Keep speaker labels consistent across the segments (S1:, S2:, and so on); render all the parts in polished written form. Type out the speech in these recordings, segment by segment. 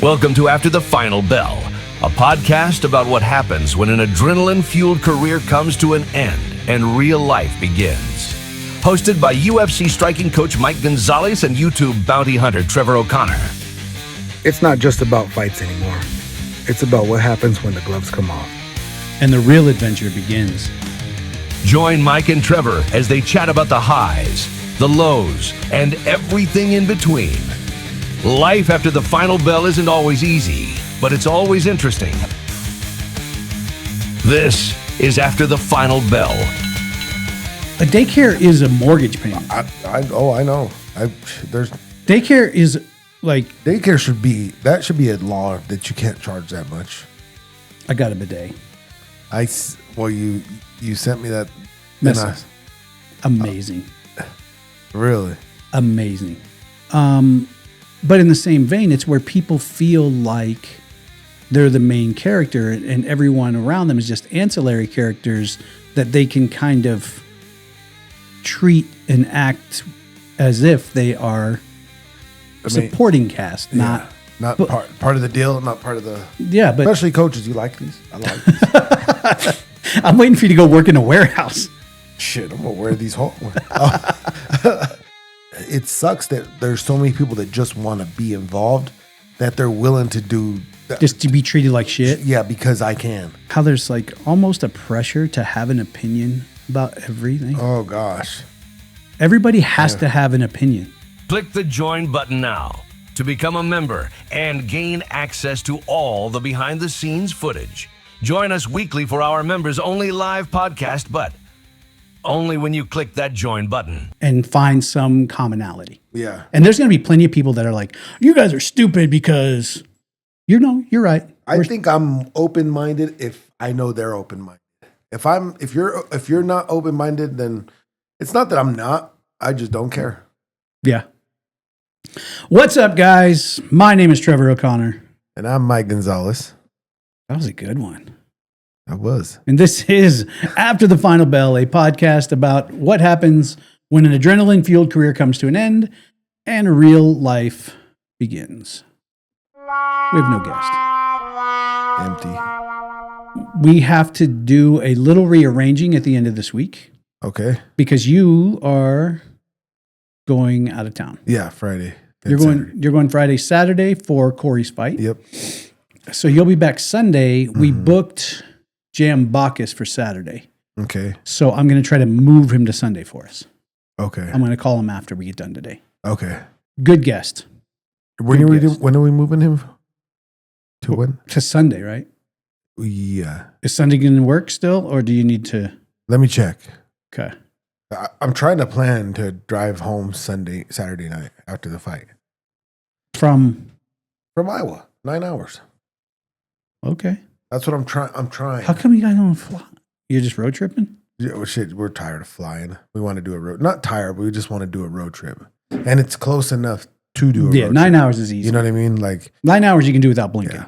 S1: Welcome to After the Final Bell, a podcast about what happens when an adrenaline-fueled career comes to an end and real life begins. Hosted by UFC striking coach Mike Gonzales and YouTube bounty hunter Trevor O'Connor.
S2: It's not just about fights anymore. It's about what happens when the gloves come off.
S3: And the real adventure begins.
S1: Join Mike and Trevor as they chat about the highs, the lows, and everything in between. Life after the final bell isn't always easy, but it's always interesting. This is After the Final Bell.
S3: A daycare is a mortgage payment.
S4: I know. There's
S3: Daycare is like,
S4: daycare should be a law that you can't charge that much.
S3: I got a bidet.
S4: You sent me that
S3: Message. Amazing.
S4: Really
S3: Amazing. But in the same vein, it's where people feel like they're the main character and everyone around them is just ancillary characters that they can kind of treat and act as if they are supporting cast, not
S4: part of the deal, not part of the.
S3: Yeah, but
S4: especially coaches, you like these? I like these.
S3: I'm waiting for you to go work in a warehouse.
S4: Shit, I'm gonna wear these whole. It sucks that there's so many people that just want to be involved that they're willing to do
S3: just to be treated like shit.
S4: Yeah, because I can.
S3: How there's like almost a pressure to have an opinion about everything.
S4: Oh gosh,
S3: everybody has to have an opinion.
S1: Click the join button now to become a member and gain access to all the behind-the-scenes footage. Join us weekly for our members-only live podcast, but only when you click that join button.
S3: And find some commonality.
S4: Yeah.
S3: And there's going to be plenty of people that are like, you guys are stupid because, you're right.
S4: I think I'm open-minded if I know they're open-minded. If you're not open-minded, then it's not that I'm not. I just don't care.
S3: Yeah. What's up, guys? My name is Trevor O'Connor.
S4: And I'm Mike Gonzales.
S3: That was a good one.
S4: I was.
S3: And this is After the Final Bell, a podcast about what happens when an adrenaline-fueled career comes to an end and real life begins. We have no guest.
S4: Empty.
S3: We have to do a little rearranging at the end of this week.
S4: Okay.
S3: Because you are going out of town.
S4: Yeah, Friday.
S3: You're going Friday, Saturday for Corey's fight.
S4: Yep.
S3: So you'll be back Sunday. We booked Jam Bacchus for Saturday.
S4: Okay.
S3: So I'm going to try to move him to Sunday for us.
S4: Okay.
S3: I'm going to call him after we get done today.
S4: Okay.
S3: Good guest.
S4: When are we moving him? To when?
S3: To Sunday, right?
S4: Yeah.
S3: Is Sunday going to work still, or do you need to?
S4: Let me check.
S3: Okay.
S4: I'm trying to plan to drive home Saturday night after the fight.
S3: From
S4: Iowa, 9 hours.
S3: Okay.
S4: That's what I'm trying.
S3: How come you guys don't fly? You're just road tripping?
S4: Yeah, well, shit, we're tired of flying. We want to do not tired, but we just want to do a road trip. And it's close enough to do a road trip.
S3: 9 hours is easy.
S4: You know what I mean? Like
S3: 9 hours you can do without blinking.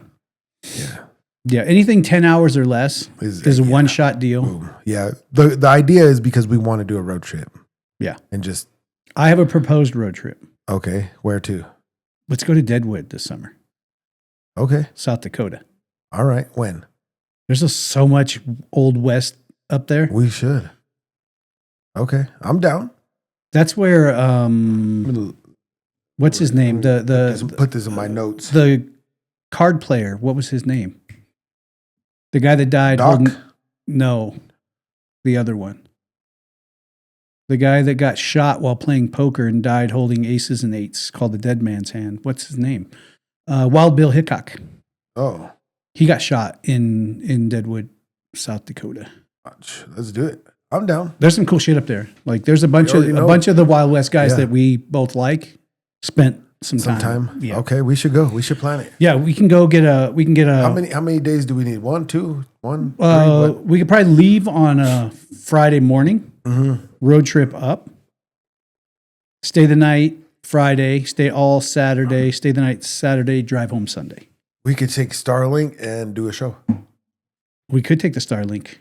S4: Yeah.
S3: Yeah. Anything 10 hours or less is a one-shot deal.
S4: Boom. Yeah. The idea is because we want to do a road trip.
S3: Yeah.
S4: And just.
S3: I have a proposed road trip.
S4: Okay. Where to?
S3: Let's go to Deadwood this summer.
S4: Okay.
S3: South Dakota.
S4: All right. When?
S3: There's just so much Old West up there.
S4: We should. Okay. I'm down.
S3: That's where, what's his name?
S4: Put this in my notes.
S3: The card player. What was his name? The guy that died. No, the other one. The guy that got shot while playing poker and died holding aces and eights, called the Dead Man's Hand. What's his name? Wild Bill Hickok.
S4: Oh.
S3: He got shot in Deadwood, South Dakota.
S4: Let's do it. I'm down.
S3: There's some cool shit up there. Like there's a bunch of the Wild West guys that we both like spent some time.
S4: Yeah. Okay, we should go. We should plan it.
S3: Yeah, we can go get a.
S4: How many days do we need? 1, 2, 1, 3?
S3: We could probably leave on a Friday morning. Mm-hmm. Road trip up. Stay the night Friday. Stay all Saturday. Stay the night Saturday. Drive home Sunday.
S4: We could take Starlink and do a show.
S3: We could take the Starlink.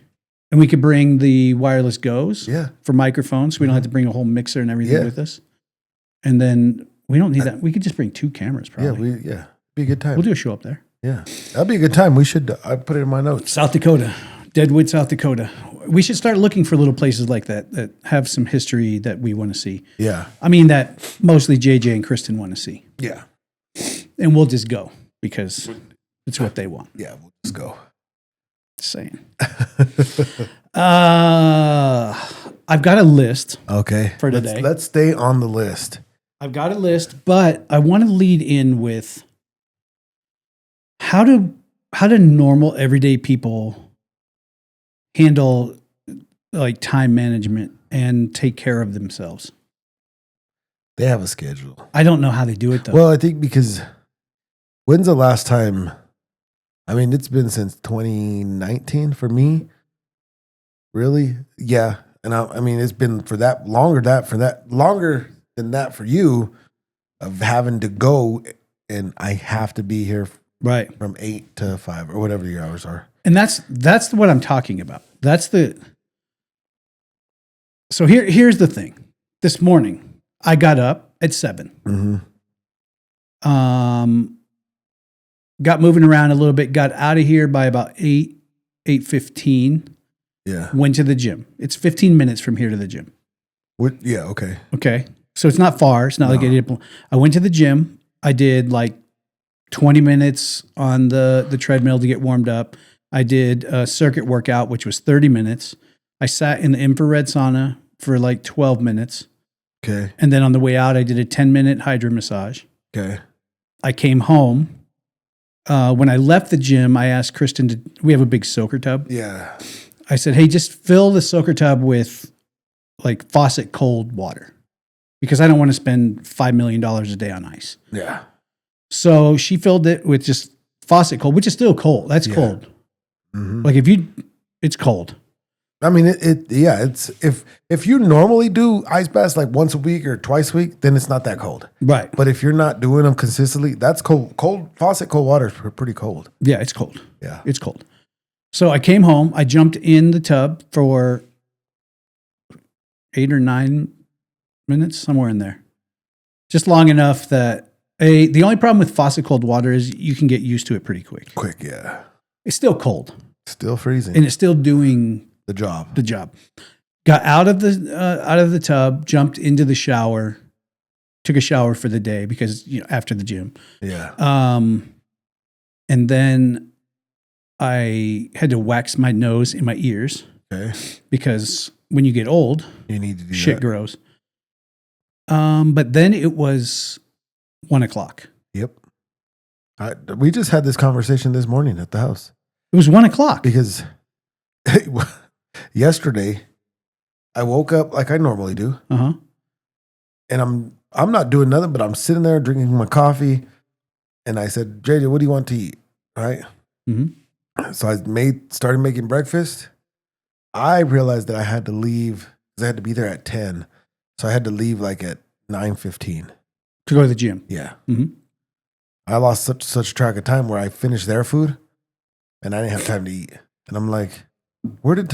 S3: And we could bring the wireless Go's for microphones. So we don't have to bring a whole mixer and everything with us. And then we don't need that. We could just bring 2 cameras probably.
S4: Be a good time.
S3: We'll do a show up there.
S4: Yeah, that'd be a good time. We should. I put it in my notes.
S3: South Dakota, Deadwood, South Dakota. We should start looking for little places like that have some history that we want to see.
S4: Yeah.
S3: I mean, that mostly JJ and Kristen want to see.
S4: Yeah.
S3: And we'll just go because it's what they want.
S4: Yeah, we'll just go.
S3: Just saying. I've got a list.
S4: Okay.
S3: For today.
S4: Let's stay on the list.
S3: I've got a list, but I want to lead in with how do normal everyday people handle like time management and take care of themselves.
S4: They have a schedule.
S3: I don't know how they do it though.
S4: Well, I think because when's the last time? I mean, it's been since 2019 for me. Really? Yeah. And I mean, it's been for that longer than that for you of having to go and I have to be here
S3: right
S4: from 8 to 5 or whatever your hours are.
S3: And that's what I'm talking about. So here's the thing. This morning, I got up at 7.
S4: Mm-hmm.
S3: Got moving around a little bit, got out of here by about 8:15.
S4: Yeah.
S3: Went to the gym. It's 15 minutes from here to the gym.
S4: Yeah, okay.
S3: Okay. So it's not far. It's not like I went to the gym. I did like 20 minutes on the treadmill to get warmed up. I did a circuit workout, which was 30 minutes. I sat in the infrared sauna for like 12 minutes.
S4: Okay.
S3: And then on the way out, I did a 10-minute hydro massage.
S4: Okay.
S3: I came home. When I left the gym, I asked Kristen we have a big soaker tub.
S4: Yeah.
S3: I said, hey, just fill the soaker tub with like faucet cold water because I don't want to spend $5 million a day on ice.
S4: Yeah.
S3: So she filled it with just faucet cold, which is still cold. That's cold.
S4: Mm-hmm.
S3: Like it's cold.
S4: I mean, it's if you normally do ice baths like once a week or twice a week, then it's not that cold.
S3: Right.
S4: But if you're not doing them consistently, that's cold. Faucet cold water is pretty cold.
S3: Yeah, it's cold.
S4: Yeah.
S3: It's cold. So I came home. I jumped in the tub for 8 or 9 minutes, somewhere in there. Just long enough that the only problem with faucet cold water is you can get used to it pretty quick.
S4: Yeah.
S3: It's still cold.
S4: Still freezing.
S3: And it's still doing
S4: the job.
S3: Got out of the tub, jumped into the shower, took a shower for the day because after the gym.
S4: Yeah.
S3: And then I had to wax my nose and my ears.
S4: Okay.
S3: Because when you get old,
S4: you need to do
S3: shit grows. But then it was 1:00.
S4: Yep. We just had this conversation this morning at the house.
S3: It was 1:00
S4: because yesterday I woke up like I normally do.
S3: Uh-huh.
S4: And I'm not doing nothing, but I'm sitting there drinking my coffee. And I said, JJ, what do you want to eat? Right.
S3: Mm-hmm.
S4: So I started making breakfast. I realized that I had to leave because I had to be there at 10. So I had to leave like at 9:15
S3: to go to the gym.
S4: Yeah.
S3: Mm-hmm.
S4: I lost such track of time where I finished their food and I didn't have time to eat. And I'm like, where did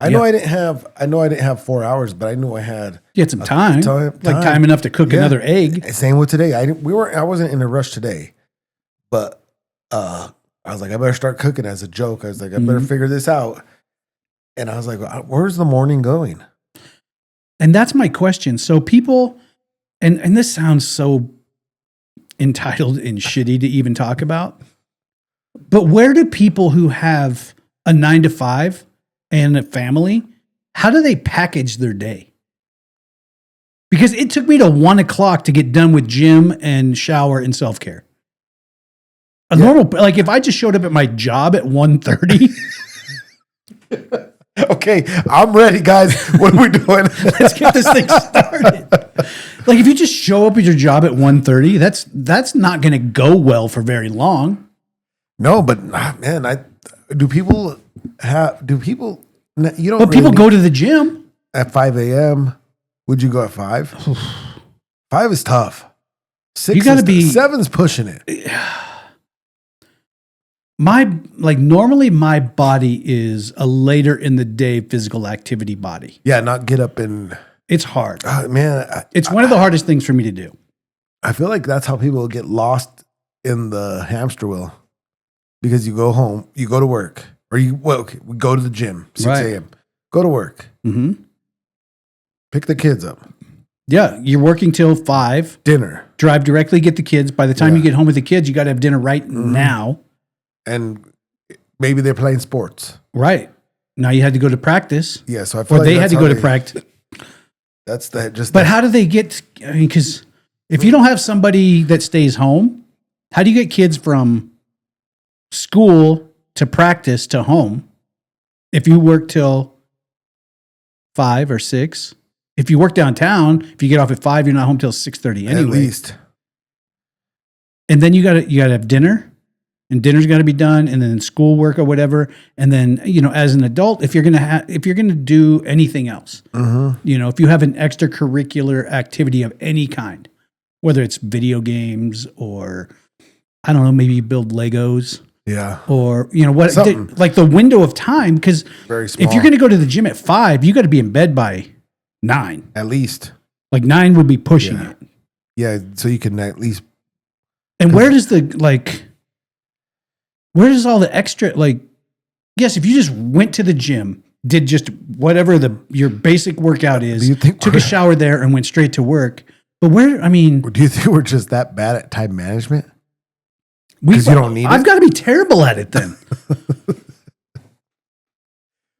S4: I know I didn't have 4 hours, but I knew I had.
S3: You had some time. Like time enough to cook another egg.
S4: Same with today. I wasn't in a rush today, but I was like, I better start cooking as a joke. I was like, I better figure this out. And I was like, where's the morning going?
S3: And that's my question. So people, and this sounds so entitled and shitty to even talk about, but where do people who have a 9-to-5 and a family, how do they package their day? Because it took me to 1:00 to get done with gym and shower and self-care. Normal, like if I just showed up at my job at 1:30.
S4: Okay, I'm ready, guys. What are we doing?
S3: Let's get this thing started. Like if you just show up at your job at 1:30, that's not going to go well for very long.
S4: No, but man, people you don't.
S3: But people go to the gym
S4: at 5 a.m. Would you go at 5? 5 is tough. 6
S3: you gotta be
S4: 7's pushing it.
S3: Normally my body is a later in the day physical activity body.
S4: Yeah, not get up and
S3: it's hard.
S4: Man,
S3: it's one of the hardest things for me to do.
S4: I feel like that's how people get lost in the hamster wheel because you go home, you go to work, or we go to the gym 6
S3: Right.
S4: a.m. Go to work, pick the kids up,
S3: Yeah, you're working till 5.
S4: dinner,
S3: Drive directly, get the kids. By the time you get home with the kids, you got to have dinner right now.
S4: and maybe they're playing sports.
S3: Right. Now you had to go to practice.
S4: Yeah, so I feel
S3: Or
S4: like
S3: they had
S4: that's
S3: to
S4: how
S3: go to practice.
S4: That's
S3: But how do they get, I mean, because if you don't have somebody that stays home, how do you get kids from school to practice to home if you work till 5 or 6? If you work downtown, if you get off at 5, you're not home till 6:30 anyway.
S4: At least.
S3: And then you gotta have dinner, and dinner's got to be done, and then schoolwork or whatever. And then, as an adult, if you're gonna do anything else, if you have an extracurricular activity of any kind, whether it's video games or I don't know, maybe you build Legos.
S4: Yeah.
S3: Or what,
S4: Something.
S3: like the window of time, because
S4: Very small.
S3: if you're going to go to the gym at 5, you got to be in bed by 9.
S4: At least.
S3: Like 9 would be pushing
S4: Yeah.
S3: it.
S4: Yeah, so you can at least.
S3: And where does where does all the extra, yes, if you just went to the gym, did just whatever your basic workout is,
S4: Do you think
S3: took a shower there and went straight to work. But
S4: Do you think we're just that bad at time management? Because you don't need
S3: I've
S4: it?
S3: got to be terrible at it then.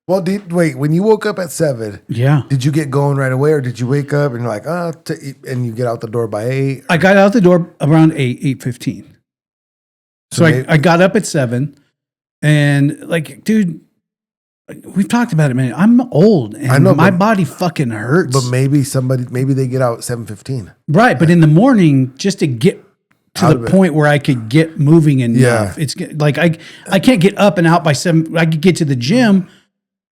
S4: Well, when you woke up at 7,
S3: Yeah.
S4: did you get going right away, or did you wake up and you're like, and you get out the door by 8?
S3: I got out the door around 8:15. So I got up at 7, and dude, we've talked about it, man. I'm old, and
S4: I know,
S3: my
S4: but-
S3: body fucking hurts.
S4: But maybe they get out at 7:15.
S3: Right, but in the morning, just to get to
S4: Out
S3: the
S4: of it.
S3: point where I could get moving enough,
S4: Yeah.
S3: it's like I can't get up and out by 7. I could get to the gym,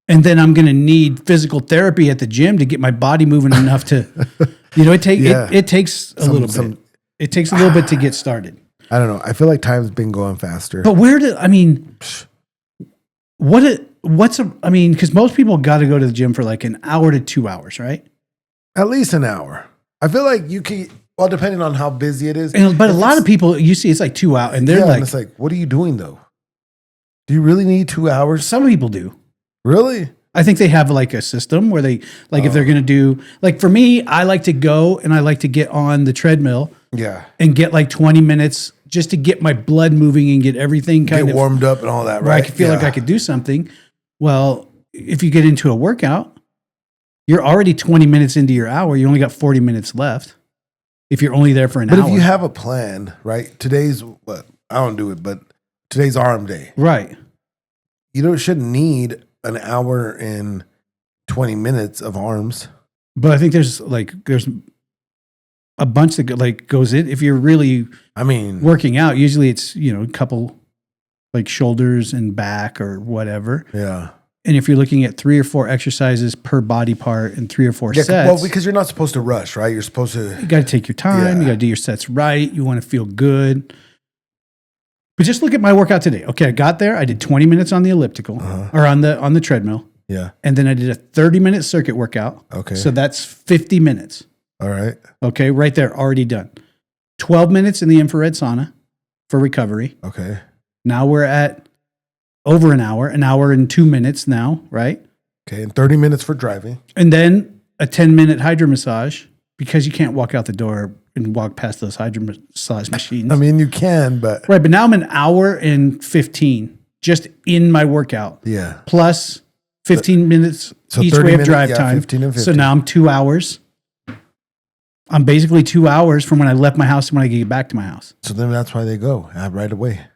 S3: and then I'm going to need physical therapy at the gym to get my body moving enough to, it takes a little bit. It takes a little bit to get started.
S4: I don't know. I feel like time's been going faster.
S3: But because most people got to go to the gym for like an hour to 2 hours, right?
S4: At least an hour. I feel like you can. Well, depending on how busy it is.
S3: But a lot of people, you see, it's like 2 hours, and they're
S4: and
S3: like,
S4: it's like, what are you doing though? Do you really need 2 hours?
S3: some people do.
S4: Really?
S3: I think they have like a system where they, if they're going to do, like for me, I like to go and I like to get on the treadmill
S4: Yeah.
S3: and get like 20 minutes just to get my blood moving and get everything kind
S4: Get
S3: of
S4: warmed up and all that,
S3: where
S4: right?
S3: I could feel like I could do something. Well, if you get into a workout, you're already 20 minutes into your hour. You only got 40 minutes left. If you're only there for an
S4: But
S3: hour.
S4: if you have a plan, right? Today's I don't do it, but today's arm day.
S3: Right.
S4: You shouldn't need an hour and 20 minutes of arms.
S3: But I think there's a bunch that goes in. If you're really
S4: I mean,
S3: working out, usually it's, a couple like shoulders and back or whatever.
S4: yeah.
S3: And if you're looking at 3 or 4 exercises per body part and 3 or 4
S4: Yeah,
S3: sets,
S4: well, because you're not supposed to rush, right? You're supposed to.
S3: you got to take your time.
S4: Yeah.
S3: You got to do your sets right. You want to feel good. But just look at my workout today. Okay, I got there. I did 20 minutes on the elliptical or on the treadmill,
S4: Yeah.
S3: and then I did a 30-minute circuit workout.
S4: Okay.
S3: So that's 50 minutes.
S4: All right.
S3: Okay, right there, already done. 12 minutes in the infrared sauna for recovery.
S4: Okay.
S3: Now we're at over an hour and 2 minutes now, right?
S4: Okay. And 30 minutes for driving.
S3: And then a 10-minute hydro massage, because you can't walk out the door and walk past those hydro massage machines.
S4: I mean, you can, but
S3: Right, but now I'm an hour and 15 just in my workout,
S4: yeah.
S3: plus 15 minutes
S4: So
S3: each
S4: 30
S3: way of
S4: minutes,
S3: drive
S4: yeah,
S3: time.
S4: 15 and
S3: So
S4: 15.
S3: now I'm 2 hours. I'm basically 2 hours from when I left my house to when I get back to my house.
S4: So then that's why they go right away.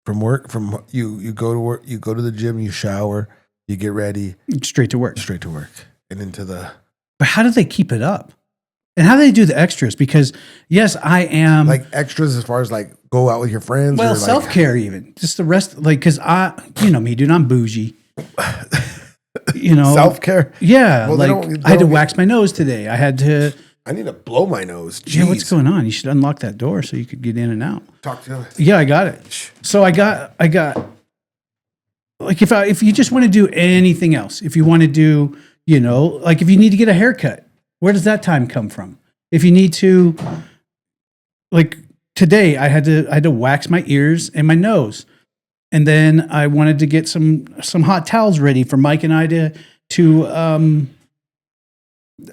S4: From work, you go to work, you go to the gym, you shower, you get ready,
S3: Straight to work.
S4: straight to work, and into the
S3: But how do they keep it up? And how do they do the extras? Because yes, I am
S4: like extras as far as like go out with your friends.
S3: well,
S4: or like,
S3: self-care even. Just the rest, because you know me, dude, I'm bougie.
S4: self-care.
S3: Yeah,
S4: Well, they
S3: like
S4: don't-
S3: I had to
S4: they don't-
S3: wax my nose today. I had to.
S4: I need to blow my nose. Jeez.
S3: Yeah, what's going on? You should unlock that door so you could get in and out.
S4: Talk to
S3: Yeah, I got it. So I got like if you just want to do anything else, if you want to do, like if you need to get a haircut, where does that time come from? If you need to, like, today I had to wax my ears and my nose. And then I wanted to get some hot towels ready for Mike and I to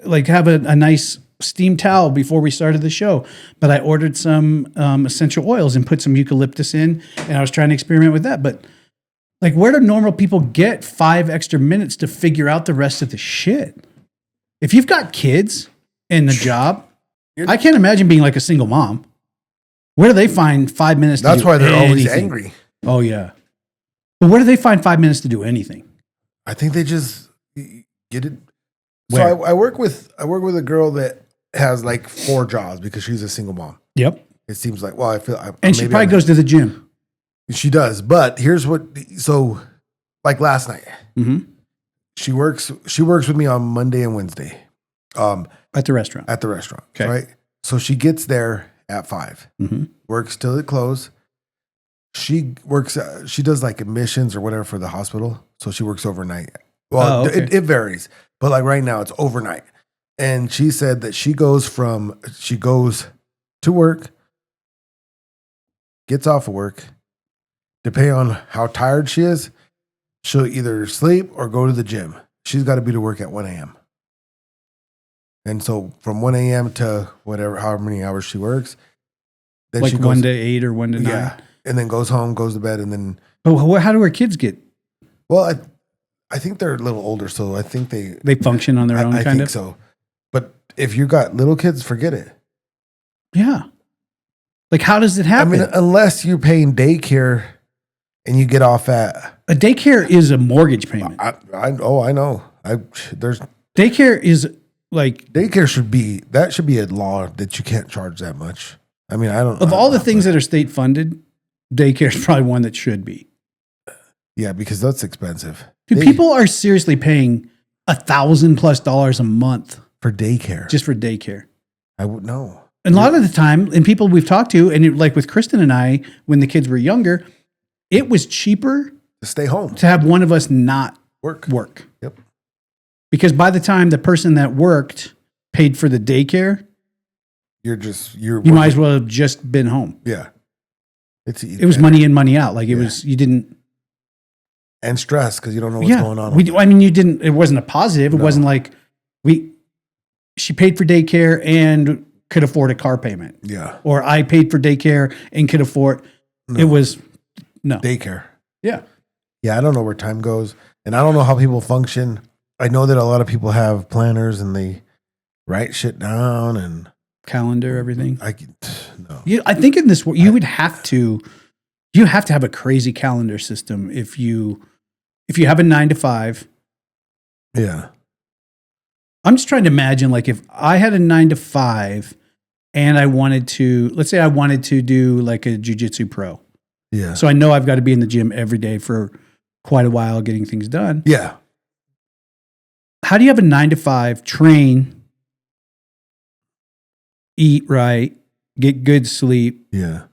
S3: like have a nice steam towel before we started the show. But I ordered some essential oils and put some eucalyptus in, and I was trying to experiment with that. But like, where do normal people get 5 extra minutes to figure out the rest of the shit? If you've got kids and a job, I can't imagine being like a single mom. Where do they find 5 minutes to
S4: That's
S3: do
S4: why they're always
S3: anything?
S4: angry.
S3: Oh, yeah. But where do they find 5 minutes to do anything?
S4: I think they just get it.
S3: Where?
S4: So I work with a girl that has like 4 jobs because she's a single mom.
S3: Yep.
S4: It seems like, well, I feel,
S3: And she probably goes to the gym.
S4: She does, but here's what. So, like last night,
S3: Mm-hmm.
S4: she works with me on Monday and Wednesday,
S3: At the restaurant.
S4: at the restaurant.
S3: Okay.
S4: Right. So she gets there at 5,
S3: Mm-hmm.
S4: works till it close. She works. She does like admissions or whatever for the hospital. So she works overnight. Well,
S3: okay.
S4: it varies, but like right now it's overnight. And she said that she goes to work, gets off of work. Depending on how tired she is, she'll either sleep or go to the gym. She's got to be to work at 1 a.m. And so from 1 a.m. to whatever, however many hours she works, then
S3: Like
S4: she goes,
S3: 1 to 8 or 1 to 9.
S4: yeah, and then goes home, goes to bed, and then,
S3: But how do her kids get?
S4: well, I think they're a little older, so I think
S3: They function on their own,
S4: I
S3: kind
S4: think
S3: of?
S4: so. But if you got little kids, forget it.
S3: Yeah. Like, how does it
S4: I
S3: happen?
S4: mean, unless you're paying daycare and you get off at,
S3: A daycare is a mortgage payment.
S4: I know. There's
S3: Daycare is like,
S4: daycare should be a law that you can't charge that much. I mean,
S3: of all the things that are state funded, daycare is probably one that should be.
S4: Yeah, because that's expensive.
S3: Dude, people are seriously paying $1,000+ a month
S4: for daycare.
S3: just for daycare.
S4: I would know.
S3: And a lot of the time, and people we've talked to, and like with Kristen and I, when the kids were younger, it was cheaper
S4: To stay home,
S3: to have one of us not work.
S4: Yep.
S3: Because by the time the person that worked paid for the daycare,
S4: You're
S3: you might as well have just been home.
S4: Yeah.
S3: It was money in, money out. Like it was, you didn't.
S4: And stress because you don't know what's going on.
S3: It wasn't a positive. It
S4: No.
S3: wasn't like she paid for daycare and could afford a car payment.
S4: Yeah.
S3: Or I paid for daycare and could afford.
S4: No.
S3: It was, no.
S4: Daycare.
S3: Yeah.
S4: Yeah, I don't know where time goes. And I don't know how people function. I know that a lot of people have planners and they write shit down and
S3: Calendar, everything.
S4: no.
S3: I think in this world, you have to have a crazy calendar system if you have a 9 to 5.
S4: Yeah.
S3: I'm just trying to imagine, like, if I had a 9 to 5 and I wanted to, let's say I wanted to do like a jiu-jitsu pro.
S4: Yeah.
S3: So I know I've got to be in the gym every day for quite a while getting things done.
S4: Yeah.
S3: How do you have a 9 to 5, train, eat right, get good sleep?
S4: Yeah.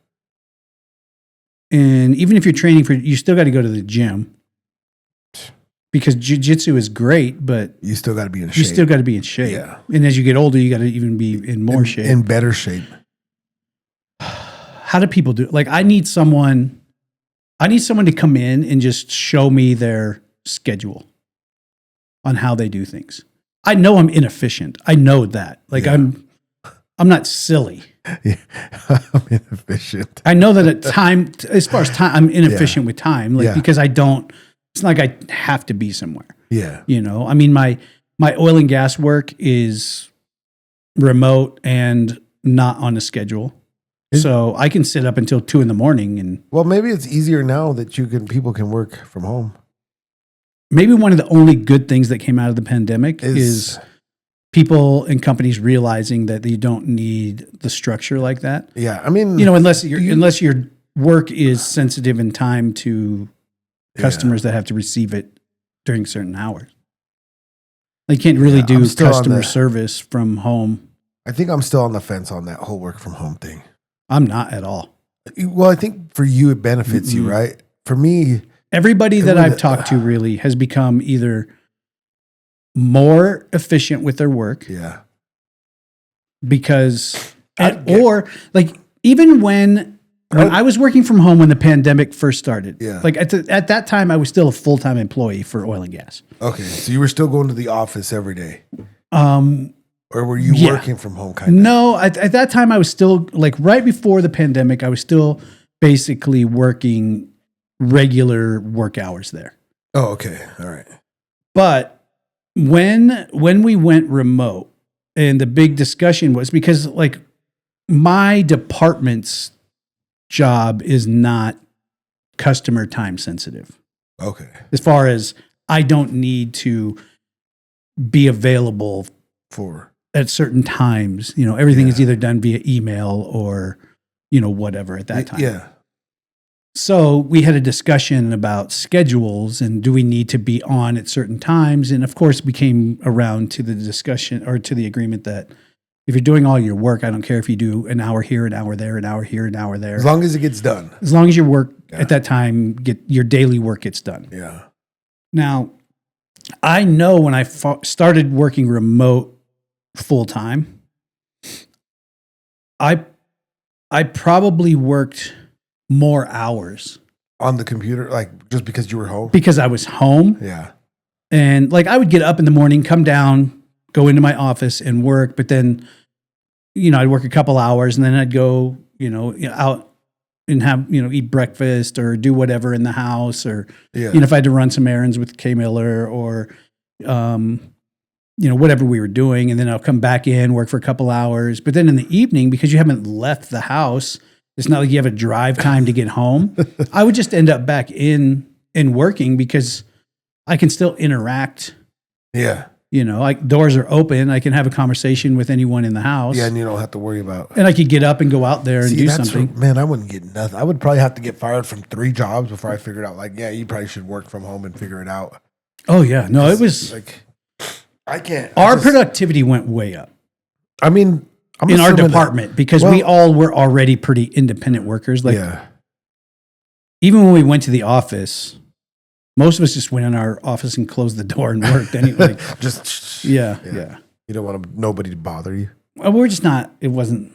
S3: And even if you're training you still got to go to the gym because jiu-jitsu is great, but
S4: You still got to be in shape.
S3: you still got to be in shape.
S4: Yeah.
S3: And as you get older, you got to even be in more shape.
S4: In better shape.
S3: How do people do it? Like, I need someone to come in and just show me their schedule on how they do things. I know I'm inefficient. I know that. Like,
S4: Yeah.
S3: I'm not silly.
S4: Yeah. I'm inefficient.
S3: I know that at time, as far as time, I'm inefficient with time, like,
S4: Yeah.
S3: because it's not like I have to be somewhere.
S4: Yeah.
S3: You know, I mean, my oil and gas work is remote and not on a schedule. So I can sit up until 2 a.m. and
S4: Well, maybe it's easier now that people can work from home.
S3: maybe one of the only good things that came out of the pandemic is people and companies realizing that you don't need the structure like that.
S4: Yeah. I mean,
S3: You know, unless your work is sensitive in time to customers that have to receive it during certain hours. Like, you can't really do
S4: I'm still on
S3: customer
S4: the-
S3: service from home.
S4: I think I'm still on the fence on that whole work from home thing.
S3: I'm not at all.
S4: Well, I think for you, it benefits you, right? For me,
S3: Everybody that
S4: Everyone
S3: I've talked to really has become either more efficient with their work
S4: yeah.
S3: because,
S4: I get-
S3: or like, even when I was working from home when the pandemic first started, like at that time, I was still a full-time employee for oil and gas.
S4: Okay, so you were still going to the office every day, or were you working from home? Kind of.
S3: No, at that time, I was still like right before the pandemic. I was still basically working regular work hours there.
S4: Oh, okay, all right.
S3: But when we went remote, and the big discussion was because like my department's job is not customer time sensitive.
S4: Okay.
S3: As far as I don't need to be available
S4: for
S3: at certain times, everything is either done via email or, whatever at that time.
S4: Yeah.
S3: So we had a discussion about schedules and do we need to be on at certain times? And of course we came around to the discussion or to the agreement that if you're doing all your work, I don't care if you do an hour here, an hour there, an hour here, an hour there.
S4: As long as it gets done.
S3: As long as your work at that time, your daily work gets done.
S4: Yeah.
S3: Now, I know when I started working remote full time, I probably worked more hours.
S4: On the computer, like just because you were home?
S3: Because I was home.
S4: Yeah.
S3: And like I would get up in the morning, come down, go into my office and work, but then I'd work a couple hours and then I'd go, out and have, eat breakfast or do whatever in the house or, if I had to run some errands with Kay Miller or, whatever we were doing. And then I'll come back in, work for a couple hours. But then in the evening, because you haven't left the house, it's not like you have a drive time to get home. I would just end up back in working because I can still interact.
S4: Yeah.
S3: Like doors are open. I can have a conversation with anyone in the house.
S4: Yeah, and you don't have to worry about.
S3: And I could get up and go out there and do something.
S4: Man, I wouldn't get nothing. I would probably have to get fired from 3 jobs before I figured out. Like, yeah, you probably should work from home and figure it out.
S3: Oh yeah, no, it was
S4: like I can't.
S3: Our productivity went way up.
S4: I mean,
S3: in our department because we all were already pretty independent workers. Like, even when we went to the office. Most of us just went in our office and closed the door and worked anyway. Yeah.
S4: You don't want nobody to bother you.
S3: Well, we're just not. It wasn't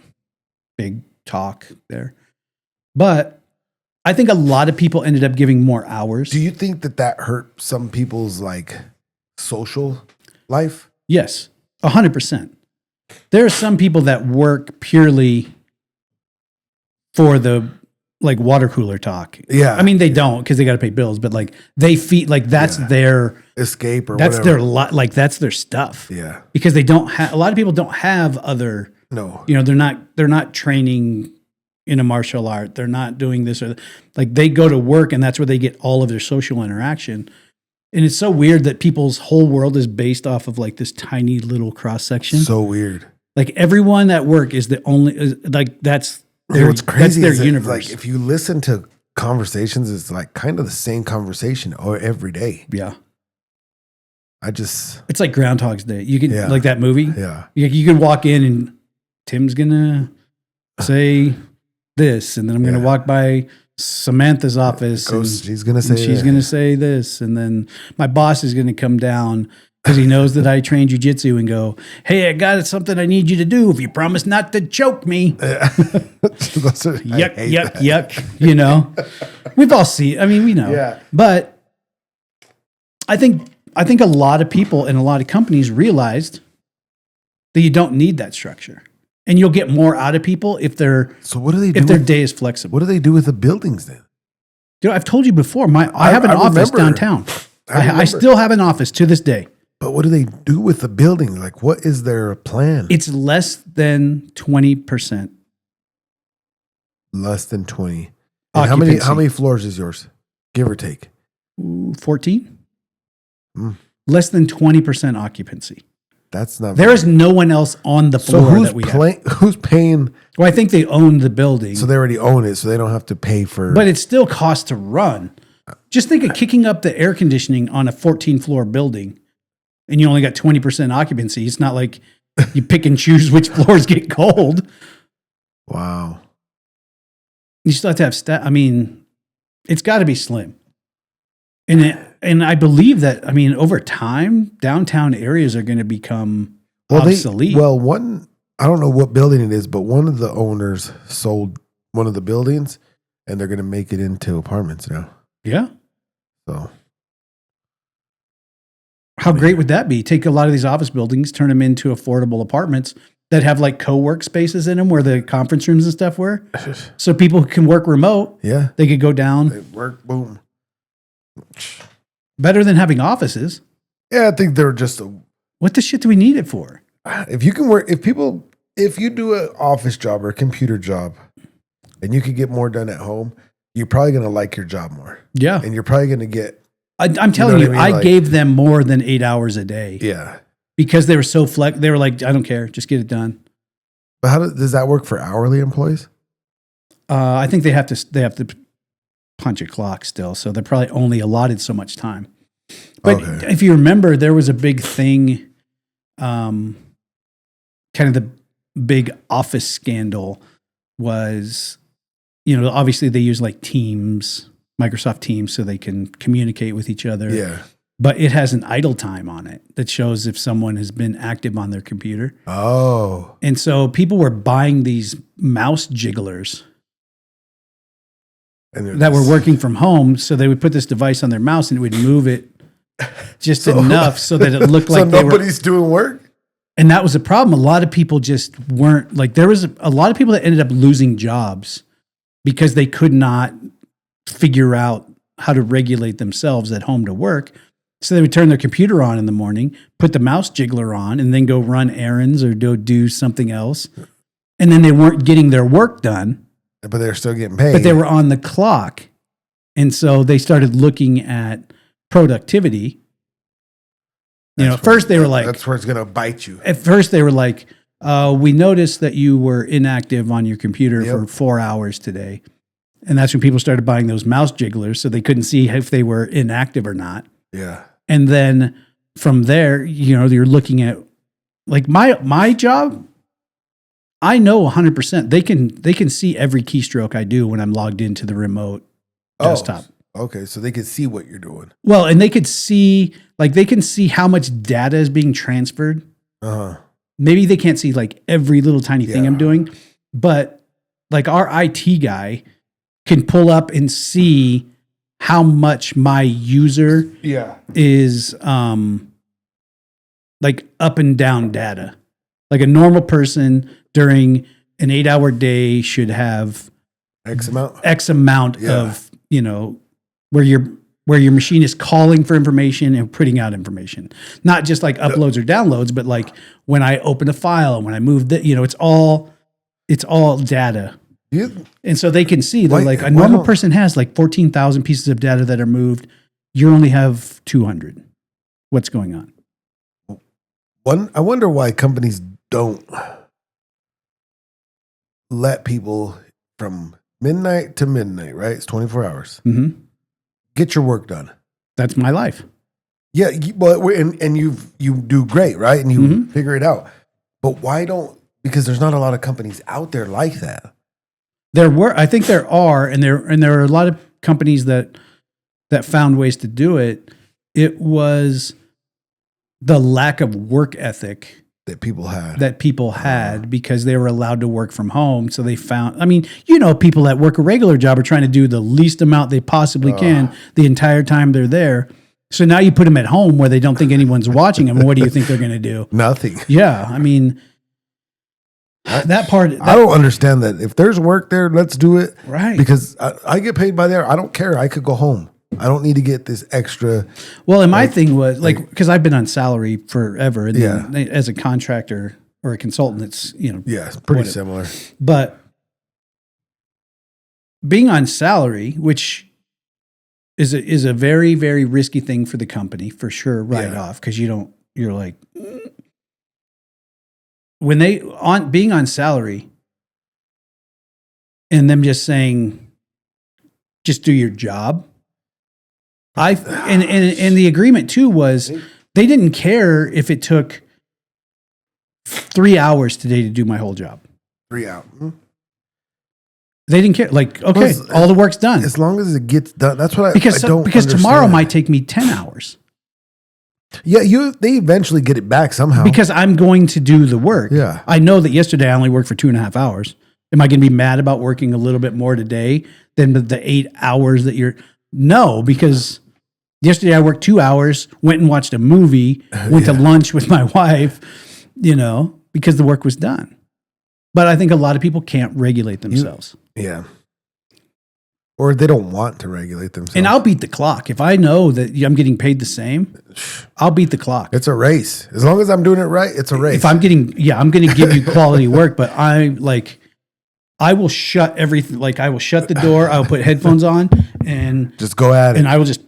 S3: big talk there, but I think a lot of people ended up giving more hours.
S4: Do you think that hurt some people's like social life?
S3: Yes, 100%. There are some people that work purely for the like water cooler talk.
S4: Yeah.
S3: I mean, they don't because they got to pay bills, but like they feed, like that's their
S4: escape or
S3: that's
S4: whatever.
S3: Like that's their stuff.
S4: Yeah.
S3: Because they don't have, a lot of people don't have other, they're not training in a martial art. They're not doing this or like they go to work and that's where they get all of their social interaction. And it's so weird that people's whole world is based off of like this tiny little cross section.
S4: So weird.
S3: Like everyone at work is the only, like that's,
S4: what's crazy
S3: that's
S4: is
S3: their universe.
S4: Like if you listen to conversations, it's like kind of the same conversation every day.
S3: Yeah.
S4: It's
S3: like Groundhog's Day. You can like that movie.
S4: Yeah.
S3: You can walk in and Tim's gonna say this, and then I'm gonna walk by Samantha's office.
S4: She's gonna say
S3: this, and then my boss is gonna come down because he knows that I train jujitsu and go, "Hey, I got something I need you to do. If you promise not to choke me." Yuck. We've all seen. I mean, we know.
S4: Yeah.
S3: But I think a lot of people and a lot of companies realized that you don't need that structure, and you'll get more out of people if they're.
S4: So what do they do
S3: if their day is flexible?
S4: What do they do with the buildings then?
S3: Dude, I've told you before. I have an office downtown. I still have an office to this day.
S4: But what do they do with the building? Like, what is their plan?
S3: It's less than 20%.
S4: Less than 20. And how many floors is yours? Give or take.
S3: 14. Less than 20% occupancy.
S4: That's not.
S3: There is no one else on the floor that we have.
S4: Who's paying?
S3: Well, I think they own the building.
S4: So they already own it, so they don't have to pay for.
S3: But it still costs to run. Just think of kicking up the air conditioning on a 14-floor building. And you only got 20% occupancy. It's not like you pick and choose which floors get cold.
S4: Wow.
S3: You still have to have staff. I mean, it's got to be slim. And I believe that, over time, downtown areas are going to become obsolete.
S4: One I don't know what building it is, but one of the owners sold one of the buildings, and they're going to make it into apartments now.
S3: Yeah.
S4: So,
S3: how great would that be? Take a lot of these office buildings, turn them into affordable apartments that have like co-work spaces in them where the conference rooms and stuff were. So people can work remote.
S4: yeah,
S3: They could go down.
S4: they work. Boom.
S3: Better than having offices.
S4: Yeah, I think they're just
S3: What the shit do we need it for?
S4: if you can work. If you do an office job or a computer job, and you can get more done at home, you're probably going to like your job more.
S3: Yeah.
S4: And you're probably going to get.
S3: I'm telling you,
S4: what I mean?
S3: I gave them more than 8 hours a day.
S4: Yeah.
S3: Because they were so they were like, I don't care, just get it done.
S4: But how does that work for hourly employees?
S3: I think they have to punch a clock still, so they're probably only allotted so much time. But if you remember, there was a big thing, kind of the big office scandal was, obviously they use like Teams, Microsoft Teams, so they can communicate with each other.
S4: Yeah.
S3: But it has an idle time on it that shows if someone has been active on their computer.
S4: Oh.
S3: And so people were buying these mouse jigglers that were working from home. So they would put this device on their mouse and it would move it just enough so that it looked like
S4: nobody's doing work.
S3: And that was a problem. A lot of people just weren't like, there was a lot of people that ended up losing jobs because they could not figure out how to regulate themselves at home to work. So they would turn their computer on in the morning, put the mouse jiggler on, and then go run errands or do something else. And then they weren't getting their work done.
S4: But they're still getting paid.
S3: But they were on the clock. And so they started looking at productivity. At first they were like...
S4: That's where it's going to bite you.
S3: At first they were like, we noticed that you were inactive on your computer for 4 hours today. And that's when people started buying those mouse jigglers so they couldn't see if they were inactive or not.
S4: Yeah.
S3: And then from there, you're looking at like my job. I know 100% they can see every keystroke I do when I'm logged into the remote desktop.
S4: Okay, so they can see what you're doing.
S3: Well, and they can see how much data is being transferred.
S4: Uh-huh.
S3: Maybe they can't see like every little tiny thing I'm doing, but like our IT guy can pull up and see how much my user is like up and down data. Like a normal person during an 8-hour day should have X amount of, where your machine is calling for information and putting out information. Not just like uploads or downloads, but like when I open a file and when I move it's all data. And so they can see, they're like, a normal person has like 14,000 pieces of data that are moved. You only have 200. What's going on?
S4: I wonder why companies don't let people from midnight to midnight, right? It's 24 hours.
S3: Mm-hmm.
S4: Get your work done.
S3: That's my life.
S4: Yeah, and you do great, right? And you figure it out. But why don't? Because there's not a lot of companies out there like that.
S3: I think there are, and there are a lot of companies that found ways to do it. It was the lack of work ethic
S4: that people had
S3: because they were allowed to work from home. So they found, people that work a regular job are trying to do the least amount they possibly can the entire time they're there. So now you put them at home where they don't think anyone's watching them. And what do you think they're going to do?
S4: Nothing.
S3: Yeah. I mean, that part.
S4: I don't understand that. If there's work there, let's do it.
S3: Right.
S4: Because I get paid by there. I don't care. I could go home. I don't need to get this extra.
S3: Well, and my thing was because I've been on salary forever. And then as a contractor or a consultant, it's,
S4: it's pretty similar.
S3: But being on salary, which is a very, very risky thing for the company for sure, right off. Cause you're like, when being on salary and them just saying, just do your job. And the agreement too was they didn't care if it took 3 hours today to do my whole job.
S4: 3 hours.
S3: They didn't care. Like, okay, all the work's done.
S4: As long as it gets done. That's what
S3: because tomorrow might take me 10 hours.
S4: Yeah, they eventually get it back somehow.
S3: Because I'm going to do the work.
S4: Yeah.
S3: I know that yesterday I only worked for 2.5 hours. Am I going to be mad about working a little bit more today than the 8 hours that you're? No, because yesterday I worked 2 hours, went and watched a movie, went to lunch with my wife, because the work was done. But I think a lot of people can't regulate themselves.
S4: Yeah. Or they don't want to regulate themselves.
S3: And I'll beat the clock. If I know that I'm getting paid the same, I'll beat the clock.
S4: It's a race. As long as I'm doing it right, it's a race.
S3: If I'm going to give you quality work, but I will shut everything. Like I will shut the door. I'll put headphones on and
S4: just go at it.
S3: And I will just,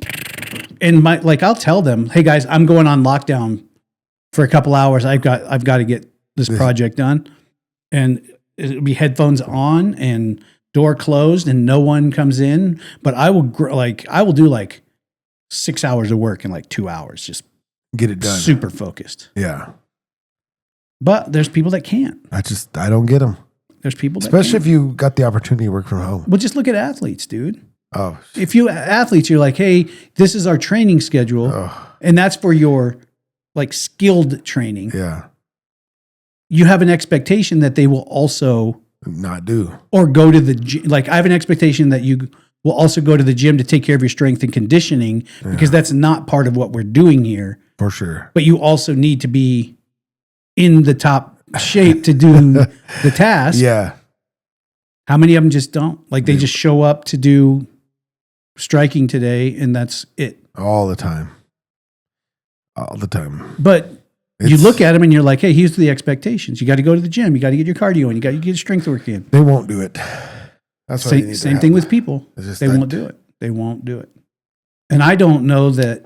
S3: I'll tell them, hey guys, I'm going on lockdown for a couple hours. I've got to get this project done, and it'll be headphones on and door closed and no one comes in. But I will do 6 hours of work in 2 hours. Just
S4: get it done.
S3: Super focused.
S4: Yeah.
S3: But there's people that can't.
S4: I don't get them.
S3: There's people that
S4: especially
S3: can't.
S4: if you got the opportunity to work from home.
S3: Well, just look at athletes, dude.
S4: Oh.
S3: If you athletes, you're like, hey, this is our training schedule. And that's for your skilled training.
S4: Yeah.
S3: You have an expectation that they will also
S4: not do
S3: or go to the gym. I have an expectation that you will also go to the gym to take care of your strength and conditioning because that's not part of what we're doing here.
S4: For sure.
S3: But you also need to be in the top shape to do the task.
S4: Yeah.
S3: How many of them just don't? They just show up to do striking today and that's it.
S4: All the time. All the time.
S3: But you look at them and you're like, hey, here's the expectations. You got to go to the gym. You got to get your cardio in. You got to get your strength work in.
S4: They won't do it. That's why
S3: same thing with people. They won't do it. They won't do it. And I don't know that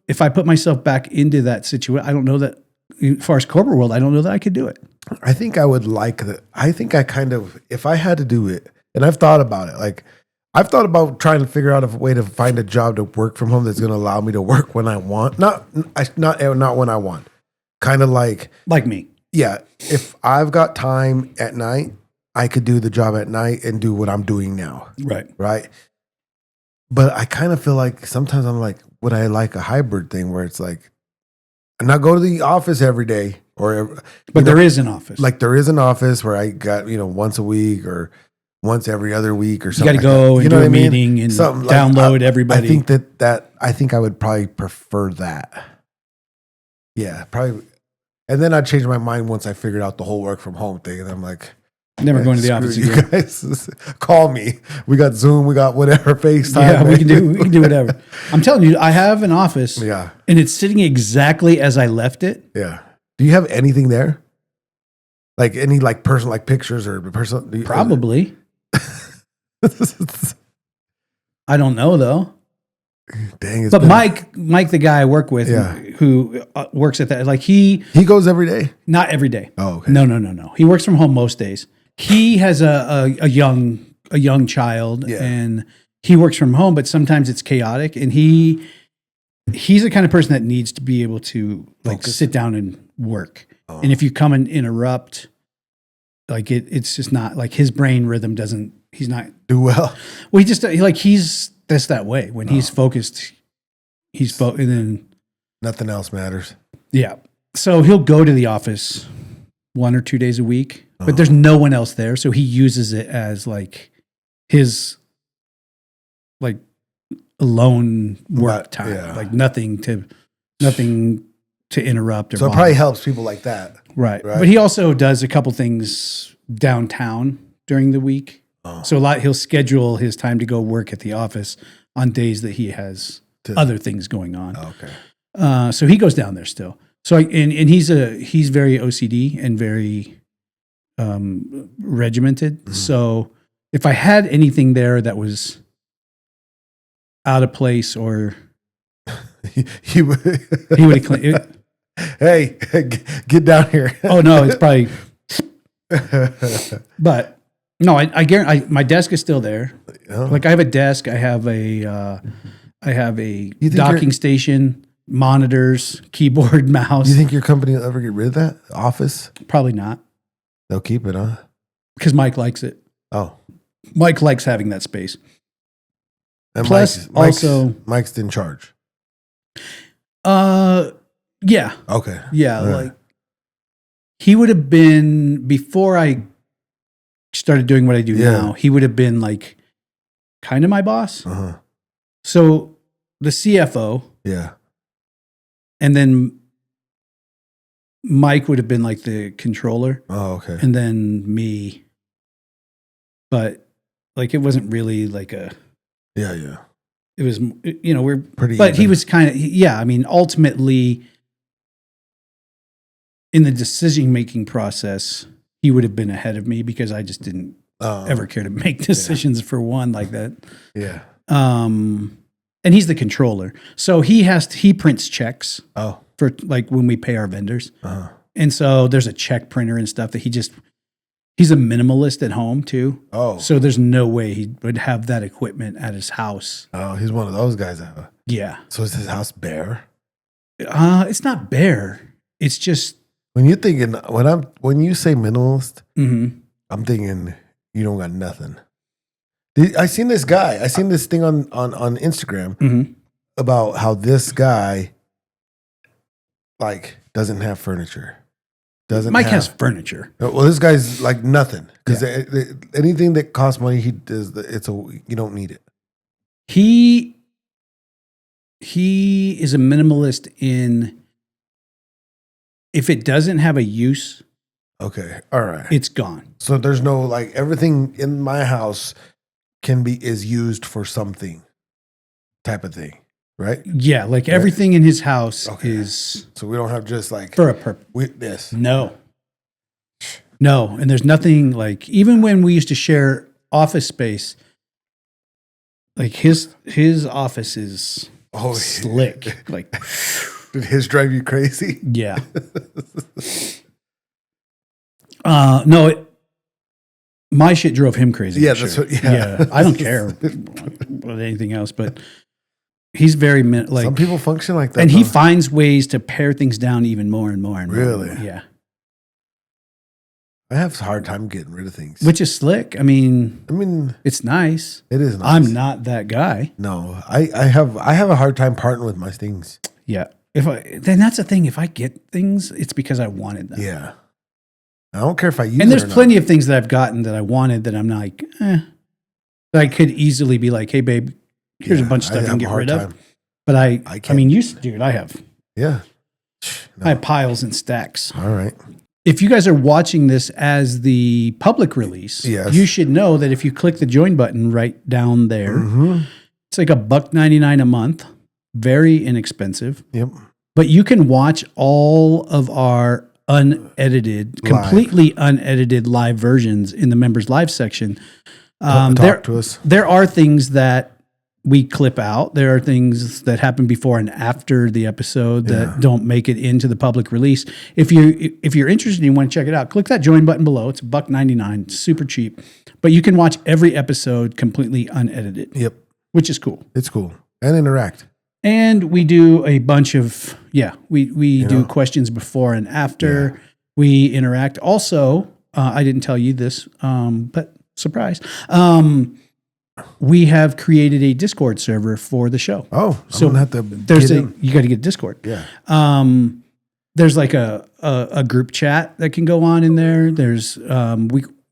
S3: if I put myself back into that situation, I don't know that as far as corporate world, I don't know that I could do it.
S4: I think I would like that. I think if I had to do it, and I've thought about it, I've thought about trying to figure out a way to find a job to work from home that's going to allow me to work when I want. Not when I want. Kind of like
S3: me.
S4: Yeah. If I've got time at night, I could do the job at night and do what I'm doing now.
S3: Right.
S4: Right. But I kind of feel like sometimes I'm like, would I like a hybrid thing where it's like, and not go to the office every day
S3: but there is an office.
S4: There is an office where I got, once a week or once every other week or something.
S3: You got to go and do a meeting and download everybody.
S4: I think I would probably prefer that. Yeah, probably. And then I'd change my mind once I figured out the whole work from home thing. And I'm like,
S3: never going to the office
S4: you
S3: again.
S4: Guys, call me. We got Zoom. We got whatever, FaceTime.
S3: Yeah, we can do whatever. I'm telling you, I have an office.
S4: Yeah.
S3: And it's sitting exactly as I left it.
S4: Yeah. Do you have anything there? Any personal pictures or personal?
S3: Probably. I don't know though.
S4: Dang.
S3: But Mike, the guy I work with, who works at that, he
S4: goes every day.
S3: Not every day.
S4: Oh, okay.
S3: No. He works from home most days. He has a young child, and he works from home. But sometimes it's chaotic, and he's the kind of person that needs to be able to sit down and work. Oh. And if you come and interrupt, it's just not his brain rhythm doesn't. He's not
S4: do well.
S3: Well, he just he's that's that way when he's focused. And then
S4: nothing else matters.
S3: Yeah. So he'll go to the office 1 or 2 days a week, but there's no one else there. So he uses it as his alone work time, nothing to interrupt.
S4: So it probably helps people like that.
S3: Right. But he also does a couple things downtown during the week. Oh. So he'll schedule his time to go work at the office on days that he has other things going on.
S4: Oh, okay.
S3: So he goes down there still. So he's very OCD and very regimented. Mm-hmm. So if I had anything there that was out of place or
S4: he would
S3: have cleaned it.
S4: Hey, get down here.
S3: Oh no, it's probably. But no, I guarantee my desk is still there. Oh. I have a desk. I have a docking station, monitors, keyboard, mouse.
S4: You think your company will ever get rid of that office?
S3: Probably not.
S4: They'll keep it, huh?
S3: Because Mike likes it.
S4: Oh,
S3: Mike likes having that space.
S4: And
S3: Plus,
S4: Mike's in charge.
S3: Yeah.
S4: Okay.
S3: Yeah.
S4: All right.
S3: Like he would have been, before I started doing what I do now, he would have been like kind of my boss.
S4: Uh-huh.
S3: So the CFO,
S4: Yeah.
S3: and then Mike would have been like the controller,
S4: Oh, okay.
S3: and then me. But like it wasn't really like a.
S4: Yeah.
S3: It was, you know, we're
S4: Pretty
S3: but he
S4: even.
S3: was kind of, yeah. I mean, ultimately, in the decision-making process, he would have been ahead of me because I just didn't ever care to make decisions for one like that.
S4: Yeah.
S3: And he's the controller. So he prints checks
S4: Oh.
S3: for like when we pay our vendors.
S4: Uh-huh.
S3: And so there's a check printer and stuff that he's a minimalist at home too.
S4: Oh.
S3: So there's no way he would have that equipment at his house.
S4: Oh, he's one of those guys.
S3: Yeah.
S4: So is his house bare?
S3: It's not bare. It's just,
S4: When you're thinking, when you say minimalist,
S3: mm-hmm.
S4: I'm thinking you don't got nothing. I seen this thing on Instagram
S3: Mm-hmm.
S4: about how this guy like doesn't have furniture.
S3: Mike has furniture.
S4: Well, this guy's like nothing because anything that costs money, he does. You don't need it.
S3: He is a minimalist in, if it doesn't have a use,
S4: Okay, all right.
S3: it's gone.
S4: So there's no like everything in my house is used for something, type of thing, right?
S3: Yeah, like everything in his house is
S4: So we don't have just like
S3: for a purpose.
S4: This.
S3: No, and there's nothing like, even when we used to share office space, like his office is slick. Like,
S4: did his drive you crazy?
S3: yeah. No, my shit drove him crazy.
S4: Yeah,
S3: for
S4: that's
S3: sure.
S4: what. Yeah,
S3: I don't care about anything else, but he's very like.
S4: Some people function like that,
S3: and he
S4: though.
S3: finds ways to pare things down even more and more and more.
S4: Really?
S3: Yeah.
S4: I have a hard time getting rid of things.
S3: Which is slick. I mean,
S4: it's
S3: nice.
S4: It is nice.
S3: I'm not that guy.
S4: No, I have a hard time parting with my things.
S3: Yeah. Then that's the thing. If I get things, it's because I wanted them.
S4: Yeah. I don't care if I use
S3: And
S4: it
S3: there's
S4: or
S3: plenty of things that I've gotten that I wanted that I'm like, that I could easily be like, hey, babe, here's a bunch of stuff you can get rid of. But I mean, dude, I have.
S4: Yeah.
S3: I have piles and stacks.
S4: All right.
S3: If you guys are watching this as the public release,
S4: Yes.
S3: you should know that if you click the join button right down there,
S4: Mm-hmm.
S3: it's like $1.99 a month. Very inexpensive.
S4: Yep.
S3: But you can watch all of our completely unedited live versions in the members live section.
S4: Talk to us.
S3: There are things that we clip out. There are things that happen before and after the episode that don't make it into the public release. If you're interested and you want to check it out, click that join button below. It's $1.99, super cheap. But you can watch every episode completely unedited.
S4: Yep.
S3: Which is cool.
S4: It's cool. And interact.
S3: And we do a bunch of, we do questions before and after.
S4: Yeah.
S3: We interact. Also, I didn't tell you this, but surprise. We have created a Discord server for the show.
S4: Oh,
S3: so
S4: I'm gonna have to
S3: you got to get Discord.
S4: Yeah.
S3: There's like a group chat that can go on in there. There's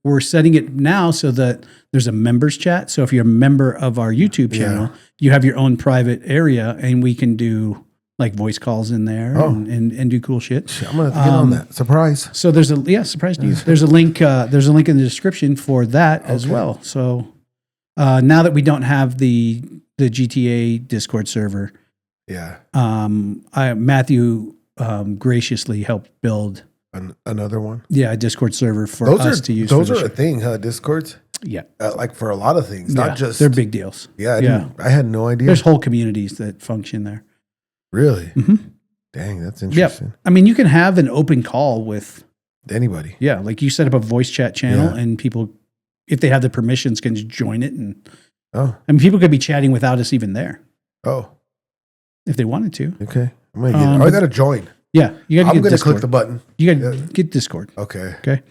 S3: we're setting it now so that there's a members chat. So if you're a member of our YouTube channel, you have your own private area, and we can do like voice calls in there and do cool shit.
S4: I'm gonna have to get on that. Surprise.
S3: So there's surprise to you. There's a link. There's a link in the description for that as well. So now that we don't have the GTA Discord server, Matthew graciously helped build
S4: another one.
S3: Yeah, a Discord server for us to use.
S4: Those are a thing, huh? Discords.
S3: Yeah,
S4: like for a lot of things, not just
S3: they're big deals.
S4: Yeah, I had no idea.
S3: There's whole communities that function there.
S4: Really?
S3: Mm-hmm.
S4: Dang, that's interesting.
S3: Yeah, I mean, you can have an open call with
S4: anybody.
S3: Yeah, like you set up a voice chat channel, and people, if they have the permissions, can just join it. And I mean, people could be chatting without us even there.
S4: Oh,
S3: if they wanted to.
S4: Okay, I'm gonna get. I gotta join.
S3: Yeah, you got to.
S4: I'm gonna click the button.
S3: You got to get Discord.
S4: Okay.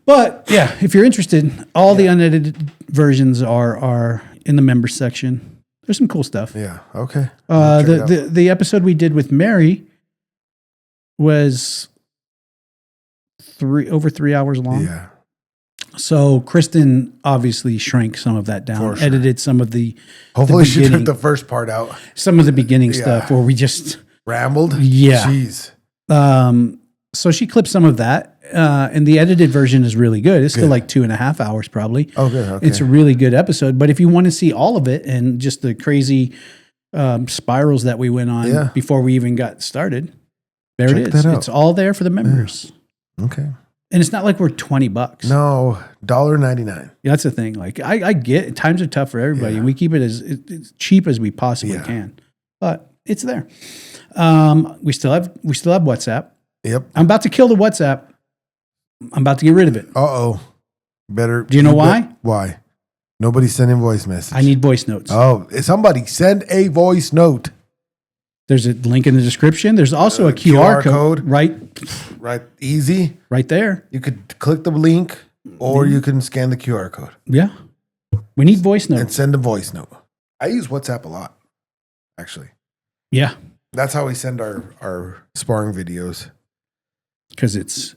S3: But yeah, if you're interested, all the unedited versions are in the members section. There's some cool stuff.
S4: Yeah. Okay. Check it out.
S3: The episode we did with Mary was over 3 hours long.
S4: Yeah.
S3: So Kristen obviously shrank some of that down,
S4: For sure.
S3: edited some of the
S4: Hopefully she
S3: beginning-
S4: took the first part out.
S3: some of the beginning
S4: Yeah.
S3: stuff where we just
S4: Rambled?
S3: Yeah.
S4: Jeez.
S3: so she clipped some of that, and the edited version is really good. It's still
S4: Good.
S3: like 2.5 hours probably.
S4: Oh, good. Okay.
S3: It's a really good episode. But if you want to see all of it and just the crazy spirals that we went on
S4: Yeah.
S3: before we even got started, there
S4: Check
S3: it is.
S4: that out.
S3: It's all there for the members.
S4: Okay.
S3: And it's not like we're $20.
S4: No, $1.99.
S3: Yeah, that's the thing. Like I get times are tough for everybody,
S4: Yeah.
S3: and we keep it as cheap as we possibly
S4: Yeah.
S3: can. But it's there. We still have WhatsApp.
S4: Yep.
S3: I'm about to kill the WhatsApp. I'm about to get rid of it.
S4: Uh-oh. Better.
S3: Do you know why?
S4: Why? Nobody's sending voice message.
S3: I need voice notes.
S4: Oh, somebody send a voice note.
S3: There's a link in the description. There's also a QR code right
S4: Easy.
S3: right there.
S4: You could click the link or you can scan the QR code
S3: Yeah. We need voice
S4: and
S3: notes.
S4: send a voice note. I use WhatsApp a lot, actually.
S3: Yeah.
S4: That's how we send our sparring videos.
S3: Because it's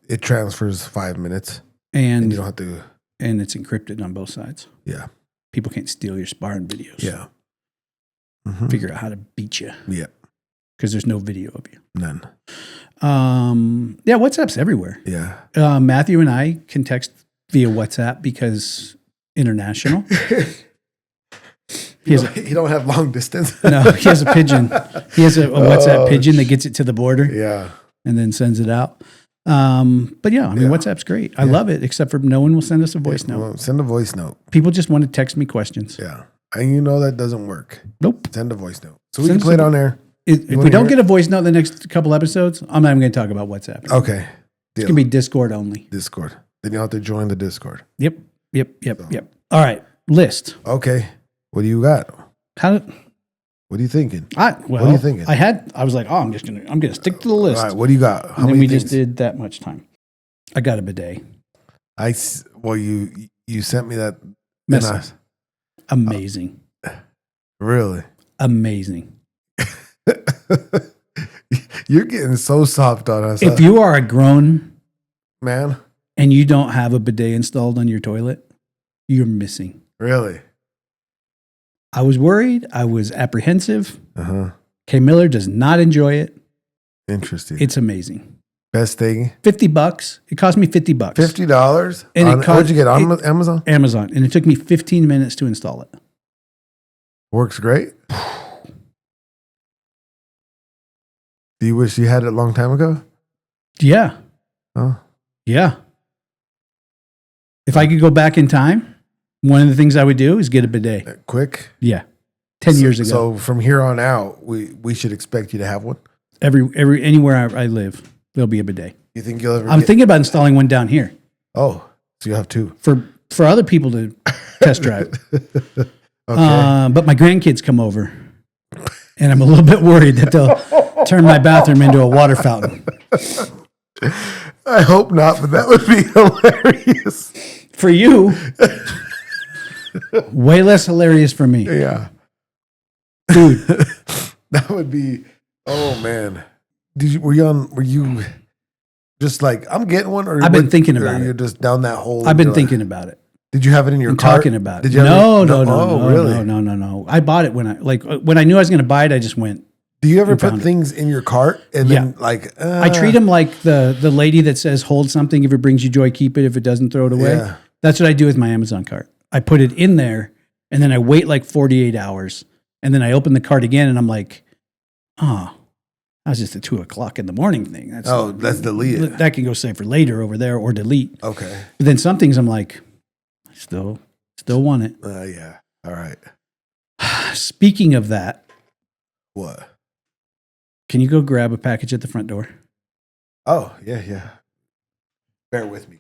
S4: It transfers 5 minutes and
S3: and
S4: you don't have to.
S3: it's encrypted on both sides.
S4: Yeah.
S3: People can't steal your sparring videos.
S4: Yeah. Mhm.
S3: Figure out how to beat you
S4: Yeah.
S3: because there's no video of you.
S4: None.
S3: Yeah, WhatsApp's everywhere.
S4: Yeah.
S3: Matthew and I can text via WhatsApp because international. He has a,
S4: You don't have long distance.
S3: no, he has a pigeon. He has a WhatsApp pigeon that gets it to the border
S4: Yeah.
S3: and then sends it out. But yeah, I mean,
S4: Yeah.
S3: WhatsApp's great. I love it, except for no one will send us a voice note.
S4: Well, send a voice note.
S3: People just want to text me questions.
S4: Yeah. And you know that doesn't work.
S3: Nope.
S4: Send a voice note. So we
S3: Send
S4: can play it
S3: some-
S4: on air.
S3: If
S4: wanna
S3: we don't
S4: hear
S3: get a voice note in the next couple episodes, I'm not even going to talk about WhatsApp.
S4: Okay.
S3: It's going to be Discord only.
S4: Discord. Then you'll have to join the Discord.
S3: Yep. All right. List.
S4: Okay. What do you got?
S3: What
S4: What are you thinking?
S3: are
S4: you thinking?
S3: I was like, oh, I'm going to stick to the list.
S4: All right. What do you got? How
S3: And then
S4: many
S3: we
S4: things?
S3: just did that much time. I got a bidet.
S4: Well, you sent me that.
S3: Message. Amazing.
S4: Really?
S3: Amazing.
S4: You're getting so soft on us.
S3: If you are a grown
S4: man,
S3: and you don't have a bidet installed on your toilet, you're missing.
S4: really?
S3: I was worried. I was apprehensive.
S4: Uh-huh.
S3: Kay Miller does not enjoy it.
S4: Interesting.
S3: It's amazing.
S4: Best thing.
S3: $50. It cost me $50.
S4: $50?
S3: And it
S4: Where'd you get it? On Amazon?
S3: Amazon. And it took me 15 minutes to install it.
S4: Works great. Do you wish you had it a long time ago?
S3: Yeah.
S4: Oh.
S3: Yeah. If I could go back in time, one of the things I would do is get a bidet.
S4: Quick?
S3: Yeah. 10 years ago.
S4: So from here on out, we should expect you to have one?
S3: Anywhere I live, there'll be a bidet.
S4: You think you'll ever
S3: I'm thinking about installing one down here
S4: Oh, so you have two.
S3: for other people to test drive.
S4: Okay.
S3: But my grandkids come over, and I'm a little bit worried that they'll turn my bathroom into a water fountain.
S4: I hope not, but that would be hilarious.
S3: For you, way less hilarious for me.
S4: Yeah.
S3: Dude,
S4: That would be, oh man. Were you just like, I'm getting one? Or
S3: I've been thinking about it.
S4: You're just down that hole?
S3: I've been thinking about it.
S4: Did you have it in your
S3: I'm
S4: cart?
S3: talking about it.
S4: Did you
S3: No.
S4: Oh, really?
S3: No. I bought it when I knew I was going to buy it. I just went.
S4: Do you ever
S3: and
S4: put
S3: found it.
S4: things in your cart and then like?
S3: I treat them like the lady that says, hold something. If it brings you joy, keep it. If it doesn't, throw it away.
S4: Yeah.
S3: That's what I do with my Amazon cart. I put it in there and then I wait like 48 hours. And then I open the cart again and I'm like, oh, that was just a 2:00 in the morning thing.
S4: That's delete it.
S3: That can go save for later over there or delete.
S4: Okay.
S3: But then some things I'm like, I still want it.
S4: Yeah. All right.
S3: Speaking of that,
S4: What?
S3: can you go grab a package at the front door?
S4: Oh, yeah. Bear with me.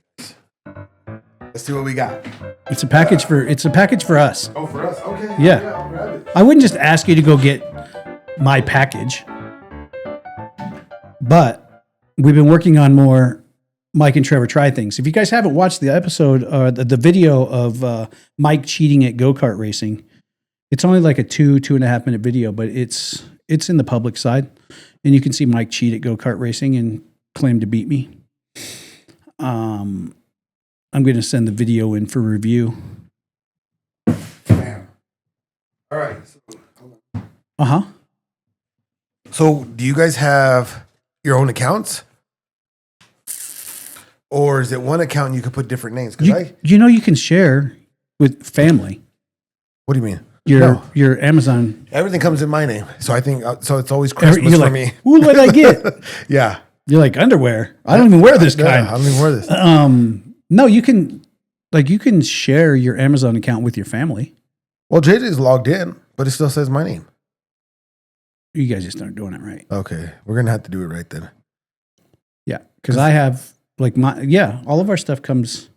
S4: Let's see what we got.
S3: It's a package for us.
S4: Oh, for us? Okay.
S3: Yeah.
S4: I'll grab it.
S3: I wouldn't just ask you to go get my package, but we've been working on more Mike and Trevor try things. If you guys haven't watched the episode or the video of Mike cheating at go-kart racing, It's only like a 2.5 minute video, but it's in the public side, and you can see Mike cheat at go-kart racing and claim to beat me. I'm going to send the video in for review.
S4: Bam. All right.
S3: Uh-huh.
S4: So do you guys have your own accounts? Or is it one account and you can put different names?
S3: You know you can share with family.
S4: What do you mean?
S3: Your Amazon.
S4: Everything comes in my name. So I think, so it's always Christmas
S3: You're
S4: for
S3: like,
S4: me.
S3: what did I get?
S4: Yeah.
S3: You're like, underwear. I don't even wear this kind.
S4: Yeah, I don't even wear this.
S3: No, you can share your Amazon account with your family.
S4: Well, JJ's logged in, but it still says my name.
S3: You guys just aren't doing it right.
S4: Okay. We're going to have to do it right then.
S3: Yeah. Because I have all of our stuff comes.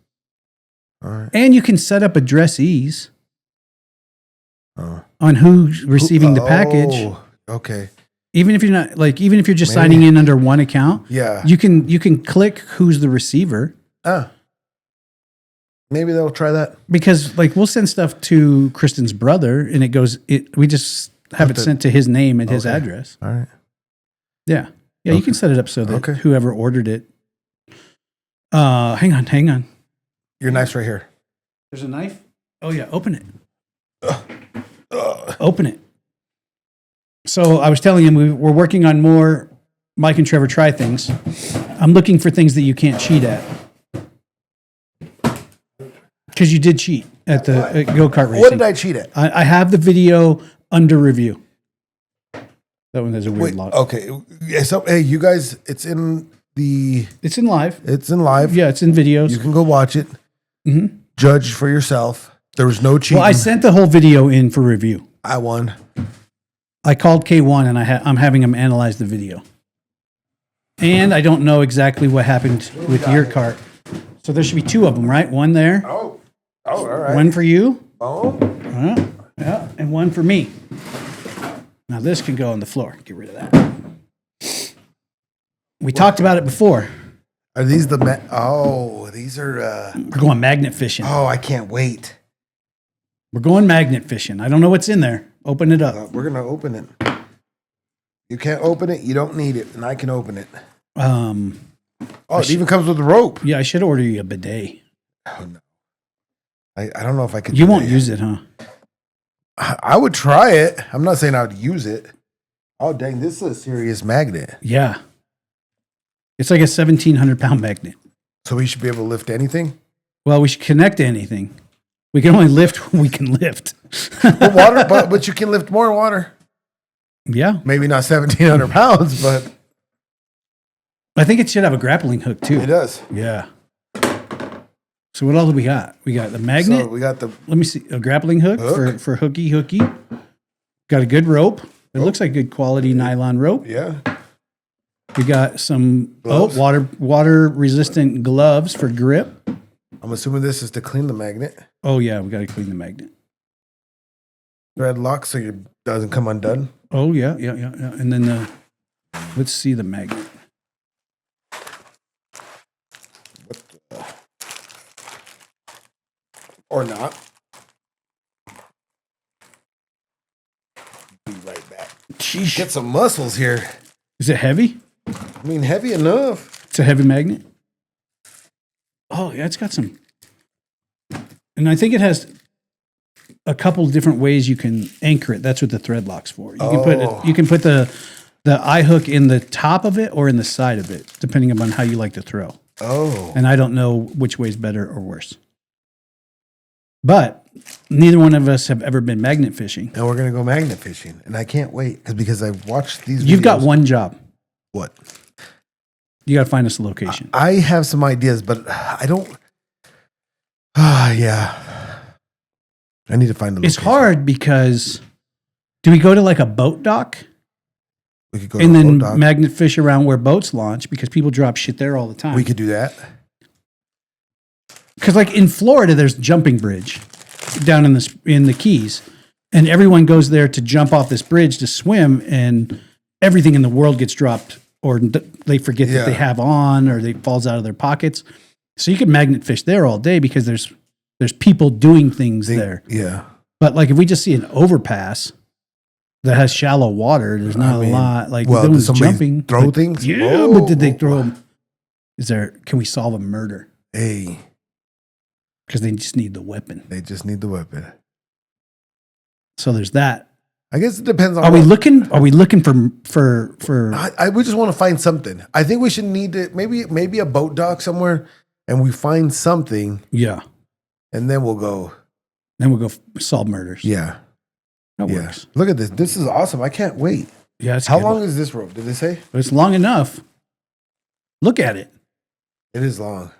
S4: All right.
S3: And you can set up addressees
S4: Oh.
S3: on who's receiving the package.
S4: Okay.
S3: Even if you're just signing in under one account,
S4: Yeah.
S3: you can click who's the receiver.
S4: Maybe they'll try that.
S3: Because we'll send stuff to Kristen's brother and we just have it sent to his name and his address.
S4: All right.
S3: Yeah. Yeah, you can set it up so that whoever ordered it. Hang on.
S4: Your knife's right here.
S3: There's a knife? Oh yeah, open it. Open it. So I was telling him we're working on more Mike and Trevor try things. I'm looking for things that you can't cheat at. Because you did cheat at the go-kart racing.
S4: What did I cheat at?
S3: I have the video under review. That one has a weird lock.
S4: Okay. Yeah, so, hey, you guys, it's in
S3: live.
S4: It's in live.
S3: Yeah, it's in videos.
S4: You can go watch it. Mm-hmm. Judge for yourself. There was no cheating.
S3: Well, I sent the whole video in for review.
S4: I won.
S3: I called K1 and I'm having him analyze the video. And I don't know exactly what happened with your cart. So there should be two of them, right? One there.
S4: Oh, all right.
S3: One for you.
S4: Oh.
S3: Yeah, and one for me. Now this can go on the floor. Get rid of that. We talked about it before.
S4: Are these these are...
S3: We're going magnet fishing.
S4: Oh, I can't wait.
S3: We're going magnet fishing. I don't know what's in there. Open it up.
S4: We're going to open it. You can't open it. You don't need it. And I can open it. It even comes with a rope.
S3: Yeah, I should order you a bidet.
S4: Oh, no. I don't know if I could.
S3: You won't use it, huh?
S4: I would try it. I'm not saying I would use it. Oh, dang. This is a serious magnet.
S3: Yeah. It's like a 1,700-pound magnet.
S4: So we should be able to lift anything?
S3: Well, we should connect to anything. We can only lift what we can lift.
S4: Water, but you can lift more water.
S3: Yeah.
S4: Maybe not 1,700 pounds, but...
S3: I think it should have a grappling hook, too.
S4: It does.
S3: Yeah. So what else do we got? We got the magnet.
S4: So we got the...
S3: Let me see. A grappling hook. For hooky. Got a good rope. It looks like good quality nylon rope.
S4: Yeah.
S3: We got some
S4: gloves.
S3: water resistant gloves for grip.
S4: I'm assuming this is to clean the magnet.
S3: Oh, yeah. We got to clean the magnet.
S4: Thread lock so it doesn't come undone.
S3: Oh, yeah. And then let's see the magnet.
S4: Or not. Be right back.
S3: Sheesh.
S4: Get some muscles here.
S3: Is it heavy?
S4: I mean, heavy enough.
S3: It's a heavy magnet. Oh, yeah, it's got some. And I think it has a couple different ways you can anchor it. That's what the thread lock's for. You can put the eye hook in the top of it or in the side of it, depending upon how you like to throw.
S4: Oh.
S3: And I don't know which way's better or worse. But neither one of us have ever been magnet fishing.
S4: And we're going to go magnet fishing. And I can't wait because I've watched these videos.
S3: You've got one job.
S4: What?
S3: You got to find us a location.
S4: I have some ideas, but I don't. Yeah. I need to find the location.
S3: It's hard because do we go to like a boat dock?
S4: We could go
S3: and
S4: to
S3: then
S4: a boat dock.
S3: magnet fish around where boats launch because people drop shit there all the time.
S4: We could do that.
S3: Because like in Florida, there's Jumping Bridge down in the Keys, and everyone goes there to jump off this bridge to swim, and everything in the world gets dropped, or they forget that they have on, or it falls out of their pockets. So you can magnet fish there all day because there's people doing things there.
S4: Yeah.
S3: But like if we just see an overpass that has shallow water, there's not a lot. Like no one's jumping.
S4: Throw
S3: but,
S4: things?
S3: Yeah, but did they throw them? Can we solve a murder?
S4: Hey.
S3: Because they just need the weapon.
S4: They just need the weapon.
S3: So there's that.
S4: I guess it depends on.
S3: Are we looking for?
S4: We just want to find something. I think we should need to maybe a boat dock somewhere, and we find something.
S3: Yeah.
S4: And then we'll go.
S3: Then we'll go solve murders.
S4: Yeah.
S3: That works.
S4: Look at this. This is awesome. I can't wait.
S3: Yeah.
S4: How long is this rope? Did they say?
S3: It's long enough. Look at it.
S4: It is long.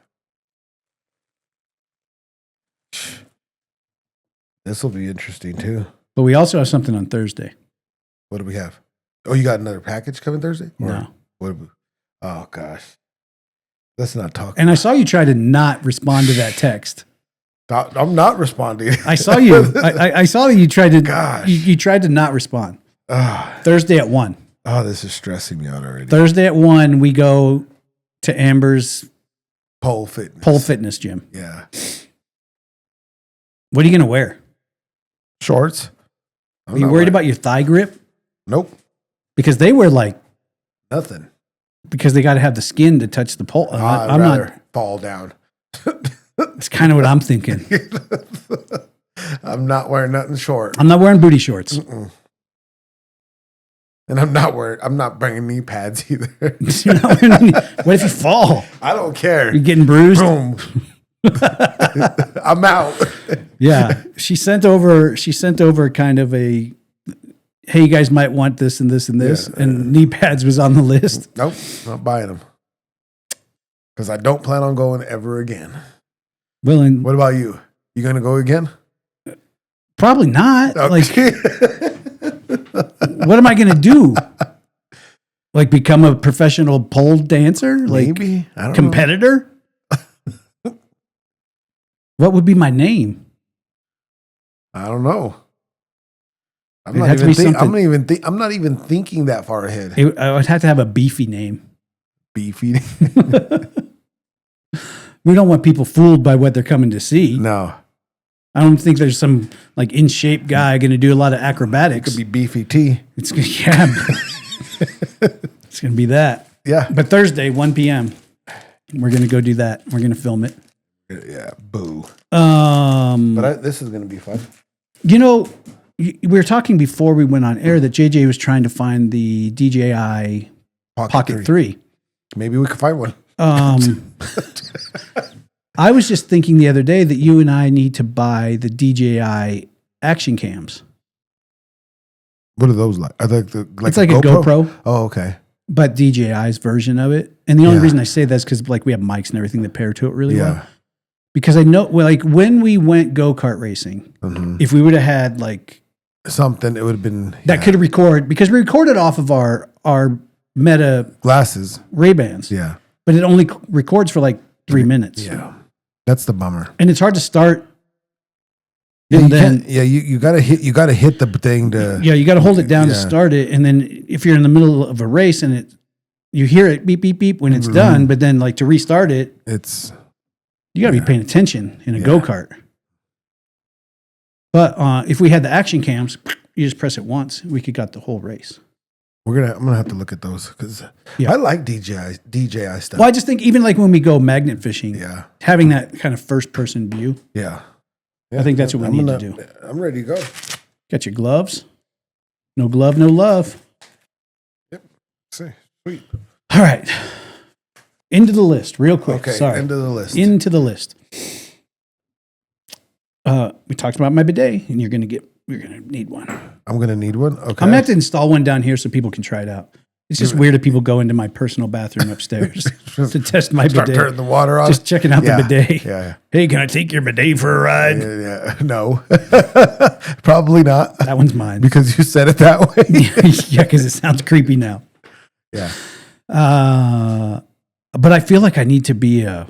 S4: This will be interesting too.
S3: But we also have something on Thursday.
S4: What do we have? Oh, you got another package coming Thursday?
S3: No.
S4: Oh gosh. Let's not talk.
S3: And I saw you try to not respond to that text.
S4: I'm not responding.
S3: I saw you. I saw that you tried to.
S4: Gosh.
S3: You tried to not respond. Thursday at 1.
S4: Oh, this is stressing me out already.
S3: Thursday at 1, we go to Amber's
S4: pole fitness
S3: gym.
S4: Yeah.
S3: What are you going to wear?
S4: Shorts.
S3: Are you worried about your thigh grip?
S4: Nope.
S3: Because they wear like
S4: nothing.
S3: Because they got to have the skin to touch the pole.
S4: I'm not fall down.
S3: That's kind of what I'm thinking.
S4: I'm not wearing nothing short.
S3: I'm not wearing booty shorts.
S4: Mm-mm. And I'm not bringing knee pads either.
S3: What if you fall?
S4: I don't care.
S3: You're getting bruised.
S4: Boom. I'm out.
S3: Yeah. She sent over kind of a, hey, you guys might want this and this and this. Yeah. And knee pads was on the list.
S4: Nope. Not buying them. Because I don't plan on going ever again.
S3: Well, and
S4: what about you? You going to go again?
S3: Probably not.
S4: Okay.
S3: What am I going to do? Like become a professional pole dancer? Like
S4: maybe. I don't
S3: competitor? Know. What would be my name?
S4: I don't know. I'm not even thinking that far ahead.
S3: I would have to have a beefy name.
S4: Beefy.
S3: We don't want people fooled by what they're coming to see.
S4: No.
S3: I don't think there's some like in shape guy going to do a lot of acrobatics.
S4: It could be Beefy T.
S3: It's it's going to be that.
S4: Yeah.
S3: But Thursday, 1 p.m. We're going to go do that. We're going to film it.
S4: Yeah. Boo. This is going to be fun.
S3: You know, we were talking before we went on air that JJ was trying to find the DJI Pocket 3.
S4: Maybe we could find one.
S3: I was just thinking the other day that you and I need to buy the DJI action cams.
S4: What are those like? Are they
S3: it's like a GoPro.
S4: Oh, okay.
S3: But DJI's version of it. And the only reason I say that is because like we have mics and everything that pair to it really well. Because I know, like when we went go-kart racing, if we would have had like
S4: something, it would have been
S3: that could record, because we recorded off of our Meta
S4: glasses,
S3: Ray-Bans.
S4: Yeah.
S3: But it only records for like 3 minutes.
S4: Yeah. That's the bummer.
S3: And it's hard to start.
S4: Yeah, you gotta hit the thing to.
S3: Yeah, you gotta hold it down to start it, and then if you're in the middle of a race and you hear it beep beep beep when it's done, but then like to restart it, you gotta be paying attention in a go-kart. But if we had the action cams, you just press it once, we could got the whole race.
S4: I'm gonna have to look at those because I like DJI stuff.
S3: Well, I just think even like when we go magnet fishing, having that kind of first person view.
S4: Yeah.
S3: I think that's what we need to do.
S4: I'm ready to go.
S3: Got your gloves? No glove, no love.
S4: Yep. See, sweet.
S3: All right. Into the list, real quick.
S4: Okay.
S3: Sorry.
S4: Into the list.
S3: We talked about my bidet, and you're gonna need one.
S4: I'm gonna need one. Okay.
S3: I'm gonna have to install one down here so people can try it out. It's just weird if people go into my personal bathroom upstairs to test my bidet.
S4: Start turning the water on.
S3: Just checking out the bidet.
S4: Yeah.
S3: Hey, can I take your bidet for a ride?
S4: Yeah. No. Probably not.
S3: That one's mine.
S4: Because you said it that way.
S3: Yeah, because it sounds creepy now.
S4: Yeah.
S3: But I feel like I need to be a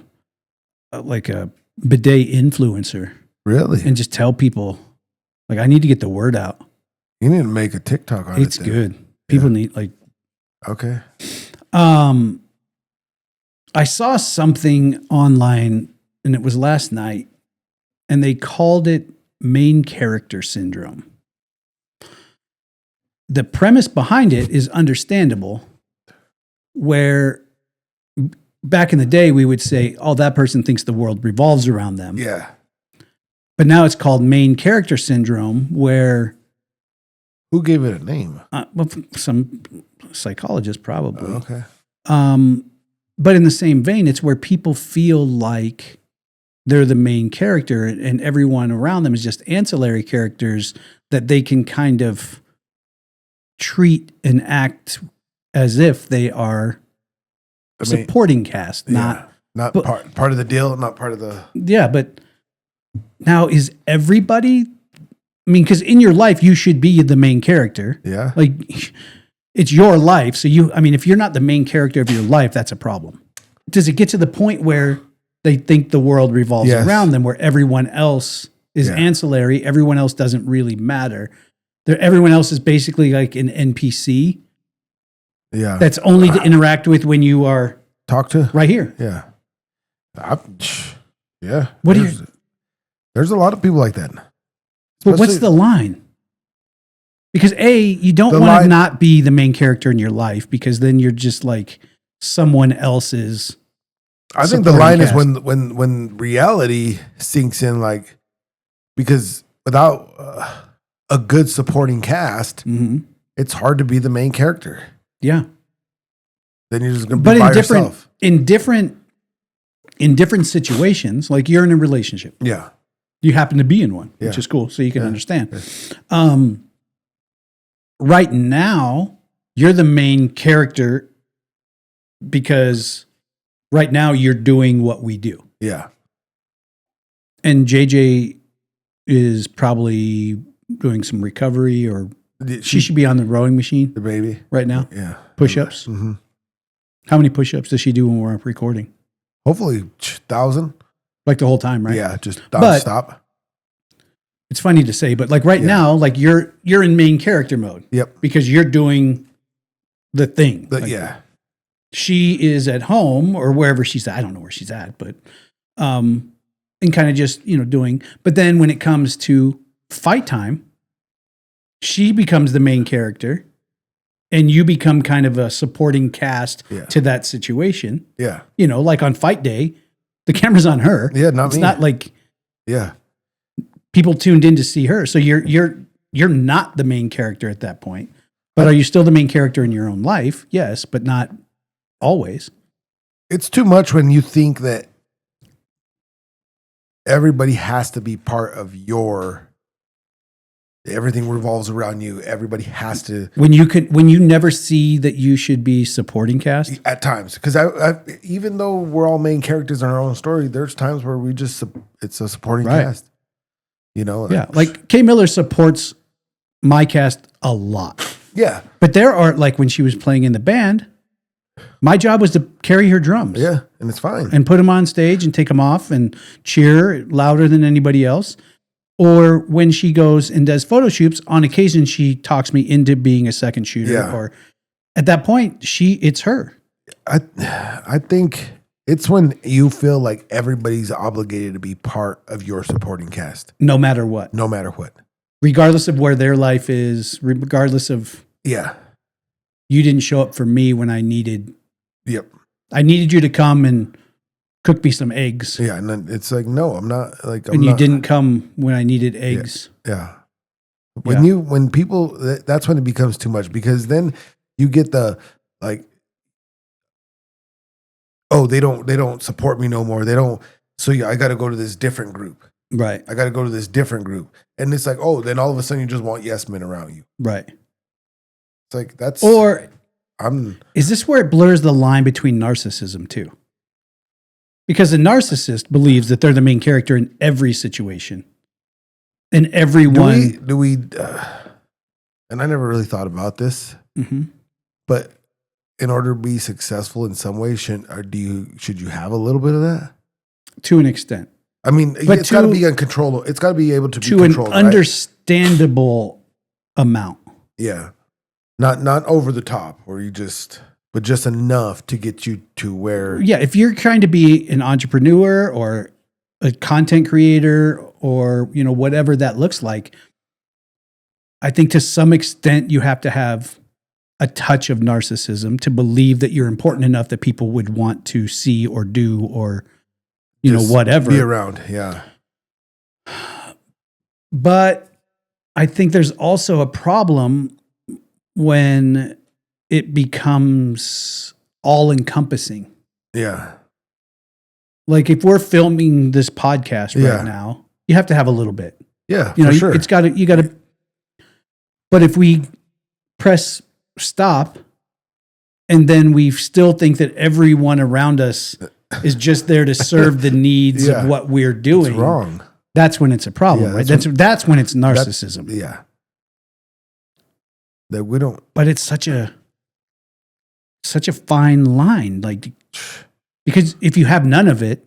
S3: bidet influencer.
S4: Really?
S3: And just tell people, like, I need to get the word out.
S4: You need to make a TikTok on it.
S3: It's good. People need like.
S4: Okay.
S3: I saw something online, and it was last night, and they called it main character syndrome. The premise behind it is understandable, where back in the day we would say, oh, that person thinks the world revolves around them.
S4: Yeah.
S3: But now it's called main character syndrome, where...
S4: Who gave it a name?
S3: Well, some psychologist probably.
S4: Oh, okay.
S3: But in the same vein, it's where people feel like they're the main character and everyone around them is just ancillary characters that they can kind of treat and act as if they are supporting cast,
S4: not part of the deal, not part of the...
S3: Yeah, but now is everybody... I mean, because in your life, you should be the main character.
S4: Yeah.
S3: Like, it's your life. So if you're not the main character of your life, that's a problem. Does it get to the point where they think the world revolves around them, where everyone else is ancillary, everyone else doesn't really matter? Everyone else is basically like an NPC.
S4: Yeah.
S3: That's only to interact with when you are...
S4: Talk to?
S3: Right here.
S4: Yeah. Yeah.
S3: There's
S4: a lot of people like that.
S3: But what's the line? Because you don't want to not be the main character in your life, because then you're just like someone else's.
S4: I think the line is when reality sinks in, like, because without a good supporting cast, it's hard to be the main character.
S3: Yeah.
S4: Then you're just going to be by yourself.
S3: In different situations, like you're in a relationship.
S4: Yeah.
S3: You happen to be in one, which is cool, so you can understand. Yeah. Right now, you're the main character because right now you're doing what we do.
S4: Yeah.
S3: And JJ is probably doing some recovery, or she should be on the rowing machine.
S4: The baby.
S3: Right now?
S4: Yeah.
S3: Push-ups? Mm-hmm. How many push-ups does she do when we're recording?
S4: Hopefully 1,000.
S3: Like the whole time, right?
S4: Yeah, just stop.
S3: It's funny to say, but like right now, like you're in main character mode.
S4: Yep.
S3: Because you're doing the thing. She is at home or wherever she's at. I don't know where she's at, but and kind of just, doing. But then when it comes to fight time, she becomes the main character and you become kind of a supporting cast to that situation.
S4: Yeah.
S3: Like on fight day, the camera's on her.
S4: Yeah, not
S3: it's
S4: me.
S3: Not like people tuned in to see her. So you're not the main character at that point. But are you still the main character in your own life? Yes, but not always.
S4: It's too much when you think that everybody has to be part of everything revolves around you. Everybody has to. When
S3: you never see that you should be supporting cast?
S4: At times. Because even though we're all main characters in our own story, there's times where it's a supporting cast.
S3: Yeah. Like Kay Miller supports my cast a lot.
S4: Yeah.
S3: But there are, like when she was playing in the band, my job was to carry her drums.
S4: Yeah. And it's fine.
S3: And put them on stage and take them off and cheer louder than anybody else. Or when she goes and does photo shoots, on occasion she talks me into being a second shooter.
S4: Yeah.
S3: Or at that point, it's her.
S4: I think it's when you feel like everybody's obligated to be part of your supporting cast.
S3: No matter what.
S4: No matter what.
S3: Regardless of where their life is, regardless of...
S4: Yeah.
S3: You didn't show up for me when I needed...
S4: Yep.
S3: I needed you to come and cook me some eggs.
S4: Yeah, and then it's like, no, I'm not...
S3: you didn't come when I needed eggs.
S4: Yeah. When people... That's when it becomes too much, because then you get the, like... Oh, they don't support me no more. They don't. So I got to go to this different group.
S3: Right.
S4: I got to go to this different group. And it's like, oh, then all of a sudden you just want yes men around you.
S3: Right.
S4: It's like, that's...
S3: Or is this where it blurs the line between narcissism too? Because a narcissist believes that they're the main character in every situation. And everyone...
S4: Do we and I never really thought about this, but in order to be successful in some way, should you have a little bit of that?
S3: To an extent.
S4: I mean, it's got to be uncontrollable. It's got to be able to be controlled.
S3: To an understandable amount.
S4: Yeah. Not over the top, but just enough to get you to where...
S3: Yeah, if you're trying to be an entrepreneur or a content creator or, you know, whatever that looks like. I think to some extent you have to have a touch of narcissism to believe that you're important enough that people would want to see or do or, you know, whatever.
S4: Be around, yeah.
S3: But I think there's also a problem when it becomes all-encompassing.
S4: Yeah.
S3: Like if we're filming this podcast right now, you have to have a little bit.
S4: Yeah,
S3: you know,
S4: for sure.
S3: It's got to, you got to. But if we press stop, and then we still think that everyone around us is just there to serve the needs of what we're doing,
S4: it's wrong.
S3: That's when it's a problem, right? That's when it's narcissism.
S4: Yeah. That we don't.
S3: But it's such a fine line, like, because if you have none of it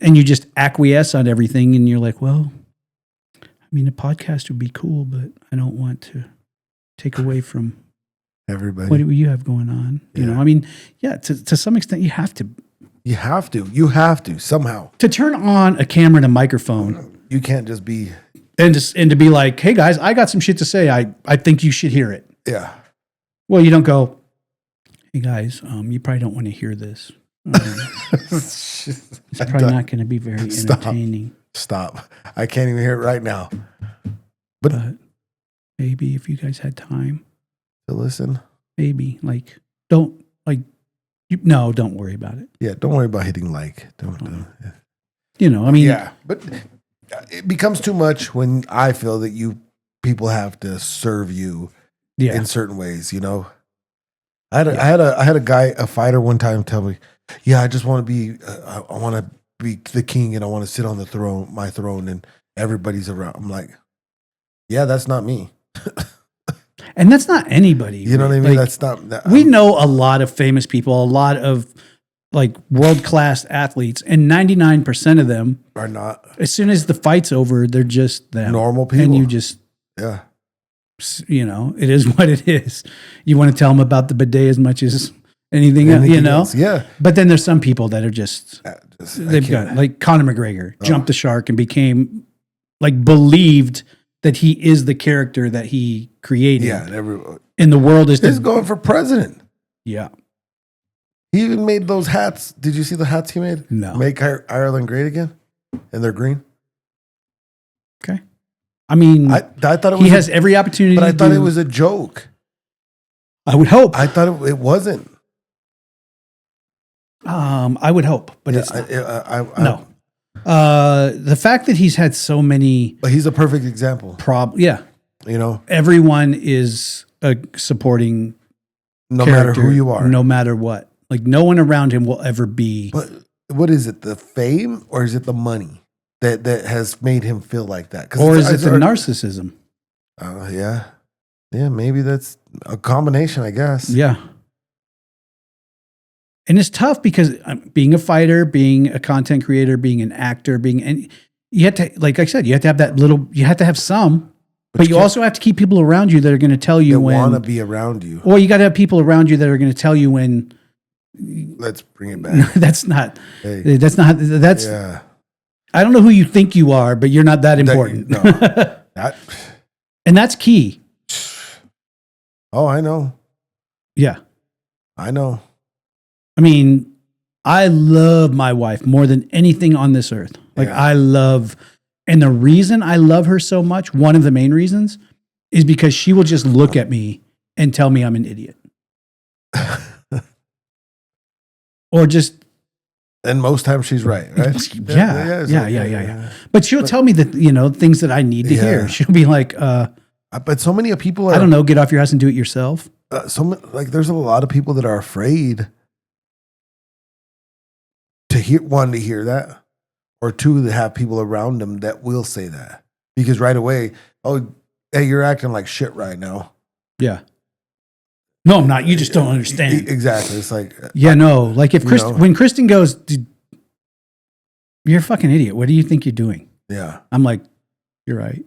S3: and you just acquiesce on everything and you're like, well, I mean, a podcast would be cool, but I don't want to take away from
S4: everybody.
S3: What do you have going on? You know, I mean, to some extent you have to.
S4: You have to somehow.
S3: To turn on a camera and a microphone.
S4: You can't just be.
S3: And to be like, hey guys, I got some shit to say. I think you should hear it.
S4: Yeah.
S3: Well, you don't go, hey guys, you probably don't want to hear this. It's probably not going to be very entertaining.
S4: Stop. I can't even hear it right now.
S3: But maybe if you guys had time
S4: to listen,
S3: maybe don't worry about it.
S4: Yeah. Don't worry about hitting like. Don't.
S3: You know, I mean.
S4: Yeah. But it becomes too much when I feel that people have to serve you in certain ways, you know. I had a guy, a fighter one time tell me, yeah, I just want to be, I want to be the king and I want to sit on my throne and everybody's around. I'm like, yeah, that's not me.
S3: And that's not anybody.
S4: You know what I mean? That's not.
S3: We know a lot of famous people, a lot of world-class athletes, and 99% of them
S4: are not.
S3: As soon as the fight's over, they're just them.
S4: Normal people.
S3: And you just, you know, it is what it is. You want to tell them about the bidet as much as anything else, you know?
S4: Else. Yeah.
S3: But then there's some people that are they've got, like Conor McGregor, jumped the shark and became, believed that he is the character that he created.
S4: Yeah.
S3: And the world is
S4: He's going for president.
S3: Yeah.
S4: He even made those hats. Did you see the hats he made?
S3: No.
S4: Make Ireland great again? And they're green?
S3: Okay. I mean,
S4: I thought it was.
S3: He has every opportunity
S4: but I thought it was a joke.
S3: I would hope.
S4: I thought it wasn't.
S3: I would hope, but it's not.
S4: No.
S3: The fact that he's had so many.
S4: But he's a perfect example.
S3: Yeah.
S4: You know?
S3: Everyone is a supporting
S4: no matter who you are.
S3: No matter what. No one around him will ever be.
S4: But what is it? The fame or is it the money that has made him feel like that?
S3: Or is it the narcissism?
S4: Yeah. Yeah, maybe that's a combination, I guess.
S3: Yeah. And it's tough because being a fighter, being a content creator, being an actor, and you have to, like I said, you have to have you have to have some, but you also have to keep people around you that are going to tell you when.
S4: They want to be around you.
S3: Or you got to have people around you that are going to tell you when.
S4: Let's bring it back.
S3: That's not.
S4: Hey.
S3: That's.
S4: Yeah.
S3: I don't know who you think you are, but you're not that important. And that's key.
S4: Oh, I know.
S3: Yeah.
S4: I know.
S3: I mean, I love my wife more than anything on this earth. And the reason I love her so much, one of the main reasons, is because she will just look at me and tell me I'm an idiot. Or just.
S4: And most times she's right?
S3: Yeah. But she'll tell me that, things that I need to hear. She'll be like,
S4: but so many people are.
S3: I don't know, get off your ass and do it yourself.
S4: There's a lot of people that are afraid to hear that, or two, to have people around them that will say that, because right away, oh, hey, you're acting like shit right now.
S3: Yeah. No, I'm not. You just don't understand.
S4: Exactly. It's like,
S3: when Kristen goes, you're a fucking idiot. What do you think you're doing?
S4: Yeah.
S3: I'm like, you're right.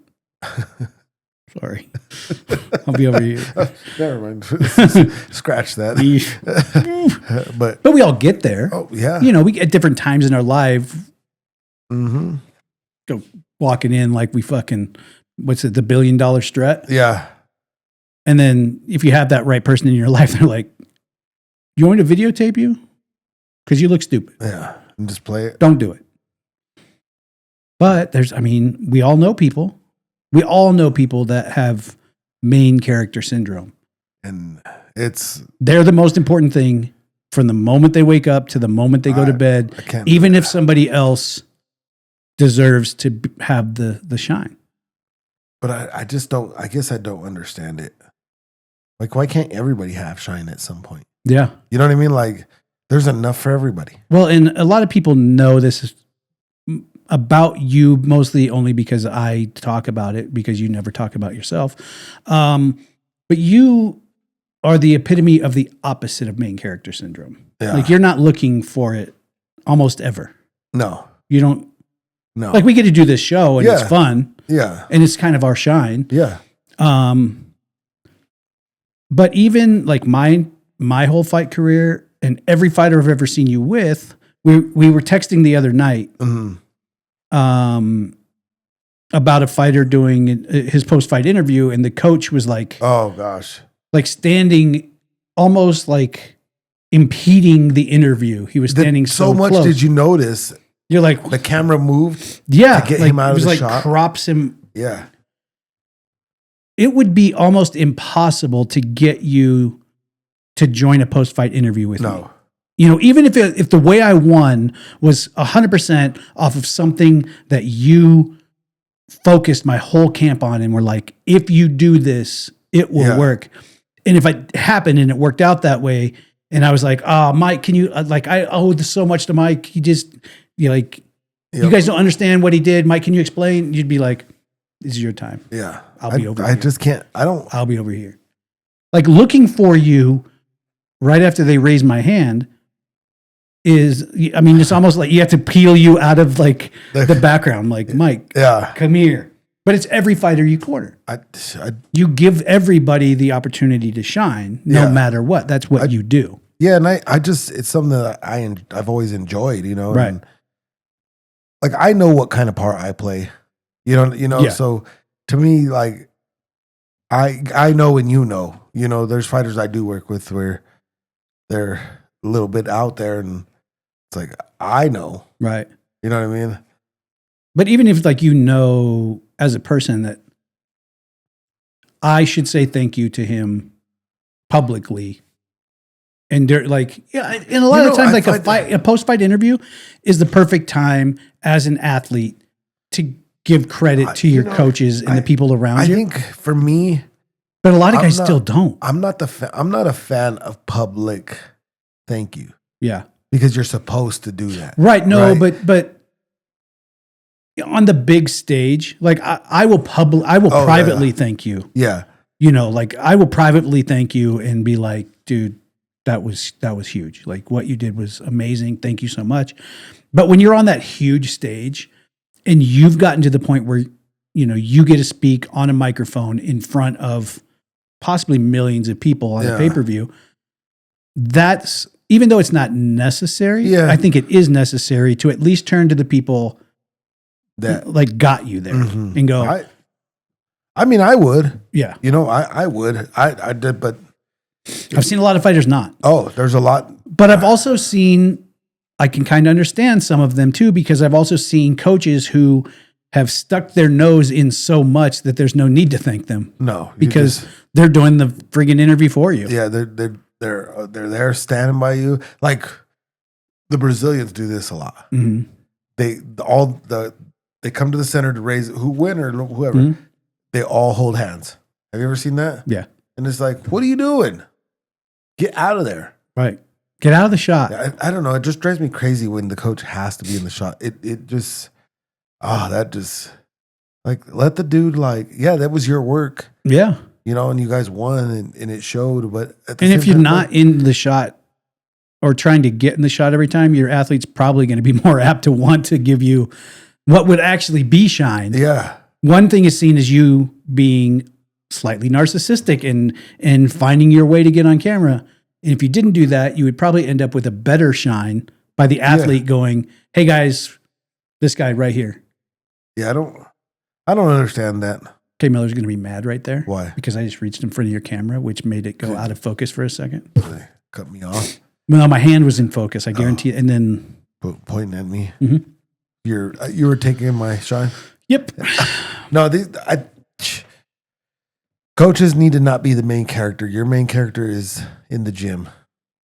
S3: Sorry. I'll be over here.
S4: Never mind. Scratch that.
S3: But we all get there.
S4: Oh, yeah.
S3: We at different times in our life.
S4: Mm-hmm.
S3: go walking in like we fucking, what's it, the $1 billion strut?
S4: Yeah.
S3: And then if you have that right person in your life, they're like, you want me to videotape you? Because you look stupid.
S4: Yeah. And just play it.
S3: Don't do it. But we all know people. We all know people that have main character syndrome.
S4: And
S3: they're the most important thing from the moment they wake up to the moment they go to bed, even if somebody else deserves to have the shine.
S4: But I guess I don't understand it. Like, why can't everybody have shine at some point?
S3: Yeah.
S4: You know what I mean? Like, there's enough for everybody.
S3: Well, and a lot of people know this is about you mostly only because I talk about it, because you never talk about yourself. But you are the epitome of the opposite of main character syndrome.
S4: Yeah.
S3: Like, you're not looking for it almost ever.
S4: No.
S3: You don't.
S4: No.
S3: Like, we get to do this show and it's fun.
S4: Yeah.
S3: And it's kind of our shine.
S4: Yeah.
S3: But even like my whole fight career and every fighter I've ever seen you with, we were texting the other night about a fighter doing his post-fight interview, and the coach was like,
S4: oh gosh,
S3: like standing almost like impeding the interview. He was standing so
S4: much
S3: close.
S4: Did you notice?
S3: You're like,
S4: the camera moved.
S3: Yeah,
S4: to get
S3: like,
S4: him out
S3: it was
S4: of the
S3: like
S4: shot.
S3: Crops him.
S4: Yeah.
S3: It would be almost impossible to get you to join a post-fight interview with me.
S4: No.
S3: You know, even if the way I won was 100% off of something that you focused my whole camp on and were like, if you do this, it will work. And if it happened and it worked out that way, and I was like, oh, Mike, can you, like, I owe this so much to Mike. He just, you guys don't understand what he did. Mike, can you explain? You'd be like, this is your time.
S4: Yeah.
S3: I'll be over here.
S4: I just can't,
S3: I'll be over here. Like, looking for you right after they raise my hand is, I mean, it's almost like you have to peel you out of like the background. Like, Mike, come here. But it's every fighter you corner. You give everybody the opportunity to shine no matter what. That's what you do.
S4: Yeah. And I just, it's something that I've always enjoyed, you know?
S3: Right.
S4: And like, I know what kind of part I play, so to me, like, I know, and there's fighters I do work with where they're a little bit out there, and it's like, I know.
S3: Right.
S4: You know what I mean?
S3: But even if, like, as a person that I should say thank you to him publicly. And they're like, and a lot of times, like a post-fight interview is the perfect time as an athlete to give credit to your coaches and the people around you.
S4: I think for me,
S3: but a lot of guys still don't.
S4: I'm not a fan of public thank you.
S3: Yeah.
S4: Because you're supposed to do that.
S3: Right. No, right? But on the big stage, like I will privately thank you.
S4: Yeah.
S3: Like I will privately thank you and be like, dude, that was huge. Like, what you did was amazing. Thank you so much. But when you're on that huge stage and you've gotten to the point where, you get to speak on a microphone in front of possibly millions of people on a pay-per-view, that's, even though it's not necessary, I think it is necessary to at least turn to the people that like got you there and go,
S4: I mean, I would.
S3: Yeah.
S4: I would. I did, but
S3: I've seen a lot of fighters not.
S4: Oh, there's a lot.
S3: But I've also seen, I can kind of understand some of them too, because I've also seen coaches who have stuck their nose in so much that there's no need to thank them.
S4: No.
S3: Because they're doing the friggin' interview for you.
S4: Yeah, they're there standing by you. Like the Brazilians do this a lot.
S3: Mm-hmm.
S4: They come to the center to raise who win or whoever. Mm-hmm. They all hold hands. Have you ever seen that?
S3: Yeah.
S4: And it's like, what are you doing? Get out of there.
S3: Right. Get out of the shot.
S4: I don't know. It just drives me crazy when the coach has to be in the shot. It just, that just, like, let the dude, like, that was your work.
S3: Yeah.
S4: And you guys won and it showed. But
S3: if you're not in the shot or trying to get in the shot every time, your athlete's probably going to be more apt to want to give you what would actually be shine.
S4: Yeah.
S3: One thing is seen as you being slightly narcissistic and finding your way to get on camera. And if you didn't do that, you would probably end up with a better shine by the athlete going, hey guys, this guy right here.
S4: Yeah, I don't understand that.
S3: Kay Miller's going to be mad right there.
S4: Why?
S3: Because I just reached in front of your camera, which made it go out of focus for a second.
S4: They cut me off.
S3: Well, my hand was in focus. I guarantee. And then
S4: Pointing at me.
S3: Mhm.
S4: You were taking my shine.
S3: Yep.
S4: No, coaches need to not be the main character. Your main character is in the gym.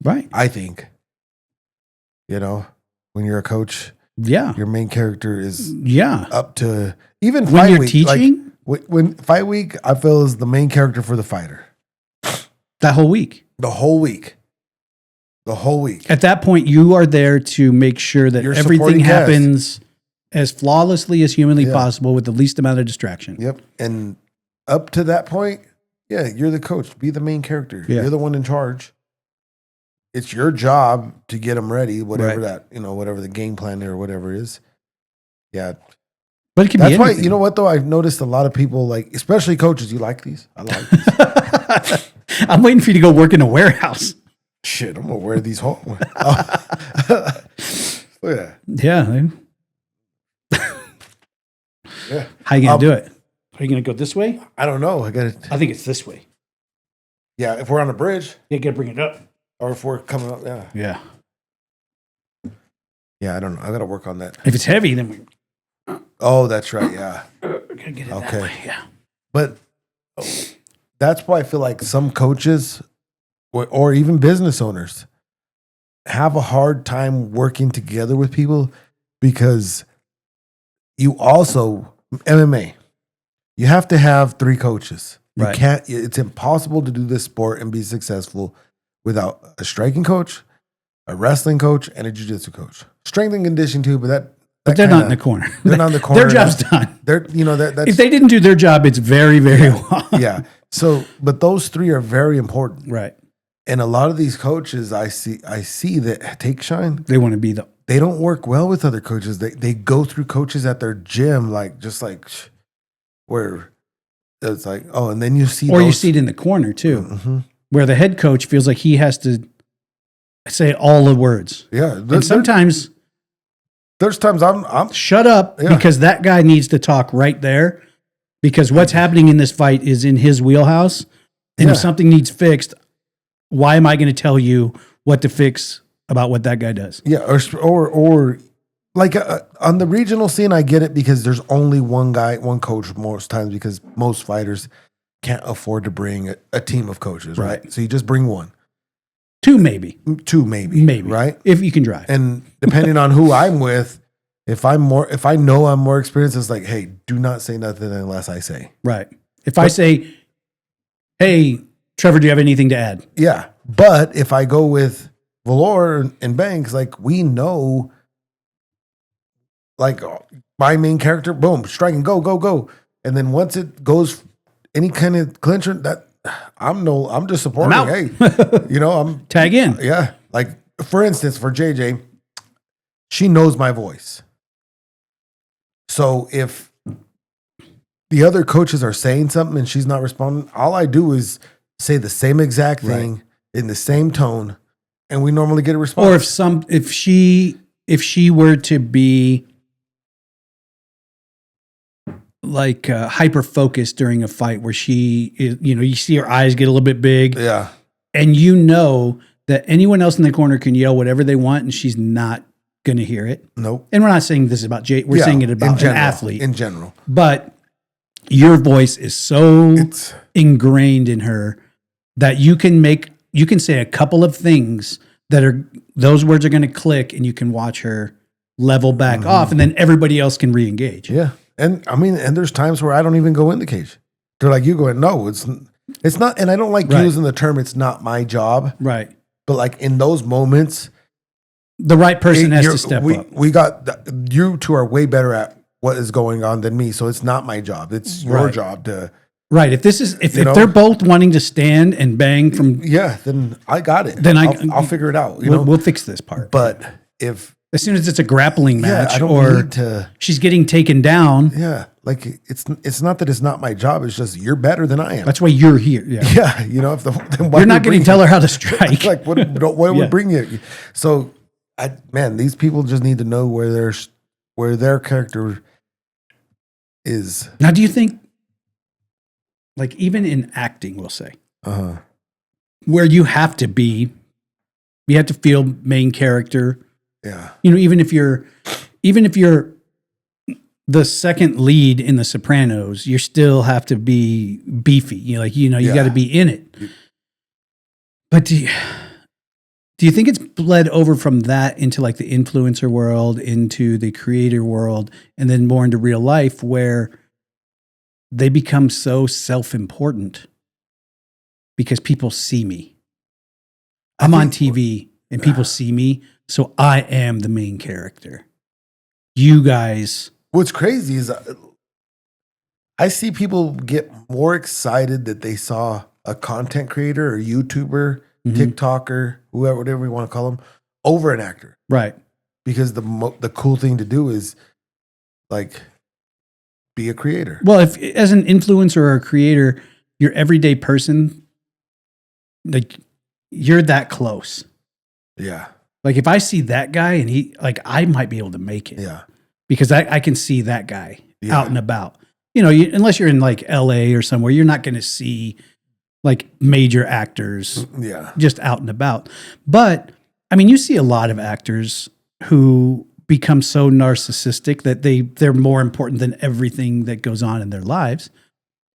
S3: Right.
S4: I think. You know, when you're a coach,
S3: Yeah.
S4: your main character is
S3: Yeah.
S4: up to even
S3: When
S4: fight
S3: you're
S4: week.
S3: teaching
S4: When fight week, I feel is the main character for the fighter.
S3: that whole week.
S4: The whole week.
S3: At that point, you are there to make sure that
S4: You're
S3: everything
S4: supporting cast.
S3: happens as flawlessly as humanly
S4: Yeah.
S3: possible with the least amount of distraction.
S4: Yep. And up to that point, yeah, you're the coach. Be the main character.
S3: Yeah.
S4: You're the one in charge. It's your job to get them ready, whatever
S3: Right.
S4: whatever the game plan or whatever is. Yeah.
S3: But it can
S4: That's
S3: be
S4: why,
S3: anything.
S4: you know what, though? I've noticed a lot of people, like, especially coaches, you like these? I like these.
S3: I'm waiting for you to go work in a warehouse.
S4: Shit, I'm going to wear these home. Oh. Yeah.
S3: Yeah.
S4: Yeah.
S3: How you going to do it? Are you going to go this way?
S4: I don't know. I got to,
S3: I think it's this way.
S4: yeah, if we're on a bridge
S3: You got to bring it up.
S4: or if we're coming up, yeah.
S3: Yeah.
S4: Yeah, I don't know. I got to work on that.
S3: If it's heavy, then we
S4: Oh, that's right. Yeah.
S3: gotta get it
S4: Okay.
S3: that way. Yeah.
S4: But that's why I feel like some coaches or even business owners have a hard time working together with people because you also, MMA, you have to have 3 coaches. You
S3: Right.
S4: can't, it's impossible to do this sport and be successful without a striking coach, a wrestling coach, and a jiu-jitsu coach. Strength and conditioning too, but
S3: But they're not in the corner.
S4: They're not in the corner.
S3: Their job's done.
S4: They're, that's,
S3: If they didn't do their job, it's very, very long.
S4: yeah. So, but those 3 are very important.
S3: Right.
S4: And a lot of these coaches I see that take shine,
S3: They want to be the
S4: they don't work well with other coaches. They go through coaches at their gym, where it's like, oh, and then you see
S3: or you
S4: those,
S3: see it in the corner too,
S4: Mhm.
S3: where the head coach feels like he has to say all the words.
S4: Yeah.
S3: And sometimes
S4: There's times I'm
S3: shut up
S4: Yeah.
S3: because that guy needs to talk right there because what's happening in this fight is in his wheelhouse. And if
S4: Yeah.
S3: something needs fixed, why am I going to tell you what to fix about what that guy does?
S4: yeah, or like on the regional scene, I get it because there's only one coach most times because most fighters can't afford to bring a team of coaches, right?
S3: Right.
S4: So you just bring one,
S3: 2 maybe,
S4: 2 maybe, right?
S3: if you can drive.
S4: And depending on who I'm with, if I know I'm more experienced, it's like, hey, do not say nothing unless I say.
S3: Right. If I say, hey, Trevor, do you have anything to add?
S4: Yeah. But if I go with Valor and Banks, like we know, like my main character, boom, striking, go, go, go. And then once it goes any kind of clincher, that I'm just supporting.
S3: I'm out.
S4: Hey, I'm
S3: Tag in.
S4: yeah. Like for instance, for JJ, she knows my voice. So if the other coaches are saying something and she's not responding, all I do is say the same exact thing in the same tone, and we normally get a response.
S3: Or if she were to be like hyper focused during a fight where she is, you see her eyes get a little bit big,
S4: yeah,
S3: and that anyone else in the corner can yell whatever they want, and she's not going to hear it.
S4: nope.
S3: And we're not saying this is about Jay. We're saying it about an athlete
S4: in general.
S3: But your voice is so
S4: It's
S3: ingrained in her that you can say a couple of things those words are going to click, and you can watch her level back off, and then everybody else can re-engage.
S4: yeah, and I mean, and there's times where I don't even go in the cage. They're like, you go in. No, it's not. And I don't like
S3: Right.
S4: using the term. It's not my job.
S3: Right.
S4: But like in those moments,
S3: The right person has to step up.
S4: We got you two are way better at what is going on than me. So it's not my job. It's your
S3: Right.
S4: job to.
S3: Right. If
S4: You know?
S3: they're both wanting to stand and bang from,
S4: Yeah, then I got it.
S3: Then
S4: I'll figure it out.
S3: we'll fix this part.
S4: But if
S3: As soon as it's a grappling match
S4: I don't
S3: or
S4: need to.
S3: she's getting taken down,
S4: Yeah, like it's not that it's not my job. It's just you're better than I am.
S3: that's why you're here. Yeah.
S4: Yeah, then why
S3: You're not
S4: would we
S3: going to
S4: bring
S3: tell
S4: you?
S3: her how to strike.
S4: Like what
S3: Yeah.
S4: would bring you? So, these people just need to know where their character is.
S3: Now, do you think, like, even in acting, we'll say, where you have to feel main character.
S4: Yeah.
S3: You know, even if you're the second lead in The Sopranos, you still have to be beefy. You got to be in it. But do you think it's bled over from that into like the influencer world, into the creator world, and then more into real life where they become so self-important because people see me? I'm on TV and people see me, so I am the main character. You guys.
S4: What's crazy is I see people get more excited that they saw a content creator or YouTuber, TikToker, whoever, whatever you want to call them, over an actor.
S3: Right.
S4: Because the cool thing to do is like be a creator.
S3: Well, if as an influencer or a creator, your everyday person, like you're that close.
S4: Yeah.
S3: Like if I see that guy and I might be able to make it.
S4: Yeah.
S3: Because I can see that guy out and about. Unless you're in like LA or somewhere, you're not going to see like major actors just out and about. But I mean, you see a lot of actors who become so narcissistic that they're more important than everything that goes on in their lives.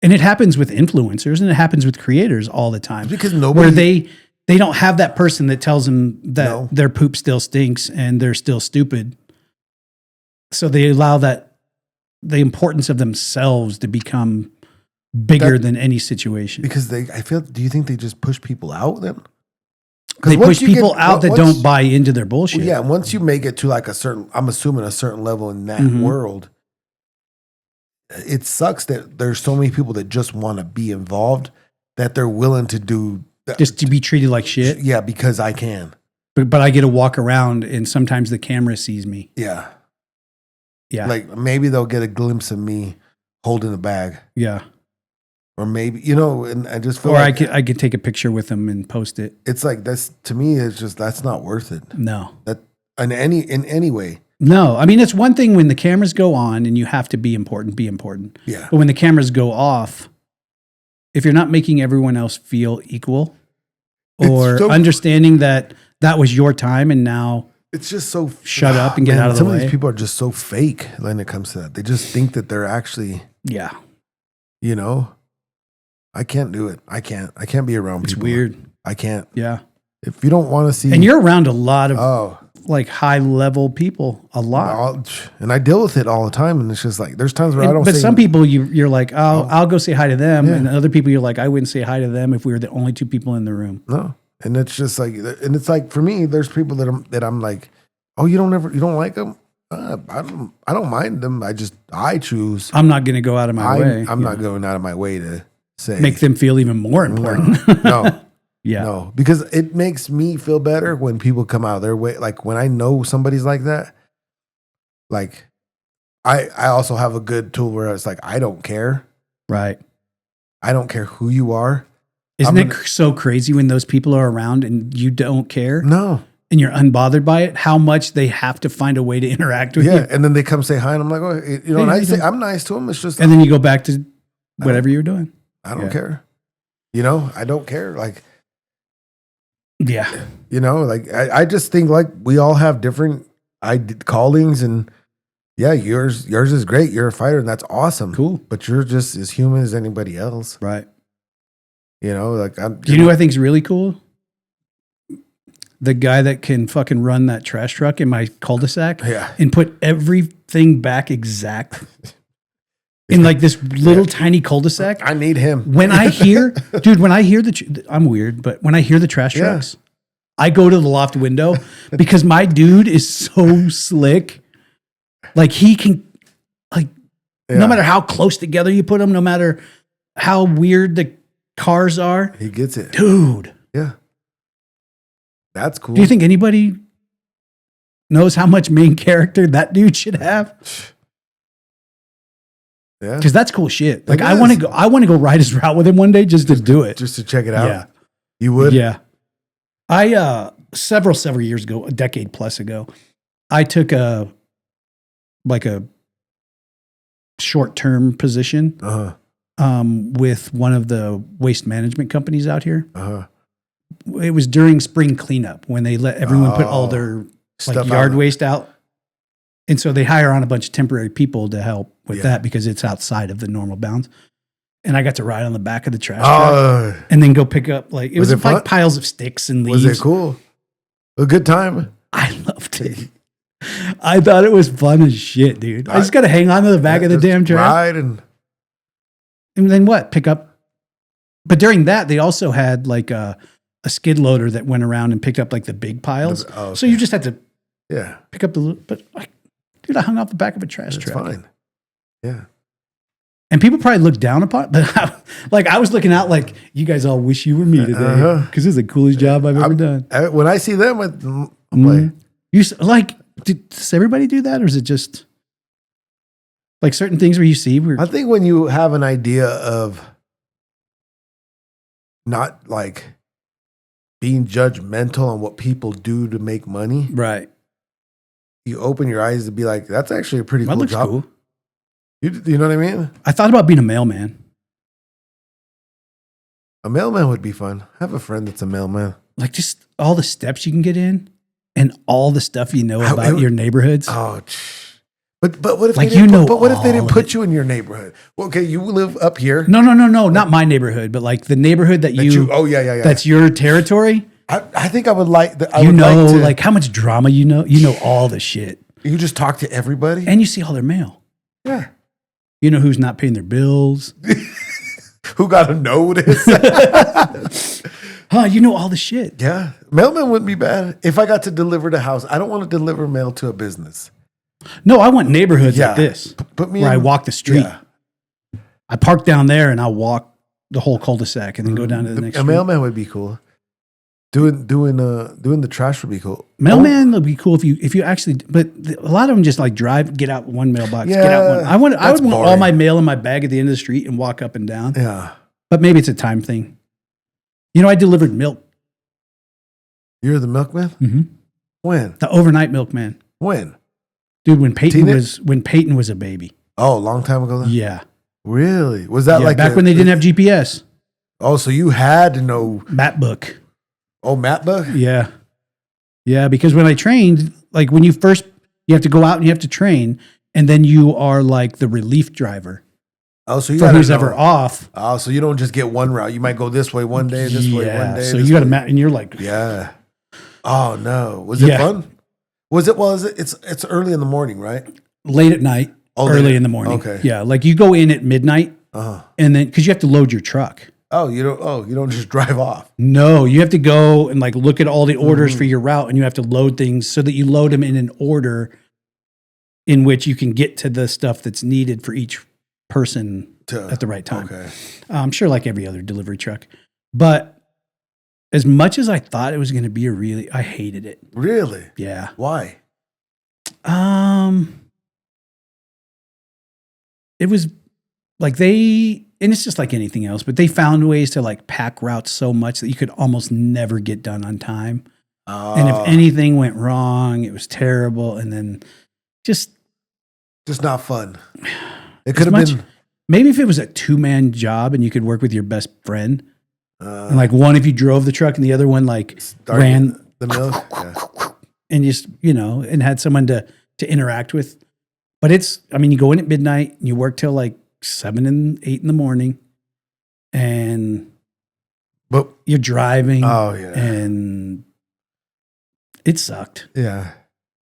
S3: And it happens with influencers and it happens with creators all the time.
S4: Because
S3: where they don't have that person that tells them that their poop still stinks and they're still stupid. So they allow the importance of themselves to become bigger than any situation.
S4: Because do you think they just push people out then?
S3: They push people out that don't buy into their bullshit.
S4: Yeah, once you make it to like I'm assuming a certain level in that world, it sucks that there's so many people that just want to be involved that they're willing to do
S3: just to be treated like shit.
S4: Yeah, because I can.
S3: But I get to walk around and sometimes the camera sees me.
S4: Yeah.
S3: Yeah.
S4: Like maybe they'll get a glimpse of me holding a bag.
S3: Yeah.
S4: Or maybe, and I just feel
S3: I could take a picture with them and post it.
S4: It's like to me, it's just, that's not worth it.
S3: No.
S4: That in any way.
S3: No. I mean, it's one thing when the cameras go on and you have to be important.
S4: Yeah.
S3: But when the cameras go off, if you're not making everyone else feel equal or understanding that was your time and now
S4: it's just so
S3: shut up and get out of the way.
S4: Some of these people are just so fake when it comes to that. They just think that they're actually, I can't do it. I can't be around people.
S3: It's weird.
S4: I can't.
S3: Yeah.
S4: If you don't want to see.
S3: And you're around a lot of like high level people, a lot.
S4: And I deal with it all the time. And it's just like, there's times where I don't
S3: But some people you're like, I'll go say hi to them. Yeah. And other people you're like, I wouldn't say hi to them if we were the only two people in the room.
S4: No. And it's just like, for me, there's people that I'm like, oh, you don't like them? I don't mind them. I choose.
S3: I'm not going to go out of my way.
S4: I'm not going out of my way to say.
S3: Make them feel even more important.
S4: No.
S3: Yeah.
S4: No, because it makes me feel better when people come out of their way. Like when I know somebody's like that, like I also have a good tool where it's like, I don't care.
S3: Right.
S4: I don't care who you are.
S3: Isn't it so crazy when those people are around and you don't care?
S4: No.
S3: And you're unbothered by it, how much they have to find a way to interact with you.
S4: Yeah, and then they come say hi, and I'm like, and I say, I'm nice to them. It's just.
S3: And then you go back to whatever you're doing.
S4: I don't care. I don't care. Like.
S3: Yeah.
S4: Like I just think like we all have different callings, and yours is great. You're a fighter, and that's awesome.
S3: Cool.
S4: But you're just as human as anybody else.
S3: Right.
S4: Like
S3: do you know what I think is really cool? The guy that can fucking run that trash truck in my cul-de-sac and put everything back exact in like this little tiny cul-de-sac.
S4: I need him.
S3: When I hear, I'm weird, but when I hear the trash trucks, I go to the loft window because my dude is so slick. Like he can, no matter how close together you put them, no matter how weird the cars are,
S4: he gets it,
S3: dude.
S4: Yeah. That's cool.
S3: Do you think anybody knows how much main character that dude should have?
S4: Yeah.
S3: Because that's cool shit. Like I want to go ride his route with him one day just to do it.
S4: Just to check it out.
S3: Yeah.
S4: You would?
S3: Yeah. I several years ago, a decade plus ago, I took a short-term position
S4: Uh-huh.
S3: with one of the waste management companies out here.
S4: Uh-huh.
S3: It was during spring cleanup when they let everyone put all their
S4: Stuff
S3: yard
S4: out.
S3: waste out. And so they hire on a bunch of temporary people to help with
S4: Yeah.
S3: that because it's outside of the normal bounds. And I got to ride on the back of the trash truck
S4: Oh,
S3: and then go pick up like, it
S4: Was
S3: was
S4: it fun?
S3: like piles of sticks and leaves.
S4: was it cool? A good time.
S3: I loved it. I thought it was fun as shit, dude. I just got to hang on to the back of the
S4: Just
S3: damn truck.
S4: ride and
S3: And then pick up. But during that, they also had like a skid loader that went around and picked up like the big piles.
S4: Oh,
S3: So
S4: okay.
S3: you just had to
S4: yeah,
S3: pick up but like, dude, I hung off the back of a trash
S4: it's
S3: truck.
S4: fine. Yeah.
S3: And people probably look down upon it, but I was looking out like, you guys all wish you were me today.
S4: Uh-huh.
S3: Because this is the coolest job I've ever done.
S4: When I see them, I'm
S3: Mhm.
S4: like,
S3: Does everybody do that? Or is it just like certain things where you see where
S4: I think when you have an idea of not like being judgmental on what people do to make money,
S3: right.
S4: you open your eyes to be like, that's actually a pretty
S3: That
S4: cool
S3: looks
S4: job.
S3: cool.
S4: You know what I mean?
S3: I thought about being a mailman.
S4: A mailman would be fun. I have a friend that's a mailman.
S3: Like just all the steps you can get in and all the stuff you know about
S4: it-
S3: your neighborhoods.
S4: Oh, but what if
S3: Like,
S4: they didn't
S3: you know
S4: but what if they didn't
S3: all of
S4: put
S3: it.
S4: you in your neighborhood? Well, okay, you live up here.
S3: No, not my neighborhood, but like the neighborhood that
S4: Oh yeah.
S3: that's your territory.
S4: I think I would like that. I
S3: You
S4: would
S3: know,
S4: like to,
S3: like how much drama you know all the shit.
S4: you just talk to everybody.
S3: And you see all their mail.
S4: Yeah.
S3: You know who's not paying their bills.
S4: Who got a notice?
S3: You know all the shit.
S4: Yeah. Mailman wouldn't be bad. If I got to deliver the house, I don't want to deliver mail to a business.
S3: No, I want neighborhoods
S4: Yeah.
S3: like this
S4: Put me
S3: where I
S4: in-
S3: walk the street.
S4: Yeah.
S3: I park down there and I'll walk the whole cul-de-sac and then go down to the next
S4: A
S3: street.
S4: mailman would be cool. Doing the trash would be cool.
S3: Mailman would be cool if you actually, but a lot of them just like drive, get out one mailbox, get out one.
S4: Yeah,
S3: I would
S4: that's
S3: want all
S4: boring.
S3: my mail in my bag at the end of the street and walk up and down.
S4: Yeah.
S3: But maybe it's a time thing. You know, I delivered milk,
S4: You're the milkman?
S3: Mm-hmm.
S4: When?
S3: the overnight milkman,
S4: When?
S3: dude. When Peyton
S4: Teen-
S3: was a baby.
S4: Oh, a long time ago then?
S3: Yeah,
S4: Really? Was that
S3: yeah,
S4: like
S3: back when they didn't have GPS.
S4: Oh, so you had to know
S3: Map book.
S4: map book?
S3: Yeah. Yeah, because when I trained, like when you have to go out and you have to train, and then you are like the relief driver
S4: Oh, so you
S3: for
S4: gotta
S3: who's
S4: know.
S3: ever off.
S4: Oh, so you don't just get one route. You might go this way one day, this way one day.
S3: So
S4: this
S3: you got to
S4: way.
S3: map, and you're like,
S4: Yeah. Oh no. Was it
S3: Yeah.
S4: fun? Was it? It's early in the morning, right?
S3: late at night,
S4: Oh,
S3: early
S4: late-
S3: in the morning.
S4: okay.
S3: Yeah, like you go in at midnight,
S4: Uh-huh.
S3: and then because you have to load your truck.
S4: Oh, you don't just drive off.
S3: No, you have to go and like look at all the orders
S4: Mm-hmm.
S3: for your route, and you have to load things so that you load them in an order in which you can get to the stuff that's needed for each person at the right time.
S4: Okay.
S3: I'm sure like every other delivery truck. But as much as I thought it was going to be I hated it.
S4: Really?
S3: Yeah.
S4: Why?
S3: It was like and it's just like anything else, but they found ways to like pack routes so much that you could almost never get done on time. And if anything went wrong, it was terrible. And then just
S4: not fun. It could have been.
S3: maybe if it was a 2-man job and you could work with your best friend, and like one if you drove the truck and the other one like ran
S4: the milk. Yeah.
S3: and just and had someone to interact with. But you go in at midnight and you work till like 7 and 8 in the morning, and
S4: But
S3: you're driving.
S4: oh yeah,
S3: And it sucked.
S4: yeah.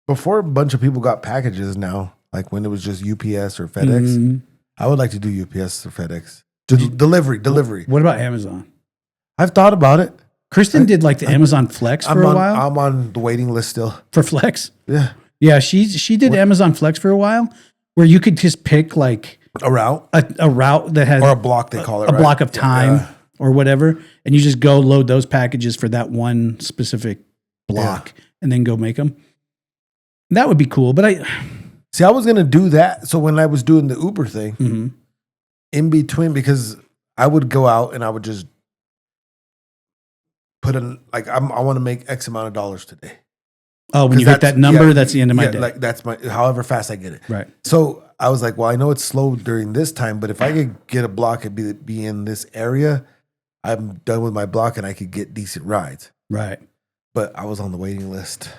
S4: Before a bunch of people got packages now, like when it was just UPS or FedEx,
S3: Mhm.
S4: I would like to do UPS or FedEx. Delivery.
S3: What about Amazon?
S4: I've thought about it.
S3: Kristen did like the Amazon Flex for a while.
S4: I'm on the waiting list still.
S3: For Flex?
S4: Yeah.
S3: Yeah, she did Amazon Flex for a while, where you could just pick like
S4: A route
S3: a route that has
S4: or a block, they call it.
S3: a
S4: right?
S3: block of time
S4: Yeah.
S3: or whatever, and you just go load those packages for that one specific block and then go make them. That would be cool, but
S4: See, I was going to do that. So when I was doing the Uber thing,
S3: Mhm.
S4: in between, because I would go out and I would just put in, like, I want to make X amount of dollars today.
S3: Oh, when
S4: 'Cause
S3: you hit that number,
S4: yeah,
S3: that's the end of my
S4: yeah,
S3: day.
S4: Like that's my however fast I get it.
S3: Right.
S4: So I was like, well, I know it's slow during this time, but if I could get a block and be in this area, I'm done with my block and I could get decent rides.
S3: Right.
S4: But I was on the waiting list,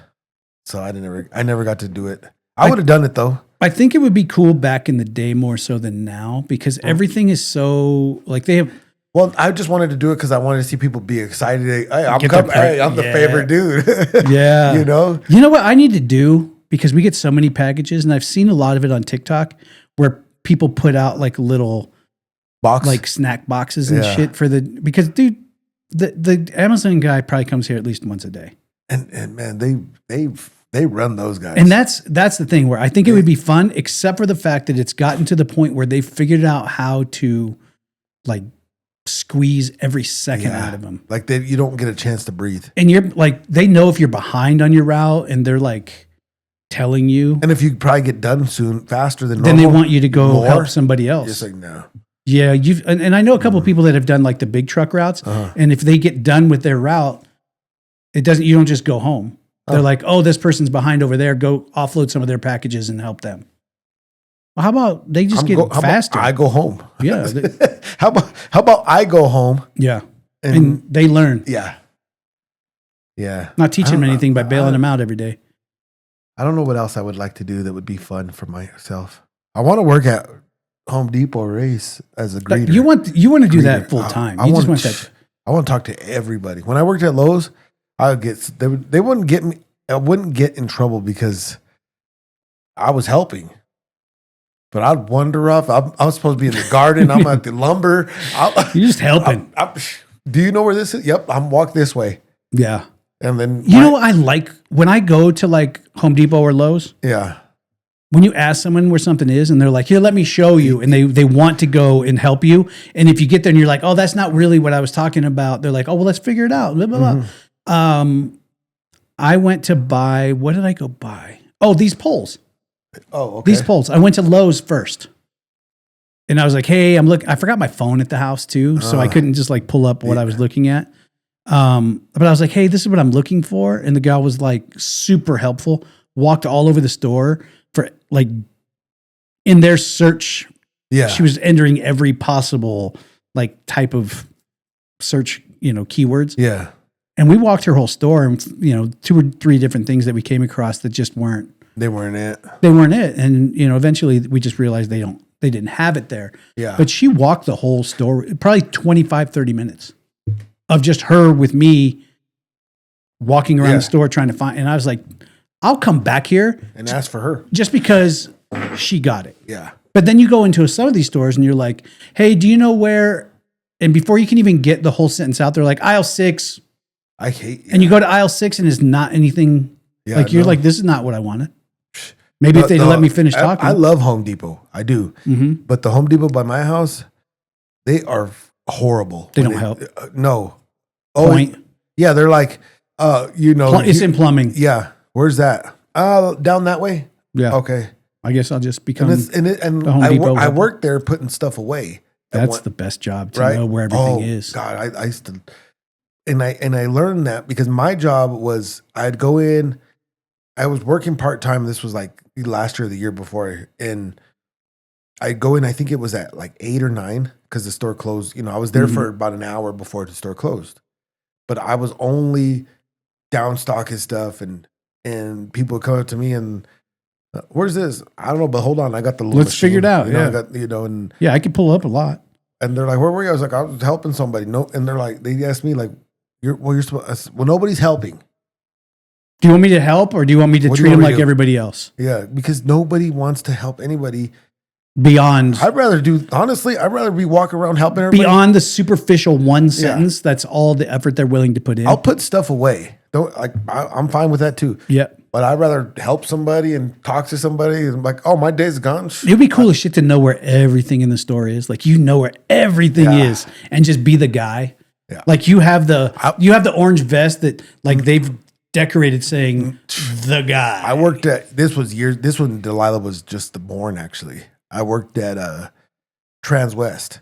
S4: so I never got to do it. I would have done it though.
S3: I think it would be cool back in the day more so than now because everything is so like they have.
S4: Well, I just wanted to do it because I wanted to see people be excited. Hey, I'm
S3: Get
S4: coming.
S3: their
S4: Hey, I'm the
S3: yeah.
S4: favorite dude.
S3: Yeah.
S4: You know?
S3: You know what I need to do? Because we get so many packages, and I've seen a lot of it on TikTok where people put out like little
S4: Box.
S3: like snack boxes and
S4: Yeah.
S3: shit for because dude, the Amazon guy probably comes here at least once a day.
S4: And man, they run those guys.
S3: And that's the thing where I think it would be fun, except for the fact that it's gotten to the point where they figured out how to like squeeze every second out of them.
S4: Like you don't get a chance to breathe.
S3: And you're like, they know if you're behind on your route and they're like telling you.
S4: And if you probably get done faster than
S3: then
S4: normal,
S3: they want you to go
S4: more,
S3: help somebody else.
S4: Just like, no.
S3: Yeah. And I know a couple of people that have done like the big truck routes. And if they get done with their route, you don't just go home. They're like, oh, this person's behind over there. Go offload some of their packages and help them. Well, how about they just get faster?
S4: I go home.
S3: Yeah.
S4: How about I go home?
S3: Yeah. And they learn.
S4: Yeah. Yeah.
S3: Not teaching them anything by bailing them out every day.
S4: I don't know what else I would like to do that would be fun for myself. I want to work at Home Depot race as a greeter.
S3: You want to do that full time.
S4: I want to talk to everybody. When I worked at Lowe's, they wouldn't get me. I wouldn't get in trouble because I was helping. But I'd wander off. I'm supposed to be in the garden. I'm at the lumber.
S3: You're just helping.
S4: Do you know where this is? Yep, I'm walk this way.
S3: Yeah.
S4: And then
S3: you know what I like when I go to like Home Depot or Lowe's?
S4: Yeah.
S3: When you ask someone where something is and they're like, here, let me show you. And they want to go and help you. And if you get there and you're like, oh, that's not really what I was talking about. They're like, oh, well, let's figure it out. Blah, blah, blah. I went to buy, what did I go buy? Oh, these poles.
S4: Oh, okay.
S3: These poles. I went to Lowe's first. And I was like, hey, I forgot my phone at the house too. So I couldn't just like pull up what I was looking at. But I was like, hey, this is what I'm looking for. And the girl was like super helpful, walked all over the store for like in their search.
S4: Yeah.
S3: She was entering every possible like type of search, keywords.
S4: Yeah.
S3: And we walked her whole store and, 2 or 3 different things that we came across that just weren't.
S4: They weren't it.
S3: They weren't it. And, eventually we just realized they didn't have it there.
S4: Yeah.
S3: But she walked the whole store, probably 25, 30 minutes of just her with me walking around the store trying to find. And I was like, I'll come back here.
S4: And ask for her.
S3: Just because she got it.
S4: Yeah.
S3: But then you go into some of these stores and you're like, hey, do you know where? And before you can even get the whole sentence out, they're like, aisle 6.
S4: I hate.
S3: And you go to aisle 6 and it's not anything.
S4: Yeah,
S3: like you're like, this is not what I wanted. Maybe if they'd let me finish talking.
S4: I love Home Depot. I do.
S3: Mm-hmm.
S4: But the Home Depot by my house, they are horrible.
S3: They don't help.
S4: No. Oh,
S3: Point.
S4: Yeah, they're like,
S3: it's in plumbing.
S4: Yeah. Where's that? Down that way.
S3: Yeah.
S4: Okay.
S3: I guess I'll just become.
S4: And I worked there putting stuff away.
S3: That's the best job to know where everything is.
S4: God, I used to, and I learned that because my job was I'd go in. I was working part-time. This was like last year or the year before. And I'd go in, I think it was at like 8 or 9 because the store closed. I was there for about an hour before the store closed. But I was only down stocking stuff and people would come up to me and, where's this? I don't know, but hold on. I got the little
S3: Let's
S4: machine.
S3: figure it out.
S4: I got, and
S3: yeah, I could pull up a lot.
S4: And they're like, where were you? I was like, I was helping somebody. No. And they're like, they asked me like, you're supposed, well, nobody's helping.
S3: Do you want me to help or do you want me to treat them like everybody else?
S4: Yeah, because nobody wants to help anybody.
S3: Beyond.
S4: I'd rather be walking around helping everybody.
S3: Beyond the superficial one sentence, that's all the effort they're willing to put in.
S4: I'll put stuff away. I'm fine with that too.
S3: Yeah.
S4: But I'd rather help somebody and talk to somebody and like, oh, my day's gone.
S3: It'd be cool as shit to know where everything in the store is. Like where everything is and just be the guy.
S4: Yeah.
S3: Like you have the orange vest that like they've decorated saying the guy.
S4: I worked at, this when Delilah was just born actually. I worked at Transwest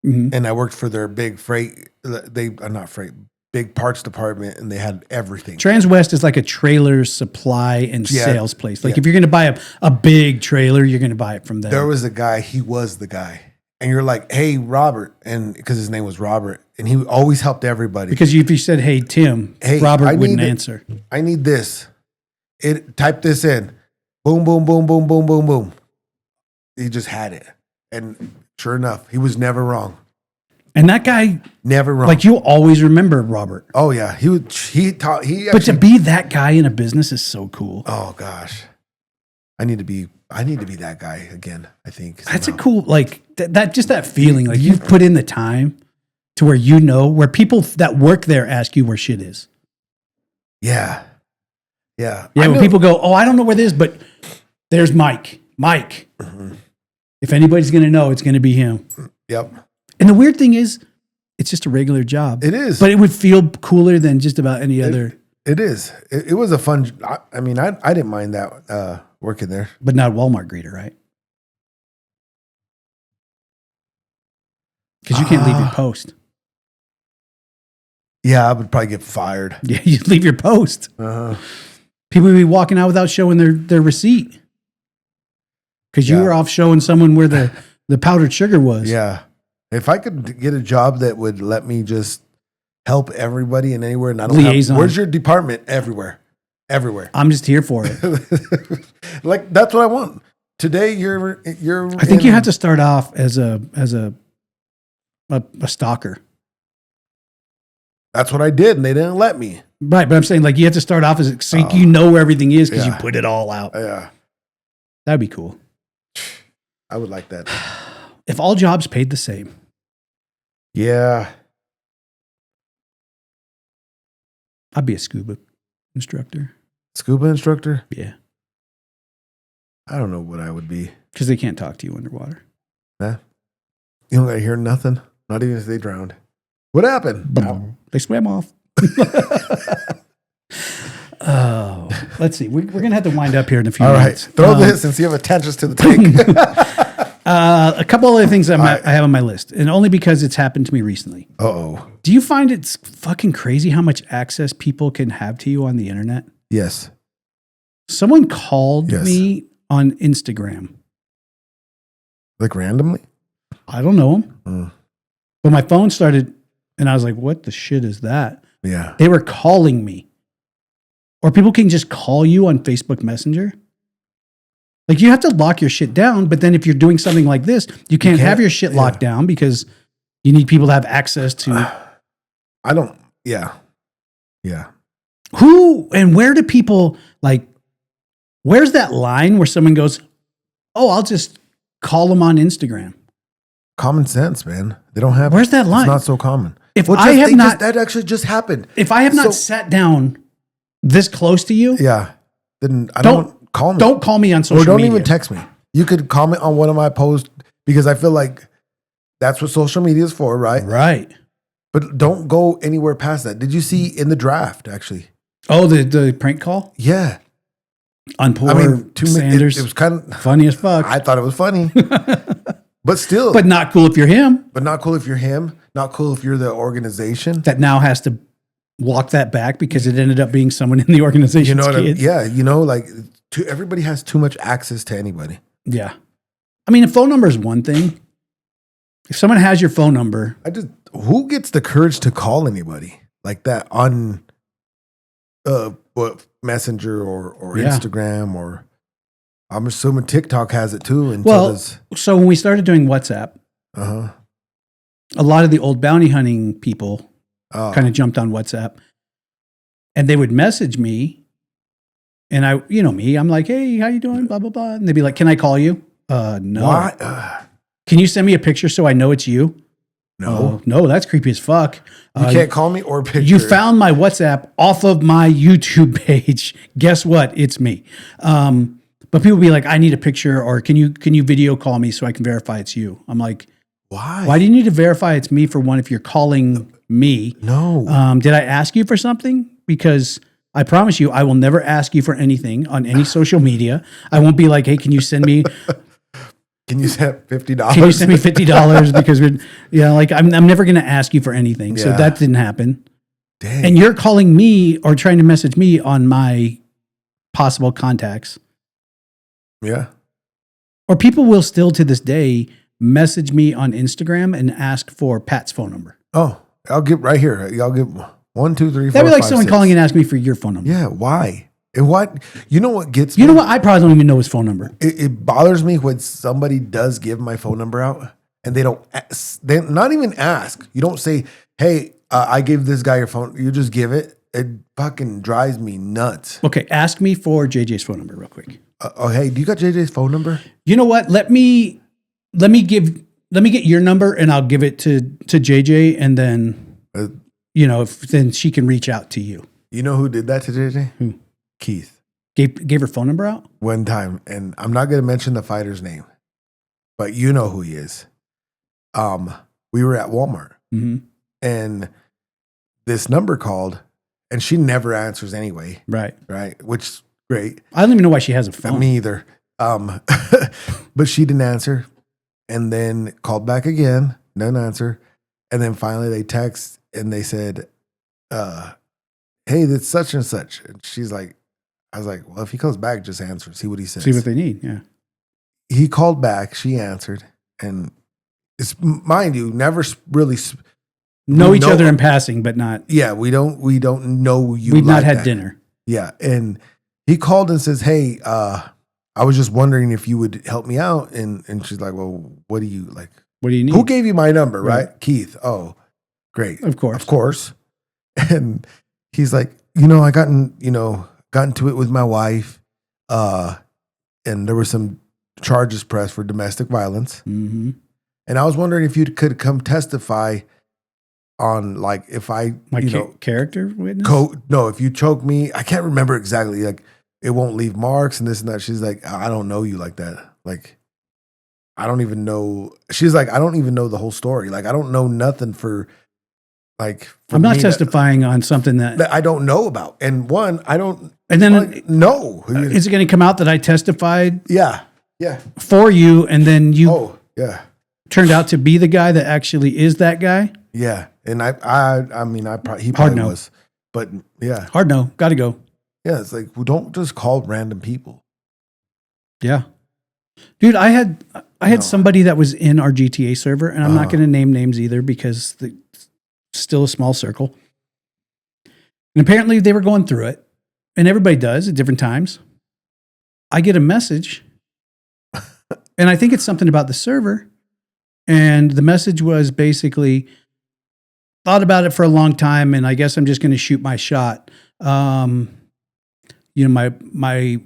S4: and I worked for their big freight. Not freight, big parts department, and they had everything.
S3: Transwest is like a trailer supply and
S4: Yeah.
S3: sales place. Like
S4: Yeah.
S3: if you're going to buy a big trailer, you're going to buy it from them.
S4: There was a guy, he was the guy. And you're like, hey, Robert. And because his name was Robert. And he always helped everybody.
S3: Because if you said, hey, Tim,
S4: Hey,
S3: Robert
S4: I
S3: wouldn't
S4: need it.
S3: answer.
S4: I need this. Type this in. Boom, boom, boom, boom, boom, boom, boom. He just had it. And sure enough, he was never wrong.
S3: And that guy,
S4: Never wrong.
S3: like you'll always remember Robert.
S4: Oh yeah. He taught
S3: But to be that guy in a business is so cool.
S4: oh gosh. I need to be that guy again, I think.
S3: That's a
S4: somehow.
S3: cool, like that just that feeling. Like you've put in the time to where you know, where people that work there ask you where shit is.
S4: Yeah. Yeah.
S3: Yeah,
S4: I
S3: when
S4: know-
S3: people go, oh, I don't know where this is, but there's Mike. Mike.
S4: Mm-hmm.
S3: If anybody's going to know, it's going to be him.
S4: Yep.
S3: And the weird thing is, it's just a regular job.
S4: It is.
S3: But it would feel cooler than just about any other,
S4: It is. It was a fun. I mean, I didn't mind that working there.
S3: but not Walmart greeter, right? Because you can't leave your post.
S4: Yeah, I would probably get fired.
S3: Yeah, you leave your post. People would be walking out without showing their receipt. Because you
S4: Yeah.
S3: were off showing someone where the powdered sugar was.
S4: Yeah. If I could get a job that would let me just help everybody and anywhere, and I don't
S3: Liaison.
S4: have, where's your department? Everywhere.
S3: I'm just here for it.
S4: Like that's what I want. Today you're.
S3: I think you have to start off as a stalker.
S4: That's what I did, and they didn't let me.
S3: Right, but I'm saying like you have to start off as so you know where everything is because
S4: Yeah.
S3: you put it all out.
S4: Yeah,
S3: That'd be cool.
S4: I would like that.
S3: If all jobs paid the same.
S4: Yeah,
S3: I'd be a scuba instructor.
S4: scuba instructor.
S3: Yeah.
S4: I don't know what I would be.
S3: Because they can't talk to you underwater.
S4: Nah. You don't gotta hear nothing. Not even if they drowned. What happened?
S3: They swam off. Oh, let's see. We're going to have to wind up here in a few
S4: All right,
S3: minutes.
S4: throw this and see if it attaches to the tank.
S3: A couple other things I have on my list, and only because it's happened to me recently.
S4: Uh-oh.
S3: Do you find it's fucking crazy how much access people can have to you on the internet?
S4: Yes.
S3: Someone called
S4: Yes.
S3: me on Instagram.
S4: Like randomly?
S3: I don't know him.
S4: Mm.
S3: But my phone started, and I was like, what the shit is that?
S4: Yeah.
S3: They were calling me. Or people can just call you on Facebook Messenger. Like you have to lock your shit down, but then if you're doing something like this, you can't have your shit locked down because you need people to have access to.
S4: I don't. Yeah. Yeah.
S3: Who and where do people like, where's that line where someone goes, oh, I'll just call them on Instagram?
S4: Common sense, man. They don't have.
S3: Where's that line?
S4: It's not so common.
S3: If I have not,
S4: that actually just happened.
S3: if I have not
S4: So-
S3: sat down this close to you,
S4: Yeah. Then I
S3: Don't-
S4: don't call me.
S3: don't call me on social
S4: or don't
S3: media.
S4: even text me. You could comment on one of my posts because I feel like that's what social media is for, right?
S3: Right.
S4: But don't go anywhere past that. Did you see in the draft actually?
S3: Oh, the prank call
S4: Yeah.
S3: on poor
S4: I mean,
S3: Sanders.
S4: it was kind of.
S3: Funny as fuck.
S4: I thought it was funny, but still,
S3: But not cool if you're him.
S4: but not cool if you're him. Not cool if you're the organization.
S3: That now has to walk that back because it ended up being someone in the organization's
S4: You know what I mean?
S3: kids.
S4: Yeah, like everybody has too much access to anybody.
S3: Yeah. I mean, a phone number is one thing. If someone has your phone number,
S4: Who gets the courage to call anybody like that on Messenger or
S3: Yeah.
S4: Instagram, or I'm assuming TikTok has it too. And
S3: well, so when we started doing WhatsApp,
S4: uh-huh.
S3: a lot of the old bounty hunting people
S4: Oh,
S3: kind of jumped on WhatsApp and they would message me and I, you know me, I'm like, hey, how you doing? Blah, blah, blah. And they'd be like, can I call you? No.
S4: why?
S3: Can you send me a picture so I know it's you?
S4: No,
S3: No, that's creepy as fuck.
S4: you can't call me or picture.
S3: You found my WhatsApp off of my YouTube page. Guess what? It's me. But people be like, I need a picture, or can you video call me so I can verify it's you? I'm like, why do you need to verify it's me for one if you're calling me?
S4: No.
S3: Did I ask you for something? Because I promise you, I will never ask you for anything on any social media. I won't be like, hey, can you send me
S4: Can you send $50?
S3: Can you send me $50 because we're like I'm never going to ask you for anything. So
S4: Yeah.
S3: that didn't happen.
S4: Dang.
S3: And you're calling me or trying to message me on my possible contacts.
S4: Yeah.
S3: Or people will still to this day message me on Instagram and ask for Pat's phone number.
S4: Oh, I'll get right here. I'll get 1, 2, 3, 4.
S3: That'd be like
S4: 5,
S3: someone
S4: 6.
S3: calling and asking me for your phone number.
S4: Yeah. Why? And what? You know what gets me?
S3: You know what? I probably don't even know his phone number.
S4: It bothers me when somebody does give my phone number out and they don't. They not even ask. You don't say, "Hey, I gave this guy your phone." You just give it. It fucking drives me nuts.
S3: Okay, ask me for JJ's phone number real quick.
S4: Hey, do you got JJ's phone number?
S3: You know what? Let me get your number and I'll give it to JJ, and then then she can reach out to you.
S4: You know who did that to JJ?
S3: Who?
S4: Keith.
S3: Gave her phone number out?
S4: One time, and I'm not going to mention the fighter's name, but you know who he is. We were at Walmart, and this number called, and she never answers anyway.
S3: Right.
S4: Which is great.
S3: I don't even know why she has a phone.
S4: Me either. But she didn't answer, and then called back again, no answer, and then finally they text and they said, "Hey, that's such and such," and she's like. I was like, well, if he comes back, just answer. See what he says.
S3: See what they need, yeah.
S4: He called back. She answered. And it's, mind you, never really...
S3: Know each other in passing, but not...
S4: Yeah, we don't know you.
S3: We've not had dinner.
S4: Yeah, and he called and says, hey, I was just wondering if you would help me out. And she's like, well, what do you like?
S3: What do you need?
S4: Who gave you my number, right? Keith. Oh, great.
S3: Of course.
S4: Of course. And he's like, I got into it with my wife, and there were some charges pressed for domestic violence.
S3: Mm-hmm.
S4: And I was wondering if you could come testify on, like, if I,
S3: character witness?
S4: If you choke me, I can't remember exactly, like, it won't leave marks and this and that. She's like, I don't know you like that. Like, I don't even know. She's like, I don't even know the whole story. Like, I don't know nothing for
S3: I'm not testifying on something that
S4: I don't know about. And one, I don't.
S3: And then
S4: no.
S3: Is it going to come out that I testified?
S4: Yeah.
S3: For you, and then you?
S4: Oh, yeah.
S3: Turned out to be the guy that actually is that guy.
S4: Yeah, and he probably was, but yeah,
S3: hard no, got to go.
S4: Yeah, it's like, well, don't just call random people.
S3: Yeah, dude, I had somebody that was in our GTA server, and I'm not going to name names either because it's still a small circle. And apparently they were going through it, and everybody does at different times. I get a message, and I think it's something about the server. And the message was basically, thought about it for a long time, and I guess I'm just going to shoot my shot. My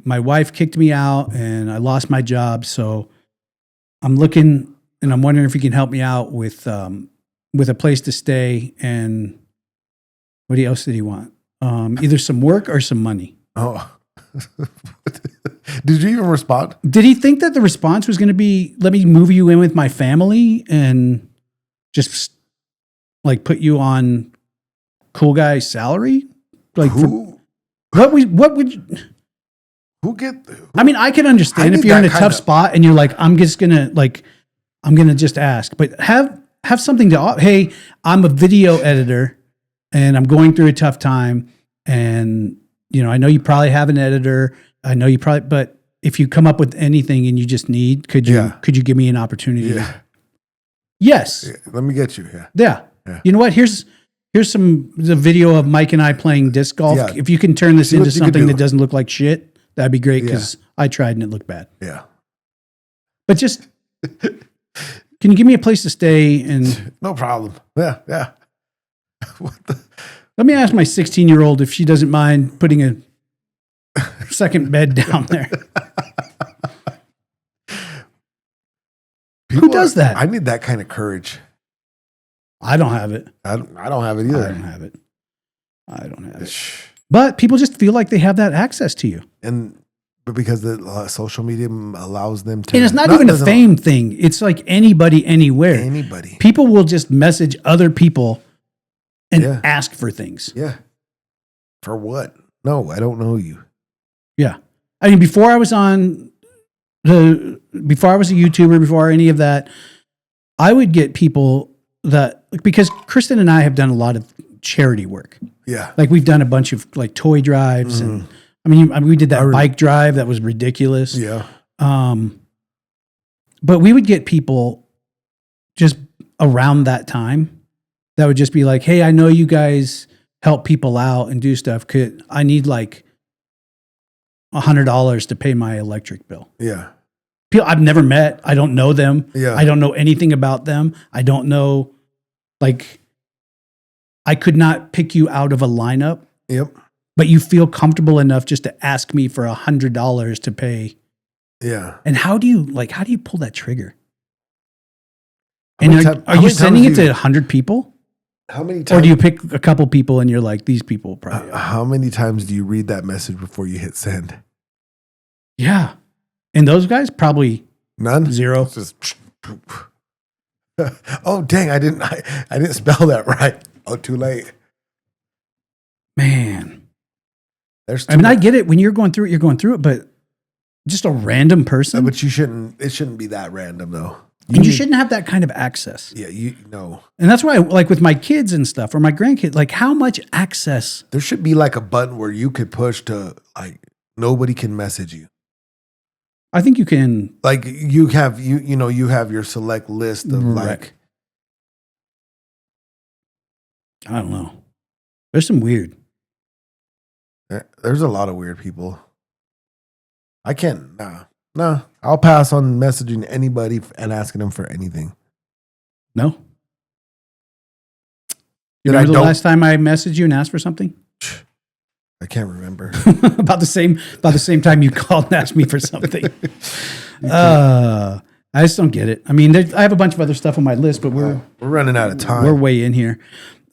S3: wife kicked me out, and I lost my job, so I'm looking, and I'm wondering if you can help me out with a place to stay. And what else did he want? Either some work or some money.
S4: Oh. Did you even respond?
S3: Did he think that the response was going to be, let me move you in with my family and just like put you on cool guy salary? Like
S4: who
S3: what would you, I mean, I can understand if you're in a tough spot and you're like, I'm gonna just ask, but have something to, hey, I'm a video editor and I'm going through a tough time, and I know you probably have an editor. I know you probably, but if you come up with anything and you just need, could you give me an opportunity?
S4: Yeah.
S3: Yes.
S4: Yeah, let me get you.
S3: Yeah. You know what? Here's the video of Mike and I playing disc golf.
S4: Yeah.
S3: If you can turn this into something that doesn't look like shit, that'd be great, because I tried and it looked bad.
S4: Yeah.
S3: But just, can you give me a place to stay? And
S4: no problem. Yeah.
S3: Let me ask my 16-year-old if she doesn't mind putting a second bed down there. Who does that?
S4: I need that kind of courage.
S3: I don't have it.
S4: I don't have it either.
S3: I don't have it. But people just feel like they have that access to you.
S4: But because the social media allows them to.
S3: And it's not even a fame thing. It's like anybody, anywhere.
S4: Anybody.
S3: People will just message other people and ask for things.
S4: Yeah. For what? No, I don't know you.
S3: Yeah. I mean, before I was a YouTuber, before any of that, I would get people that, because Kristen and I have done a lot of charity work.
S4: Yeah.
S3: Like we've done a bunch of like toy drives and we did that bike drive that was ridiculous.
S4: Yeah.
S3: But we would get people just around that time that would just be like, hey, I know you guys help people out and do stuff. I need like $100 to pay my electric bill.
S4: Yeah.
S3: People I've never met. I don't know them.
S4: Yeah.
S3: I don't know anything about them. I don't know, like, I could not pick you out of a lineup.
S4: Yep.
S3: But you feel comfortable enough just to ask me for $100 to pay.
S4: Yeah.
S3: And how do you pull that trigger? And are you sending it to 100 people?
S4: How many times?
S3: Or do you pick a couple people and you're like, these people probably.
S4: How many times do you read that message before you hit send?
S3: Yeah. And those guys probably
S4: none.
S3: Zero.
S4: Just oh dang! I didn't spell that right. Oh, too late.
S3: Man.
S4: I
S3: get it. When you're going through it, but just a random person.
S4: But it shouldn't be that random though.
S3: You shouldn't have that kind of access.
S4: Yeah, no.
S3: And that's why, like with my kids and stuff, or my grandkids, like how much access?
S4: There should be like a button where you could push to like nobody can message you.
S3: I think you can.
S4: Like you have your select list of like.
S3: I don't know. There's some weird.
S4: There's a lot of weird people. I can't. Nah. I'll pass on messaging anybody and asking them for anything.
S3: No. You remember the last time I messaged you and asked for something?
S4: I can't remember.
S3: about the same time you called and asked me for something. I just don't get it. I mean, I have a bunch of other stuff on my list, but we're
S4: running out of time.
S3: We're way in here.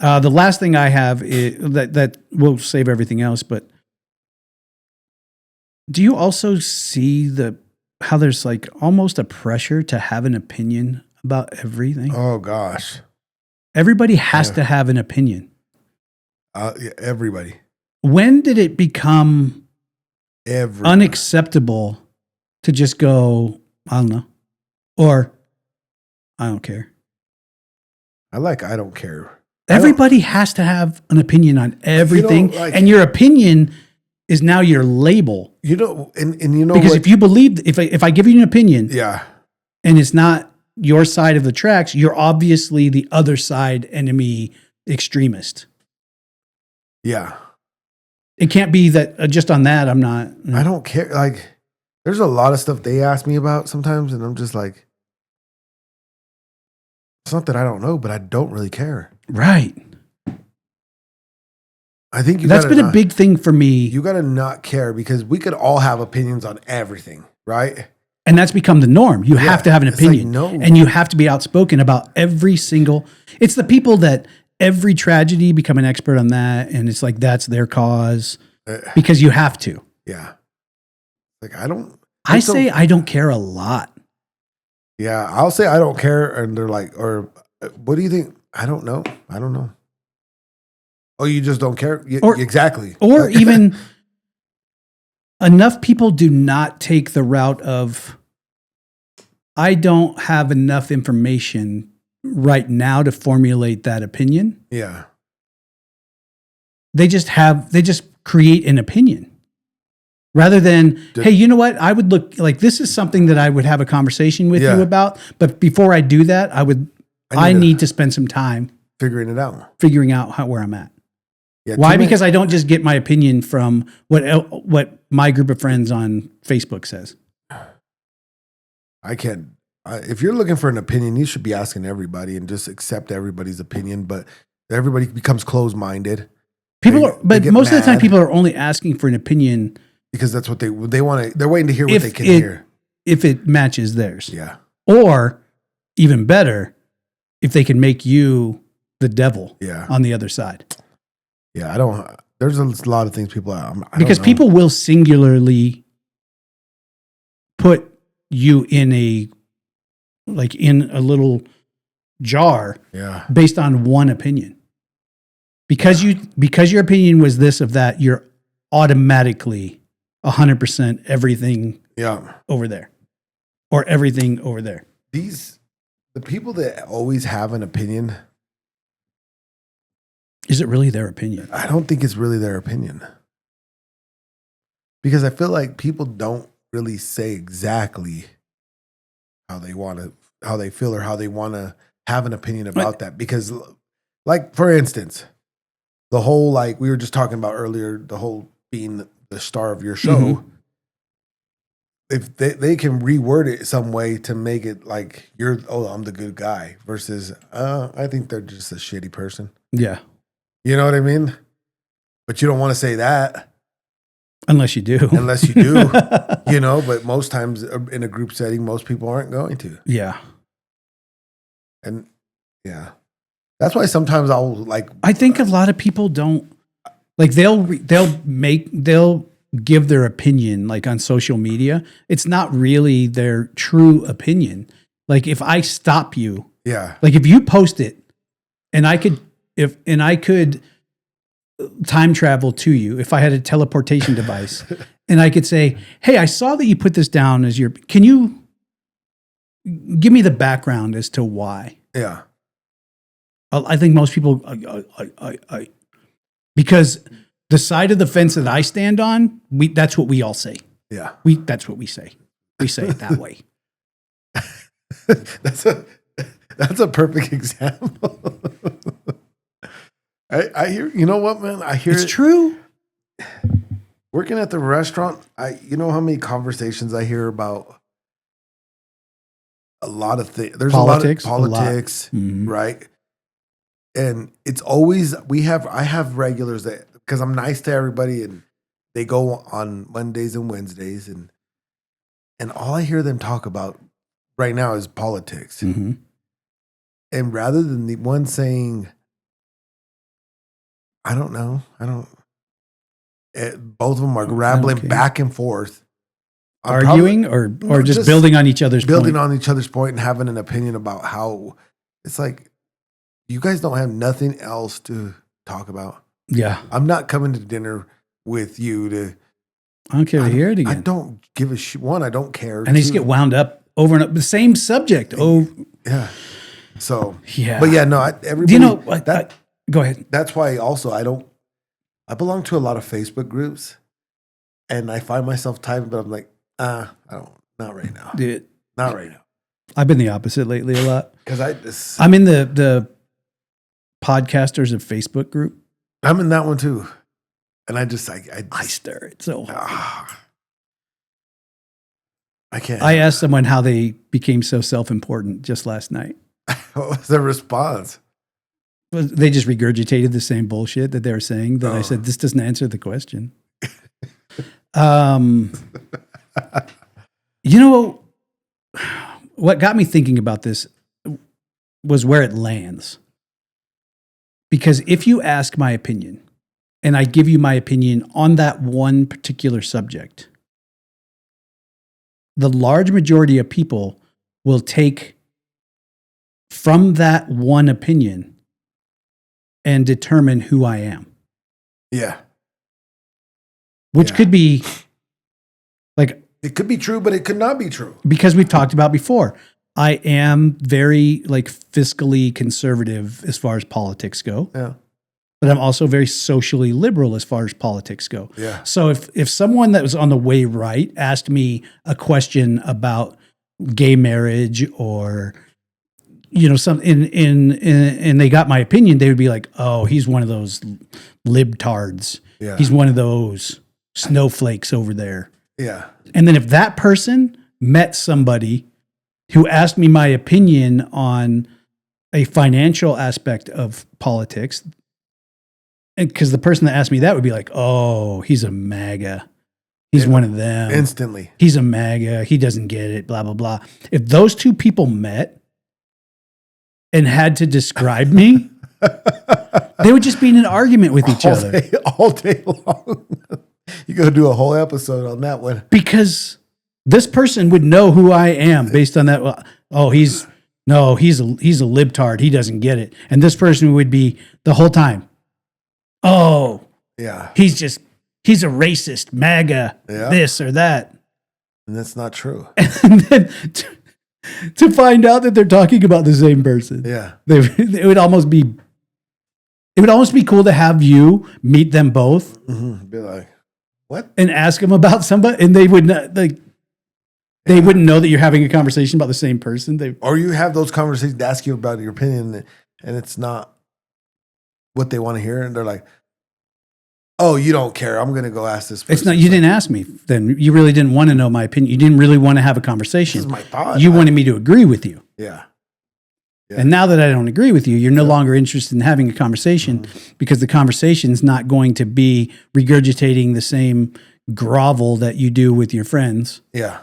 S3: The last thing I have is that we'll save everything else. But do you also see how there's like almost a pressure to have an opinion about everything?
S4: Oh gosh,
S3: everybody has to have an opinion.
S4: Yeah, everybody.
S3: When did it become unacceptable to just go, I don't know, or I don't care?
S4: I don't care.
S3: Everybody has to have an opinion on everything, and your opinion is now your label.
S4: And
S3: because if you believe, if I give you an opinion,
S4: yeah,
S3: and it's not your side of the tracks, you're obviously the other side enemy extremist.
S4: Yeah.
S3: It can't be that just on that I'm not.
S4: I don't care. Like, there's a lot of stuff they ask me about sometimes, and I'm just like, it's not that I don't know, but I don't really care.
S3: Right.
S4: I think
S3: that's been a big thing for me.
S4: You got to not care because we could all have opinions on everything, right?
S3: And that's become the norm. You have to have an opinion. And you have to be outspoken about every single. It's the people that every tragedy become an expert on that. And it's like, that's their cause because you have to.
S4: Yeah. Like,
S3: I say I don't care a lot.
S4: Yeah. I'll say I don't care. And they're like, or what do you think? I don't know. Oh, you just don't care? Exactly.
S3: Or even enough people do not take the route of, I don't have enough information right now to formulate that opinion.
S4: Yeah.
S3: They just create an opinion rather than, hey, you know what? I would look like this is something that I would have a conversation with you about. But before I do that, I need to spend some time
S4: figuring
S3: out where I'm at.
S4: Yeah,
S3: why? Because I don't just get my opinion from what my group of friends on Facebook says.
S4: I can't. If you're looking for an opinion, you should be asking everybody and just accept everybody's opinion. But everybody becomes closed-minded.
S3: But most of the time, people are only asking for an opinion
S4: because that's what they want. They're waiting to hear what they can hear
S3: if it matches theirs.
S4: Yeah.
S3: Or even better, if they can make you the devil.
S4: Yeah.
S3: On the other side.
S4: Yeah, there's a lot of things people.
S3: Because people will singularly put you in a little jar.
S4: Yeah.
S3: Based on one opinion. Because your opinion was this of that, you're automatically 100% everything.
S4: Yeah.
S3: Over there, or everything over there.
S4: The people that always have an opinion.
S3: Is it really their opinion?
S4: I don't think it's really their opinion. Because I feel like people don't really say exactly how they feel or how they want to have an opinion about that. Because, like, for instance, the whole, like we were just talking about earlier, the whole being the star of your show,
S3: Mm-hmm.
S4: if they can reword it some way to make it like I'm the good guy versus I think they're just a shitty person.
S3: Yeah.
S4: You know what I mean? But you don't want to say that.
S3: Unless you do.
S4: You know, but most times in a group setting, most people aren't going to.
S3: Yeah.
S4: And yeah, that's why sometimes I'll like.
S3: I think a lot of people don't like. They'll give their opinion like on social media. It's not really their true opinion. Like if I stop you, like if you post it, and I could time travel to you if I had a teleportation device, and I could say, "Hey, I saw that you put this down as your. Can you give me the background as to why?"
S4: Yeah.
S3: I think most people, because the side of the fence that I stand on, that's what we all say.
S4: Yeah.
S3: That's what we say. We say it that way.
S4: That's a perfect example. I hear, you know what, man? I hear
S3: it's true.
S4: Working at the restaurant, you know how many conversations I hear about a lot of things. There's
S3: Politics,
S4: a lot of politics,
S3: Mm-hmm.
S4: right? And it's always I have regulars that, because I'm nice to everybody, and they go on Mondays and Wednesdays, and all I hear them talk about right now is politics.
S3: Mm-hmm.
S4: And rather than the one saying, I don't know, both of them are rambling back and forth,
S3: arguing or just building on each other's
S4: point and having an opinion about how it's like, you guys don't have nothing else to talk about.
S3: Yeah.
S4: I'm not coming to dinner with you to.
S3: I don't care to hear it again.
S4: I don't give a shit. One, I don't care.
S3: And they just get wound up over and up. The same subject. Oh.
S4: Yeah. So.
S3: Yeah.
S4: But yeah, no, everybody.
S3: You know, go ahead.
S4: That's why also I belong to a lot of Facebook groups, and I find myself typing, but I'm like, I don't, not right now.
S3: Dude.
S4: Not right now.
S3: I've been the opposite lately a lot.
S4: Because
S3: I'm in the podcasters of Facebook group.
S4: I'm in that one too. And I
S3: stir it so hard.
S4: I can't.
S3: I asked someone how they became so self-important just last night.
S4: What was their response?
S3: They just regurgitated the same bullshit that they were saying. That I said, this doesn't answer the question. You know, what got me thinking about this was where it lands. Because if you ask my opinion, and I give you my opinion on that one particular subject, the large majority of people will take from that one opinion and determine who I am.
S4: Yeah.
S3: Which could be like...
S4: It could be true, but it could not be true.
S3: Because we've talked about before. I am very like fiscally conservative as far as politics go.
S4: Yeah.
S3: But I'm also very socially liberal as far as politics go.
S4: Yeah.
S3: So if someone that was on the way right asked me a question about gay marriage or some and they got my opinion, they would be like, "Oh, he's one of those libtards.
S4: Yeah.
S3: He's one of those snowflakes over there."
S4: Yeah.
S3: And then if that person met somebody who asked me my opinion on a financial aspect of politics, because the person that asked me that would be like, "Oh, he's a MAGA. He's one of them.
S4: Instantly.
S3: He's a MAGA. He doesn't get it, blah, blah, blah." If those two people met and had to describe me, they would just be in an argument with each other.
S4: All day long. You go do a whole episode on that one.
S3: Because this person would know who I am based on that. Oh, he's a libtard. He doesn't get it. And this person would be the whole time, "Oh,
S4: yeah,
S3: he's a racist, MAGA, this or that."
S4: And that's not true.
S3: And then to find out that they're talking about the same person.
S4: Yeah.
S3: It would almost be It would almost be cool to have you meet them both
S4: Be like, what?
S3: and ask them about somebody, and they would not like. They wouldn't know that you're having a conversation about the same person.
S4: Or you have those conversations to ask you about your opinion, and it's not what they want to hear, and they're like, "Oh, you don't care. I'm going to go ask this person."
S3: It's not. You didn't ask me. Then you really didn't want to know my opinion. You didn't really want to have a conversation.
S4: This is my thought.
S3: You wanted me to agree with you.
S4: Yeah.
S3: And now that I don't agree with you, you're no longer interested in having a conversation because the conversation's not going to be regurgitating the same grovel that you do with your friends.
S4: Yeah.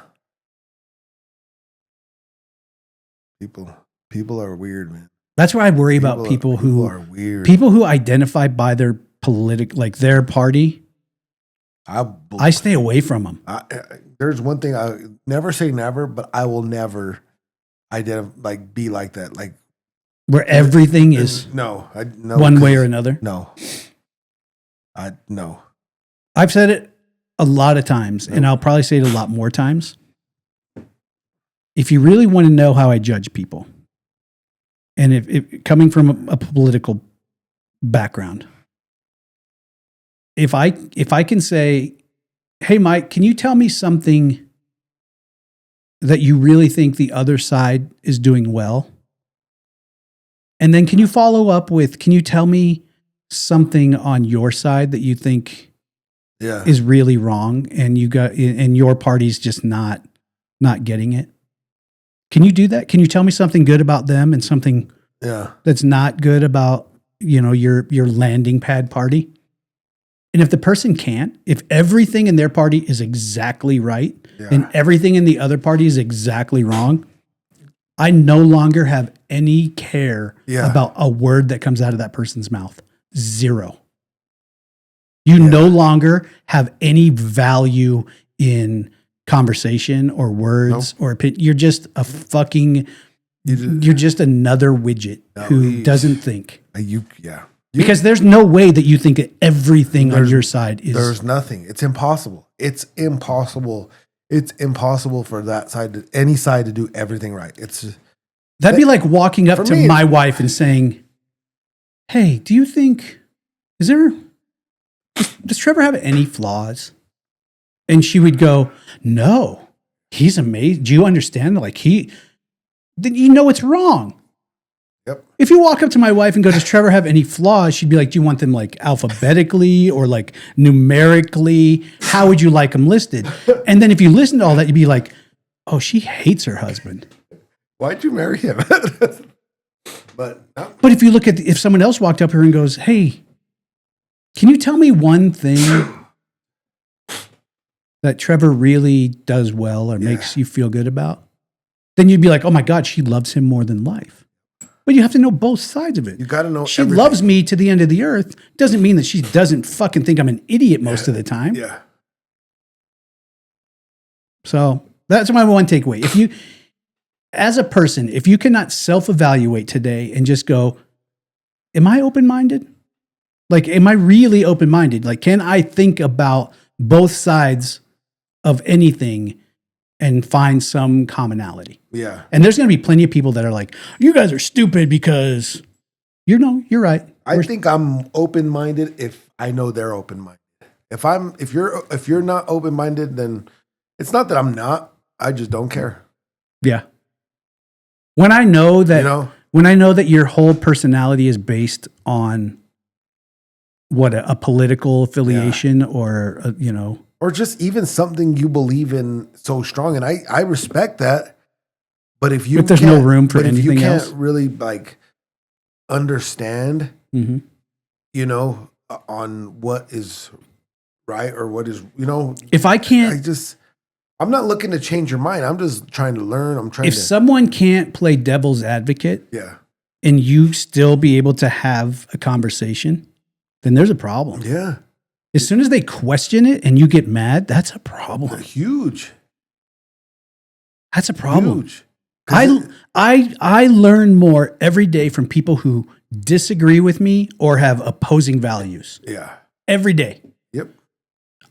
S4: People are weird, man.
S3: That's where I worry about people who
S4: are weird.
S3: People who identify by their like their party. I stay away from them.
S4: There's one thing I never say never, but I will never be like that. Like
S3: where everything is
S4: no
S3: one way or another.
S4: No. No.
S3: I've said it a lot of times, and I'll probably say it a lot more times. If you really want to know how I judge people, and if coming from a political background, if I can say, "Hey, Mike, can you tell me something that you really think the other side is doing well?" And then can you follow up with, "Can you tell me something on your side that you think is really wrong and your party's just not getting it?" Can you do that? Can you tell me something good about them and something that's not good about, your landing pad party? And if the person can't, if everything in their party is exactly right and everything in the other party is exactly wrong, I no longer have any care about a word that comes out of that person's mouth. Zero. You no longer have any value in conversation or words or opinion. You're just a fucking, you're just another widget who doesn't think. Because there's no way that you think that everything on your side is.
S4: There's nothing. It's impossible. It's impossible. It's impossible for any side to do everything right.
S3: That'd be like walking up to my wife and saying, "Hey, do you think, does Trevor have any flaws?" And she would go, "No, he's amazing. Do you understand? Then you know it's wrong."
S4: Yep.
S3: If you walk up to my wife and go, "Does Trevor have any flaws?" She'd be like, "Do you want them like alphabetically or like numerically? How would you like them listed?" And then if you listen to all that, you'd be like, "Oh, she hates her husband.
S4: Why'd you marry him?" But
S3: if you look at if someone else walked up here and goes, "Hey, can you tell me one thing that Trevor really does well or makes you feel good about?" Then you'd be like, "Oh my God, she loves him more than life." But you have to know both sides of it.
S4: You got to know
S3: she
S4: everything.
S3: loves me to the end of the earth. Doesn't mean that she doesn't fucking think I'm an idiot most of the time.
S4: Yeah.
S3: So that's my one takeaway. If you, as a person, if you cannot self-evaluate today and just go, "Am I open-minded? Like, am I really open-minded? Like, can I think about both sides of anything and find some commonality?"
S4: Yeah.
S3: And there's going to be plenty of people that are like, "You guys are stupid because you're right."
S4: I think I'm open-minded if I know they're open-minded. If you're not open-minded, then it's not that I'm not. I just don't care.
S3: Yeah. When I know that your whole personality is based on a political affiliation or
S4: or just even something you believe in so strong, and I respect that. But if there's no room for anything else, if you can't really like understand, on what is right or what is,
S3: if I can't,
S4: I'm not looking to change your mind. I'm just trying to learn.
S3: If someone can't play devil's advocate, and you still be able to have a conversation, then there's a problem.
S4: Yeah.
S3: As soon as they question it and you get mad, that's a problem.
S4: Huge.
S3: That's a problem.
S4: Huge.
S3: I learn more every day from people who disagree with me or have opposing values.
S4: Yeah.
S3: Every day.
S4: Yep.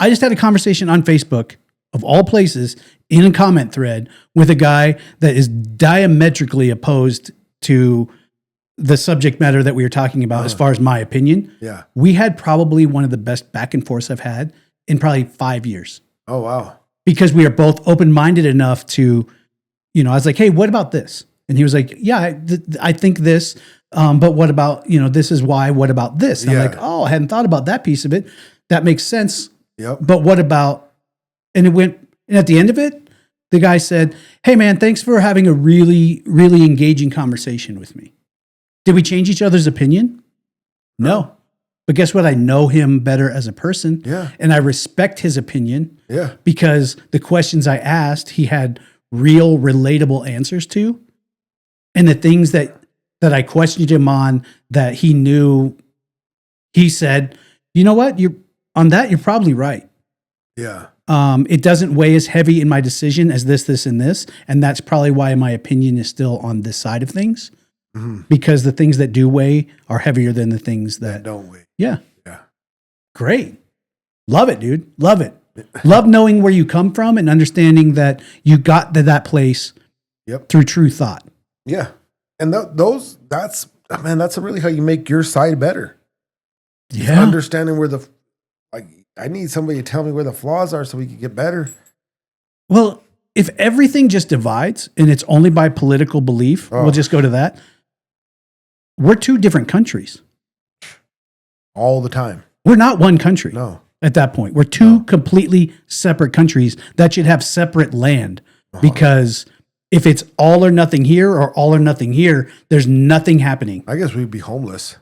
S3: I just had a conversation on Facebook, of all places, in a comment thread with a guy that is diametrically opposed to the subject matter that we were talking about, as far as my opinion,
S4: Yeah.
S3: we had probably one of the best back and forths I've had in probably 5 years.
S4: Oh, wow.
S3: Because we are both open-minded enough to, I was like, hey, what about this? And he was like, yeah, I think this, but what about, this is why, what about this? And I'm like, oh, I hadn't thought about that piece of it. That makes sense.
S4: Yep.
S3: But what about, and at the end of it, the guy said, hey man, thanks for having a really, really engaging conversation with me. Did we change each other's opinion? No. But guess what? I know him better as a person.
S4: Yeah.
S3: And I respect his opinion.
S4: Yeah.
S3: Because the questions I asked, he had real, relatable answers to. And the things that I questioned him on that he knew, he said, you know what? You're probably right.
S4: Yeah.
S3: It doesn't weigh as heavy in my decision as this, and this. And that's probably why my opinion is still on this side of things. Mm-hmm. Because the things that do weigh are heavier than the things that
S4: don't weigh.
S3: Yeah.
S4: Yeah.
S3: Great. Love it, dude. Love it. Love knowing where you come from and understanding that you got to that place through true thought.
S4: Yeah. And that's really how you make your side better.
S3: Yeah.
S4: Understanding where I need somebody to tell me where the flaws are so we can get better.
S3: Well, if everything just divides and it's only by political belief, we'll just go to that. We're two different countries.
S4: All the time.
S3: We're not one country.
S4: No.
S3: At that point, we're two completely separate countries that should have separate land because if it's all or nothing here or all or nothing here, there's nothing happening.
S4: I guess we'd be homeless.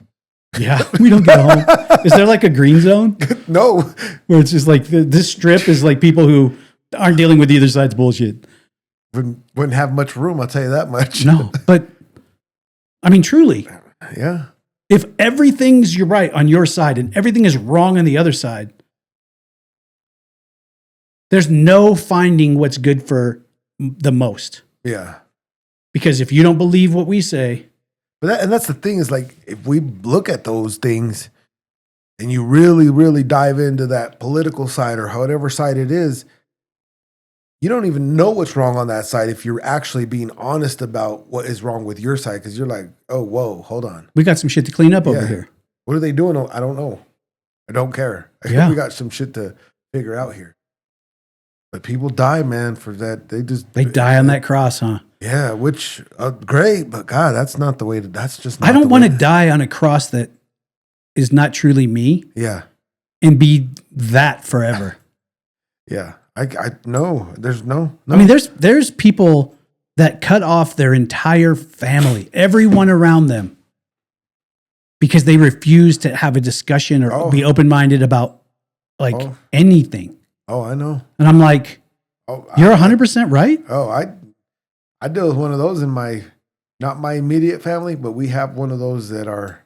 S3: Yeah, we don't get home. Is there like a green zone?
S4: No.
S3: Where it's just like this strip is like people who aren't dealing with either side's bullshit.
S4: Wouldn't have much room, I'll tell you that much.
S3: No, but I mean, truly.
S4: Yeah.
S3: If everything's you're right on your side and everything is wrong on the other side, there's no finding what's good for the most.
S4: Yeah.
S3: Because if you don't believe what we say.
S4: But that's the thing is like, if we look at those things and you really, really dive into that political side or whatever side it is, you don't even know what's wrong on that side if you're actually being honest about what is wrong with your side. Because you're like, oh, whoa, hold on.
S3: We got some shit to clean up over here.
S4: What are they doing? I don't know. I don't care.
S3: Yeah.
S4: We got some shit to figure out here. But people die, man, for that. They
S3: die on that cross, huh?
S4: Yeah, which great, but God, that's not the way to. That's just. Not
S3: I don't want to die on a cross that is not truly me.
S4: Yeah,
S3: and be that forever.
S4: Yeah, I no. There's no.
S3: I mean, there's people that cut off their entire family, everyone around them, because they refuse to have a discussion or be open-minded about anything.
S4: Oh, I know.
S3: And I'm like, you're 100% right.
S4: Oh, I deal with one of those in not my immediate family, but we have one of those that are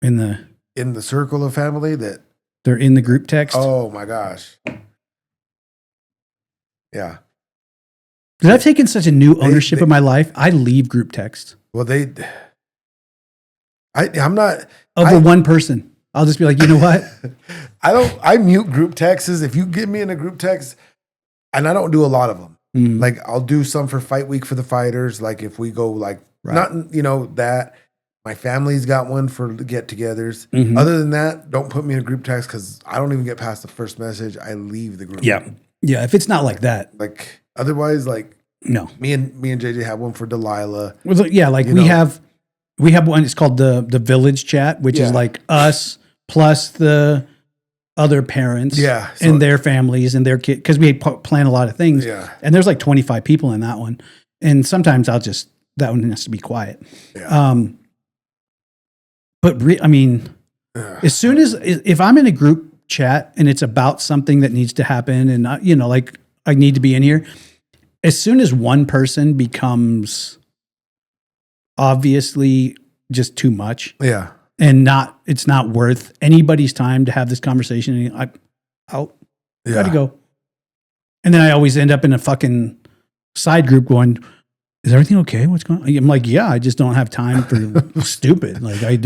S3: in the
S4: circle of family that
S3: they're in the group text.
S4: Oh my gosh. Yeah.
S3: Because I've taken such a new ownership of my life. I leave group text.
S4: Well, I'm not
S3: over one person. I'll just be like, you know what?
S4: I mute group texts. If you get me in a group text, and I don't do a lot of them. Mm. Like I'll do some for fight week for the fighters. Like if we go not, that my family's got one for get-togethers. Mm-hmm. Other than that, don't put me in a group text because I don't even get past the first message. I leave the group.
S3: Yeah. Yeah. If it's not like that,
S4: like otherwise,
S3: no,
S4: me and JJ have one for Delilah.
S3: Well, yeah. Like we have one. It's called the village chat, which is like us plus the other parents and their families and their kids. Because we plan a lot of things.
S4: Yeah. And
S3: there's like 25 people in that one. And sometimes that one has to be quiet.
S4: Yeah.
S3: But as soon as, if I'm in a group chat and it's about something that needs to happen and, I need to be in here, as soon as one person becomes obviously just too much.
S4: Yeah.
S3: And it's not worth anybody's time to have this conversation. I'll gotta go. And then I always end up in a fucking side group going, is everything okay? What's going on? I'm like, yeah, I just don't have time for stupid. Like I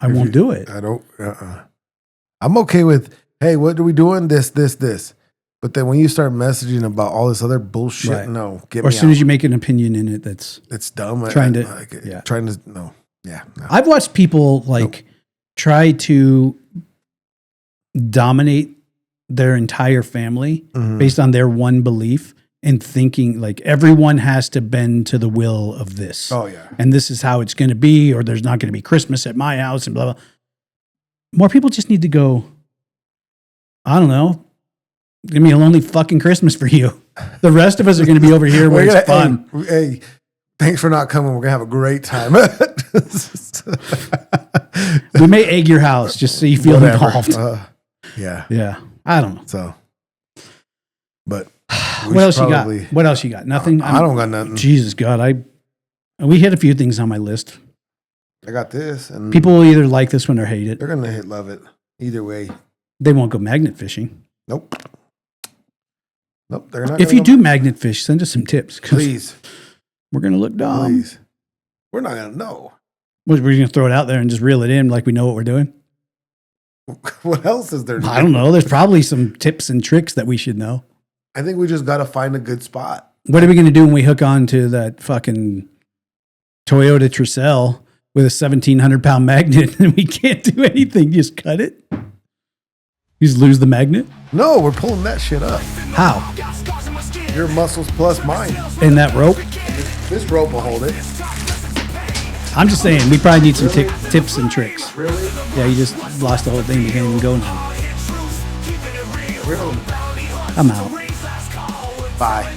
S3: won't do it.
S4: I don't, I'm okay with, hey, what are we doing? This. But then when you start messaging about all this other bullshit,
S3: Right.
S4: no, get
S3: Or
S4: me
S3: as soon
S4: out.
S3: as you make an opinion in it, that's
S4: It's dumb.
S3: Trying to-
S4: No. Yeah. No.
S3: I've watched people like try to dominate their entire family
S4: Mhm.
S3: based on their one belief and thinking like everyone has to bend to the will of this.
S4: Oh, yeah.
S3: And this is how it's going to be, or there's not going to be Christmas at my house and blah, blah. More people just need to go, I don't know, give me a lonely fucking Christmas for you. The rest of us are going to be over here where it's fun.
S4: Hey, thanks for not coming. We're going to have a great time.
S3: We may egg your house just so you feel
S4: Whatever.
S3: involved.
S4: Yeah.
S3: Yeah. I don't know.
S4: So, but
S3: What else you got? What else you got? Nothing?
S4: I don't got nothing.
S3: Jesus God. We hit a few things on my list.
S4: I got this, and
S3: People will either like this one or hate it.
S4: they're gonna love it either way.
S3: They won't go magnet fishing.
S4: Nope. They're not.
S3: If you do magnet fish, send us some tips. 'Cause
S4: please,
S3: we're going to look dumb.
S4: please, we're not gonna know.
S3: We're going to throw it out there and just reel it in like we know what we're doing.
S4: What else is there?
S3: I don't know. There's probably some tips and tricks that we should know.
S4: I think we just got to find a good spot.
S3: What are we going to do when we hook on to that fucking Toyota Tercel with a 1,700-pound magnet and we can't do anything? Just cut it? You just lose the magnet?
S4: No, we're pulling that shit up.
S3: How?
S4: Your muscles plus mine.
S3: In that rope?
S4: This rope will hold it.
S3: I'm just saying, we probably need some tips and tricks.
S4: Really?
S3: Yeah, you just lost the whole thing. You can't even go now.
S4: Really?
S3: I'm out.
S4: Bye.